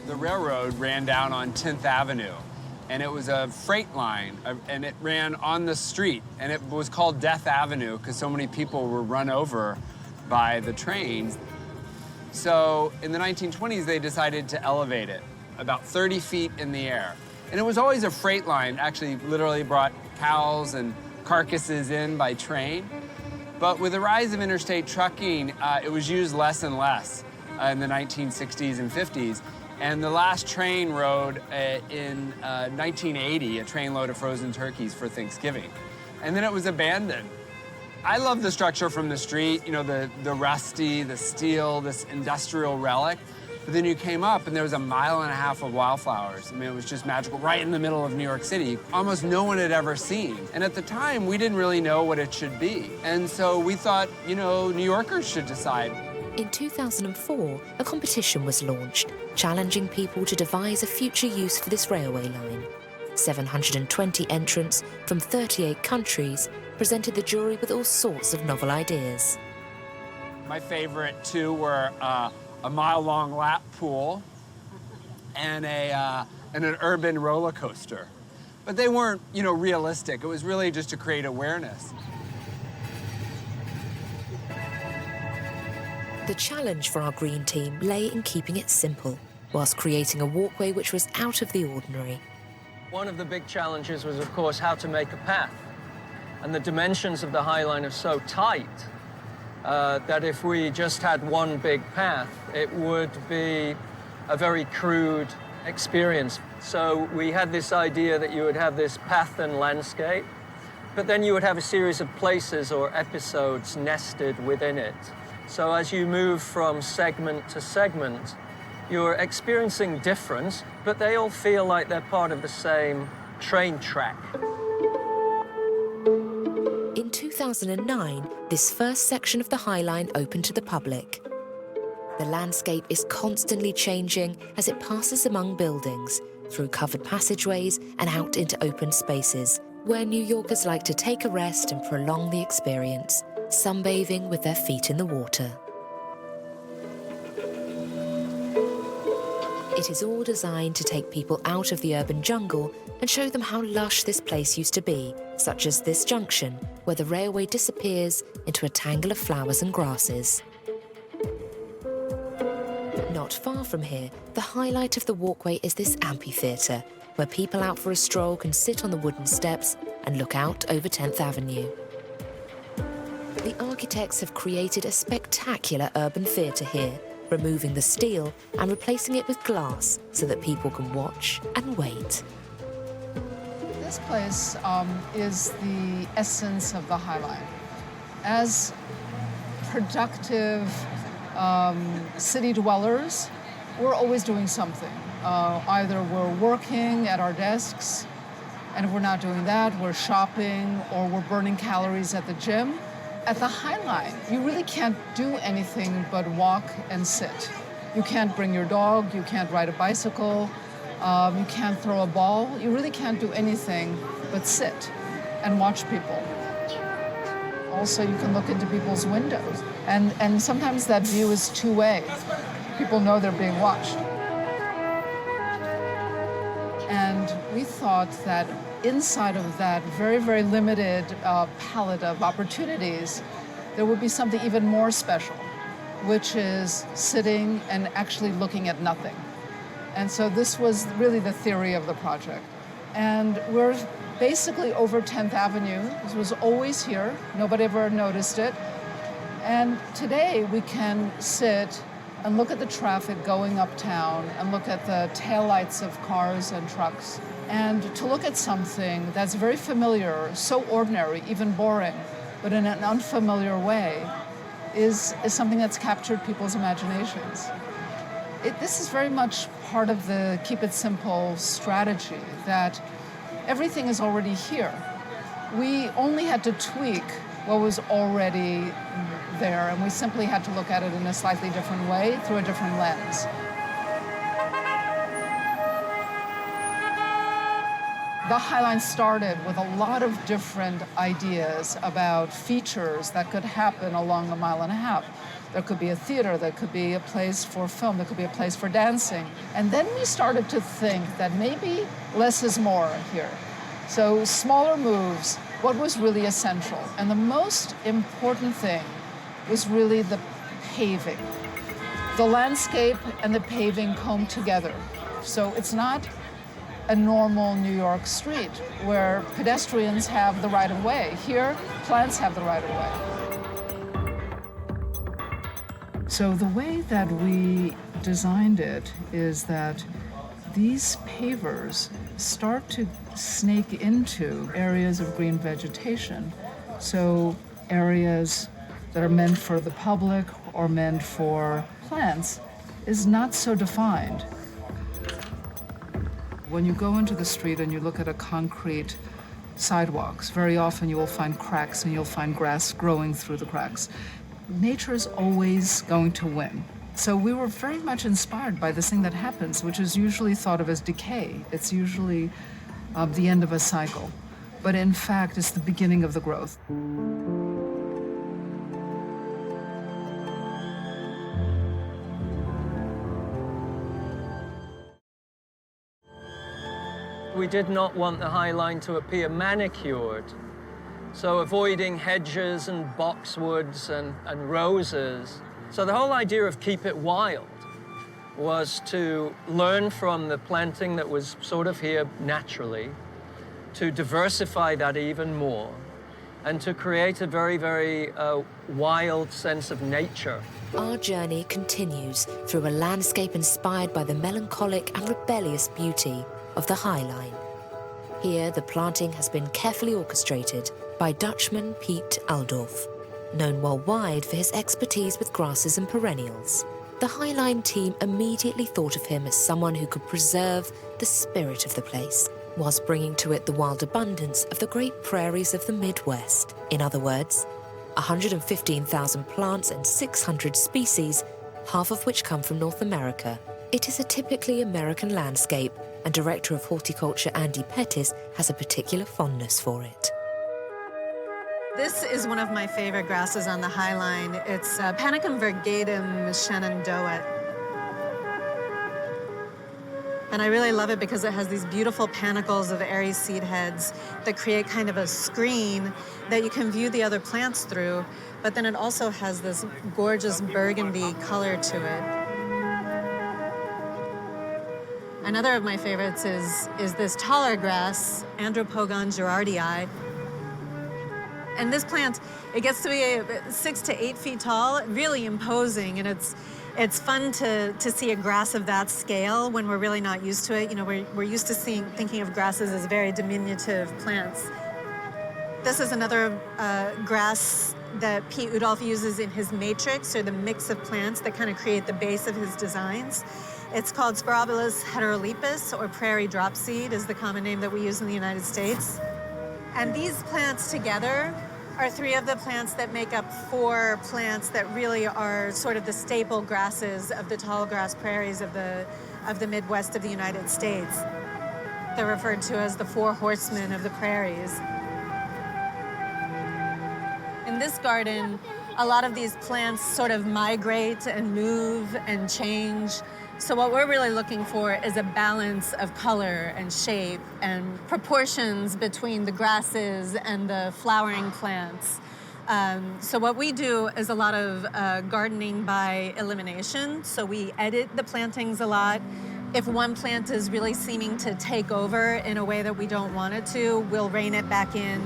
Speaker 18: The railroad ran down on 10th Avenue, and it was a freight line, and it ran on the street, and it was called Death Avenue because so many people were run over by the trains. So in the 1920s, they decided to elevate it about 30 feet in the air. And it was always a freight line, actually literally brought cows and carcasses in by train. But with the rise of interstate trucking, it was used less and less in the 1960s and 50s. And the last train rode in 1980, a trainload of frozen turkeys for Thanksgiving. And then it was abandoned. I love the structure from the street, you know, the rusty, the steel, this industrial relic. But then you came up and there was 1.5 miles of wildflowers. I mean, it was just magical, right in the middle of New York City. Almost no one had ever seen. And at the time, we didn't really know what it should be. And so we thought, you know, New Yorkers should decide.
Speaker 5: In 2004, a competition was launched, challenging people to devise a future use for this railway line. 720 entrants from 38 countries presented the jury with all sorts of novel ideas.
Speaker 18: My favorite two were a mile-long lap pool and an urban roller coaster. But they weren't, you know, realistic. It was really just to create awareness.
Speaker 5: The challenge for our green team lay in keeping it simple, whilst creating a walkway which was out of the ordinary.
Speaker 14: One of the big challenges was, of course, how to make a path. And the dimensions of the High Line are so tight that if we just had one big path, it would be a very crude experience. So we had this idea that you would have this path and landscape, but then you would have a series of places or episodes nested within it. So as you move from segment to segment, you're experiencing difference, but they all feel like they're part of the same train track.
Speaker 5: In 2009, this first section of the High Line opened to the public. The landscape is constantly changing as it passes among buildings, through covered passageways and out into open spaces, where New Yorkers like to take a rest and prolong the experience, sunbathing with their feet in the water. It is all designed to take people out of the urban jungle and show them how lush this place used to be, such as this junction, where the railway disappears into a tangle of flowers and grasses. Not far from here, the highlight of the walkway is this amphitheatre, where people out for a stroll can sit on the wooden steps and look out over 10th Avenue. The architects have created a spectacular urban theatre here, removing the steel and replacing it with glass so that people can watch and wait.
Speaker 17: This place is the essence of the High Line. As productive city dwellers, we're always doing something. Either we're working at our desks, and if we're not doing that, we're shopping or we're burning calories at the gym. At the High Line, you really can't do anything but walk and sit. You can't bring your dog, you can't ride a bicycle, you can't throw a ball. You really can't do anything but sit and watch people. Also, you can look into people's windows, and sometimes that view is two-way. People know they're being watched. And we thought that inside of that very, very limited palette of opportunities, there would be something even more special, which is sitting and actually looking at nothing. And so this was really the theory of the project. And we're basically over 10th Avenue. This was always here. Nobody ever noticed it. And today we can sit and look at the traffic going uptown and look at the taillights of cars and trucks. And to look at something that's very familiar, so ordinary, even boring, but in an unfamiliar way, is something that's captured people's imaginations. This is very much part of the Keep It Simple strategy, that everything is already here. We only had to tweak what was already there, and we simply had to look at it in a slightly different way, through a different lens. The High Line started with a lot of different ideas about features that could happen along the mile and a half. There could be a theater, there could be a place for film, there could be a place for dancing. And then we started to think that maybe less is more here. So smaller moves, what was really essential? And the most important thing was really the paving. The landscape and the paving come together. So it's not a normal New York street where pedestrians have the right of way. Here, plants have the right of way. So the way that we designed it is that these pavers start to snake into areas of green vegetation. So areas that are meant for the public or meant for plants is not so defined. When you go into the street and you look at a concrete sidewalks, very often you will find cracks and you'll find grass growing through the cracks. Nature is always going to win. So we were very much inspired by this thing that happens, which is usually thought of as decay. It's usually the end of a cycle. But in fact, it's the beginning of the growth.
Speaker 14: We did not want the High Line to appear manicured, so avoiding hedges and boxwoods and roses. So the whole idea of Keep It Wild was to learn from the planting that was sort of here naturally, to diversify that even more, and to create a very, very wild sense of nature.
Speaker 5: Our journey continues through a landscape inspired by the melancholic and rebellious beauty of the High Line. Here, the planting has been carefully orchestrated by Dutchman Piet Aldorf, known worldwide for his expertise with grasses and perennials. The High Line team immediately thought of him as someone who could preserve the spirit of the place, whilst bringing to it the wild abundance of the great prairies of the Midwest. In other words, 115,000 plants and 600 species, half of which come from North America. It is a typically American landscape, and Director of Horticulture Andy Pettis has a particular fondness for it.
Speaker 16: This is one of my favorite grasses on the High Line. It's Panicum virgatum shenandoah. And I really love it because it has these beautiful panicles of airy seed heads that create kind of a screen that you can view the other plants through, but then it also has this gorgeous burgundy color to it. Another of my favorites is this taller grass, Andropogon gerardii. And this plant, it gets to be 6 to 8 feet tall, really imposing, and it's fun to see a grass of that scale when we're really not used to it. You know, we're used to thinking of grasses as very diminutive plants. This is another grass that Pete Udolph uses in his matrix, or the mix of plants that kind of create the base of his designs. It's called Sporobolus heterolepis, or prairie dropseed is the common name that we use in the United States. And these plants together are 3 of the plants that make up 4 plants that really are sort of the staple grasses of the tall grass prairies of the Midwest of the United States. They're referred to as the 4 horsemen of the prairies. In this garden, a lot of these plants sort of migrate and move and change. So what we're really looking for is a balance of color and shape and proportions between the grasses and the flowering plants. So what we do is a lot of gardening by elimination. So we edit the plantings a lot. If one plant is really seeming to take over in a way that we don't want it to, we'll rein it back in.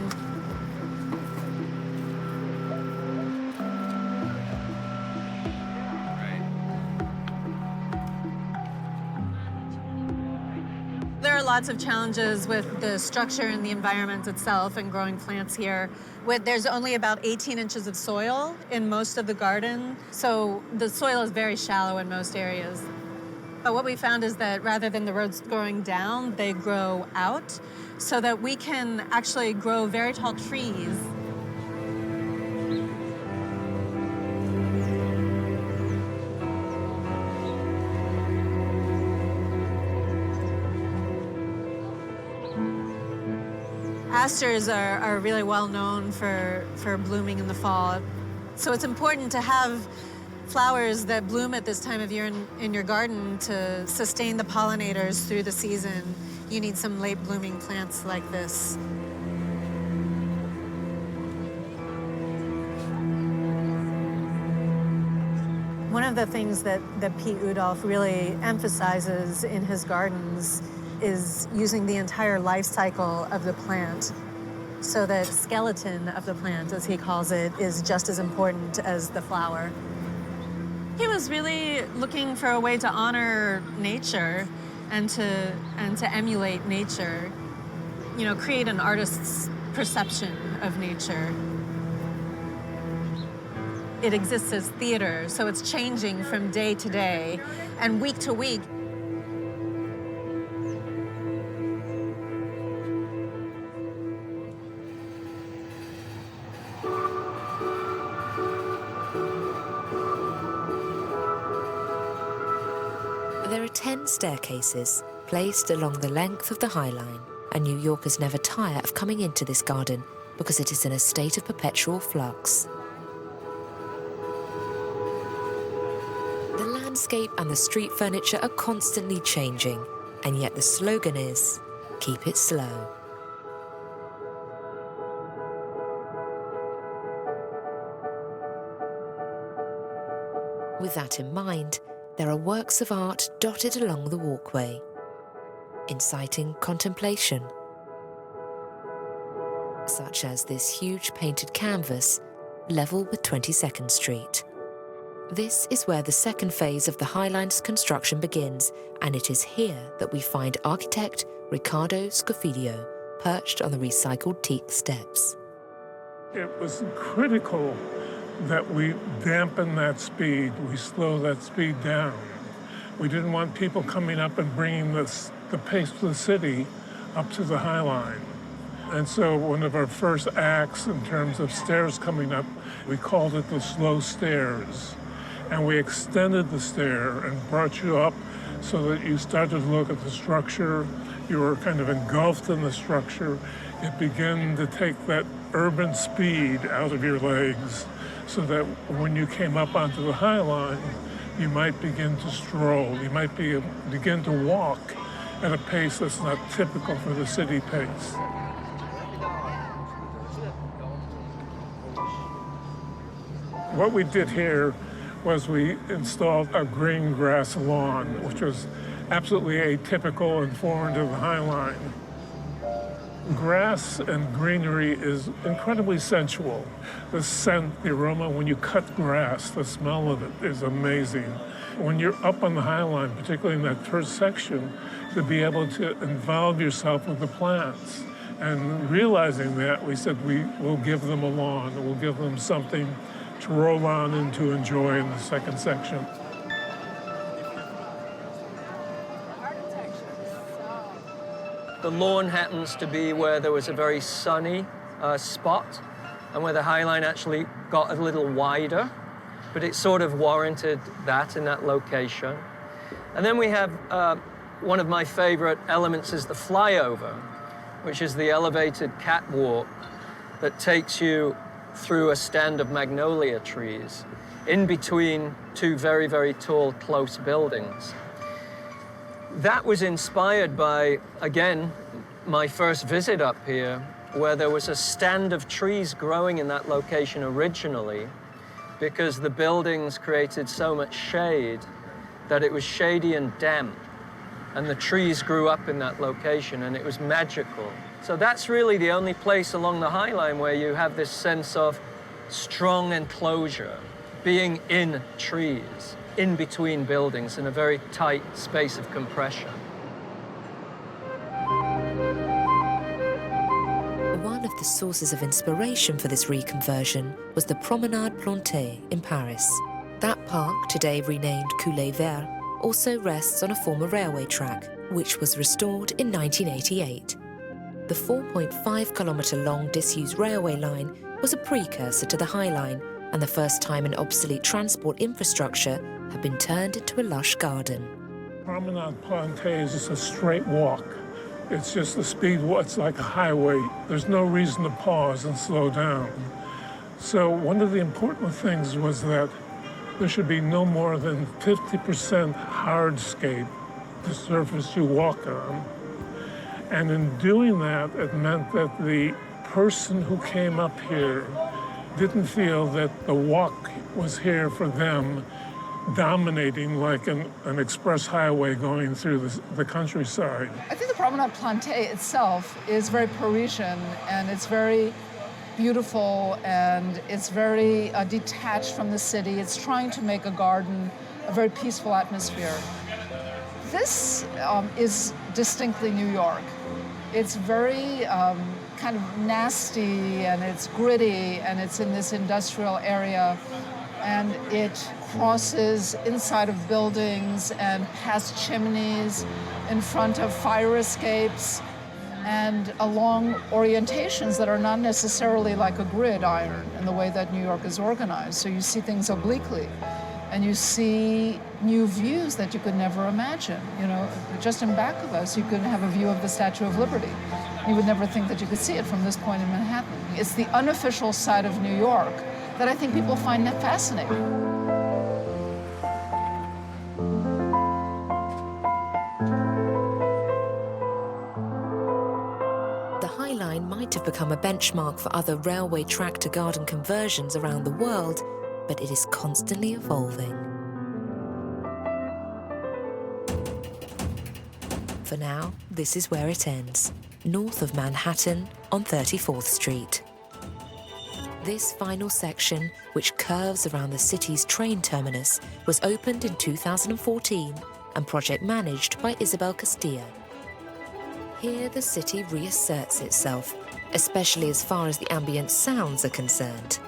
Speaker 16: There are lots of challenges with the structure and the environment itself and growing plants here. There's only about 18 inches of soil in most of the garden, so the soil is very shallow in most areas. But what we found is that rather than the rows growing down, they grow out, so that we can actually grow very tall trees. Asters are really well known for blooming in the fall. So it's important to have flowers that bloom at this time of year in your garden to sustain the pollinators through the season. You need some late blooming plants like this. One of the things that Pete Udolph really emphasizes in his gardens is using the entire life cycle of the plant. So the skeleton of the plant, as he calls it, is just as important as the flower. He was really looking for a way to honor nature and to emulate nature. You know, create an artist's perception of nature. It exists as theater, so it's changing from day to day and week to week.
Speaker 5: There are 10 staircases placed along the length of the High Line, and New Yorkers never tire of coming into this garden because it is in a state of perpetual flux. The landscape and the street furniture are constantly changing, and yet the slogan is, keep it slow. With that in mind, there are works of art dotted along the walkway, inciting contemplation, such as this huge painted canvas level with 22nd Street. This is where the second phase of the High Line's construction begins, and it is here that we find architect Riccardo Scofidio perched on the recycled teak steps.
Speaker 15: It was critical that we dampen that speed, we slow that speed down. We didn't want people coming up and bringing the pace of the city up to the High Line. And so one of our first acts in terms of stairs coming up, we called it the slow stairs. And we extended the stair and brought you up so that you started to look at the structure, you were kind of engulfed in the structure. It began to take that urban speed out of your legs so that when you came up onto the High Line, you might begin to stroll, you might begin to walk at a pace that's not typical for the city pace. What we did here was we installed a green grass lawn, which was absolutely atypical and foreign to the High Line. Grass and greenery is incredibly sensual. The scent, the aroma, when you cut grass, the smell of it is amazing. When you're up on the High Line, particularly in that first section, to be able to involve yourself with the plants. And realizing that, we said we will give them a lawn, we'll give them something to roll on and to enjoy in the second section.
Speaker 14: The lawn happens to be where there was a very sunny spot and where the High Line actually got a little wider, but it sort of warranted that in that location. And then we have one of my favorite elements is the flyover, which is the elevated catwalk that takes you through a stand of magnolia trees in between two very, very tall, close buildings. That was inspired by, again, my first visit up here, where there was a stand of trees growing in that location originally because the buildings created so much shade that it was shady and damp, and the trees grew up in that location, and it was magical. So that's really the only place along the High Line where you have this sense of strong enclosure, being in trees, in between buildings in a very tight space of compression.
Speaker 5: One of the sources of inspiration for this reconversion was the Promenade Plantée in Paris. That park, today renamed Coulée Vert, also rests on a former railway track, which was restored in 1988. The 4.5-kilometre-long disused railway line was a precursor to the High Line, and the first time an obsolete transport infrastructure had been turned into a lush garden.
Speaker 15: Promenade Plantée is just a straight walk. It's just a speed walk. It's like a highway. There's no reason to pause and slow down. So one of the important things was that there should be no more than 50% hardscape, the surface you walk on. And in doing that, it meant that the person who came up here didn't feel that the walk was here for them, dominating like an express highway going through the countryside.
Speaker 17: I think the Promenade Plantée itself is very Parisian, and it's very beautiful, and it's very detached from the city. It's trying to make a garden a very peaceful atmosphere. This is distinctly New York. It's very kind of nasty, and it's gritty, and it's in this industrial area, and it crosses inside of buildings and past chimneys, in front of fire escapes, and along orientations that are not necessarily like a gridiron in the way that New York is organized. So you see things obliquely, and you see new views that you could never imagine. You know, just in back of us, you could have a view of the Statue of Liberty. You would never think that you could see it from this point in Manhattan. It's the unofficial side of New York that I think people find fascinating.
Speaker 5: Might have become a benchmark for other railway track to garden conversions around the world, but it is constantly evolving. For now, this is where it ends, north of Manhattan on 34th Street. This final section, which curves around the city's train terminus, was opened in 2014 and project managed by Isabel Castillo. Here, the city reasserts itself, especially as far as the ambient sounds are concerned.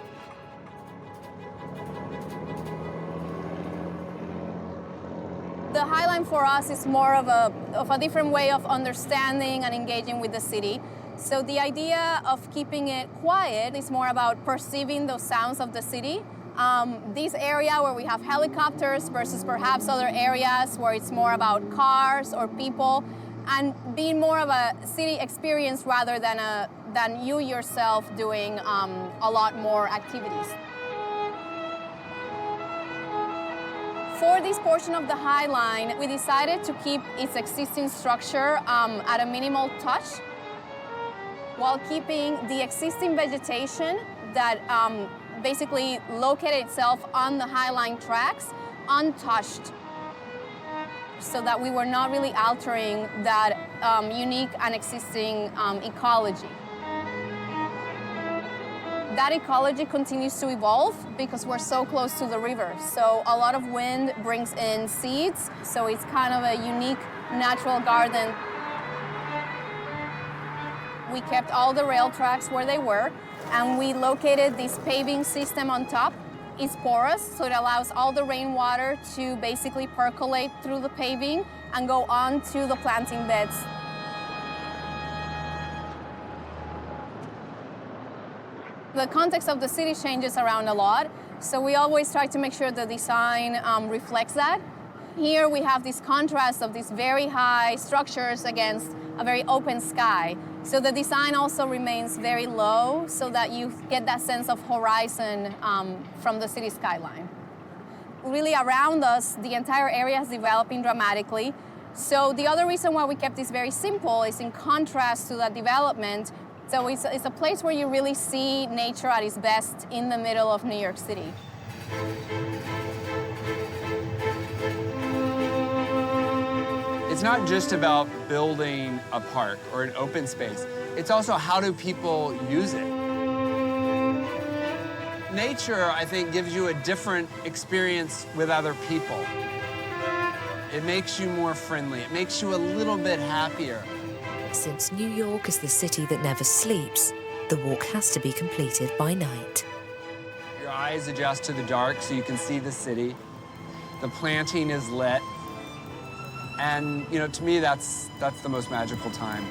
Speaker 19: The High Line for us is more of a different way of understanding and engaging with the city. So the idea of keeping it quiet is more about perceiving those sounds of the city This area where we have helicopters versus perhaps other areas where it's more about cars or people, and being more of a city experience rather than you yourself doing a lot more activities. For this portion of the High Line, we decided to keep its existing structure at a minimal touch, while keeping the existing vegetation that basically located itself on the High Line tracks untouched, so that we were not really altering that unique and existing ecology. That ecology continues to evolve because we're so close to the river. So a lot of wind brings in seeds, so it's kind of a unique natural garden. We kept all the rail tracks where they were, and we located this paving system on top. It's porous, so it allows all the rainwater to basically percolate through the paving and go on to the planting beds. The context of the city changes around a lot, so we always try to make sure the design reflects that. Here we have this contrast of these very high structures against a very open sky. So the design also remains very low so that you get that sense of horizon from the city skyline. Really around us, the entire area is developing dramatically. So the other reason why we kept this very simple is in contrast to that development. So it's a place where you really see nature at its best in the middle of New York City.
Speaker 18: It's not just about building a park or an open space. It's also how do people use it. Nature, I think, gives you a different experience with other people. It makes you more friendly. It makes you a little bit happier.
Speaker 5: Since New York is the city that never sleeps, the walk has to be completed by night.
Speaker 18: Your eyes adjust to the dark so you can see the city. The planting is lit. And, you know, to me, that's the most magical time.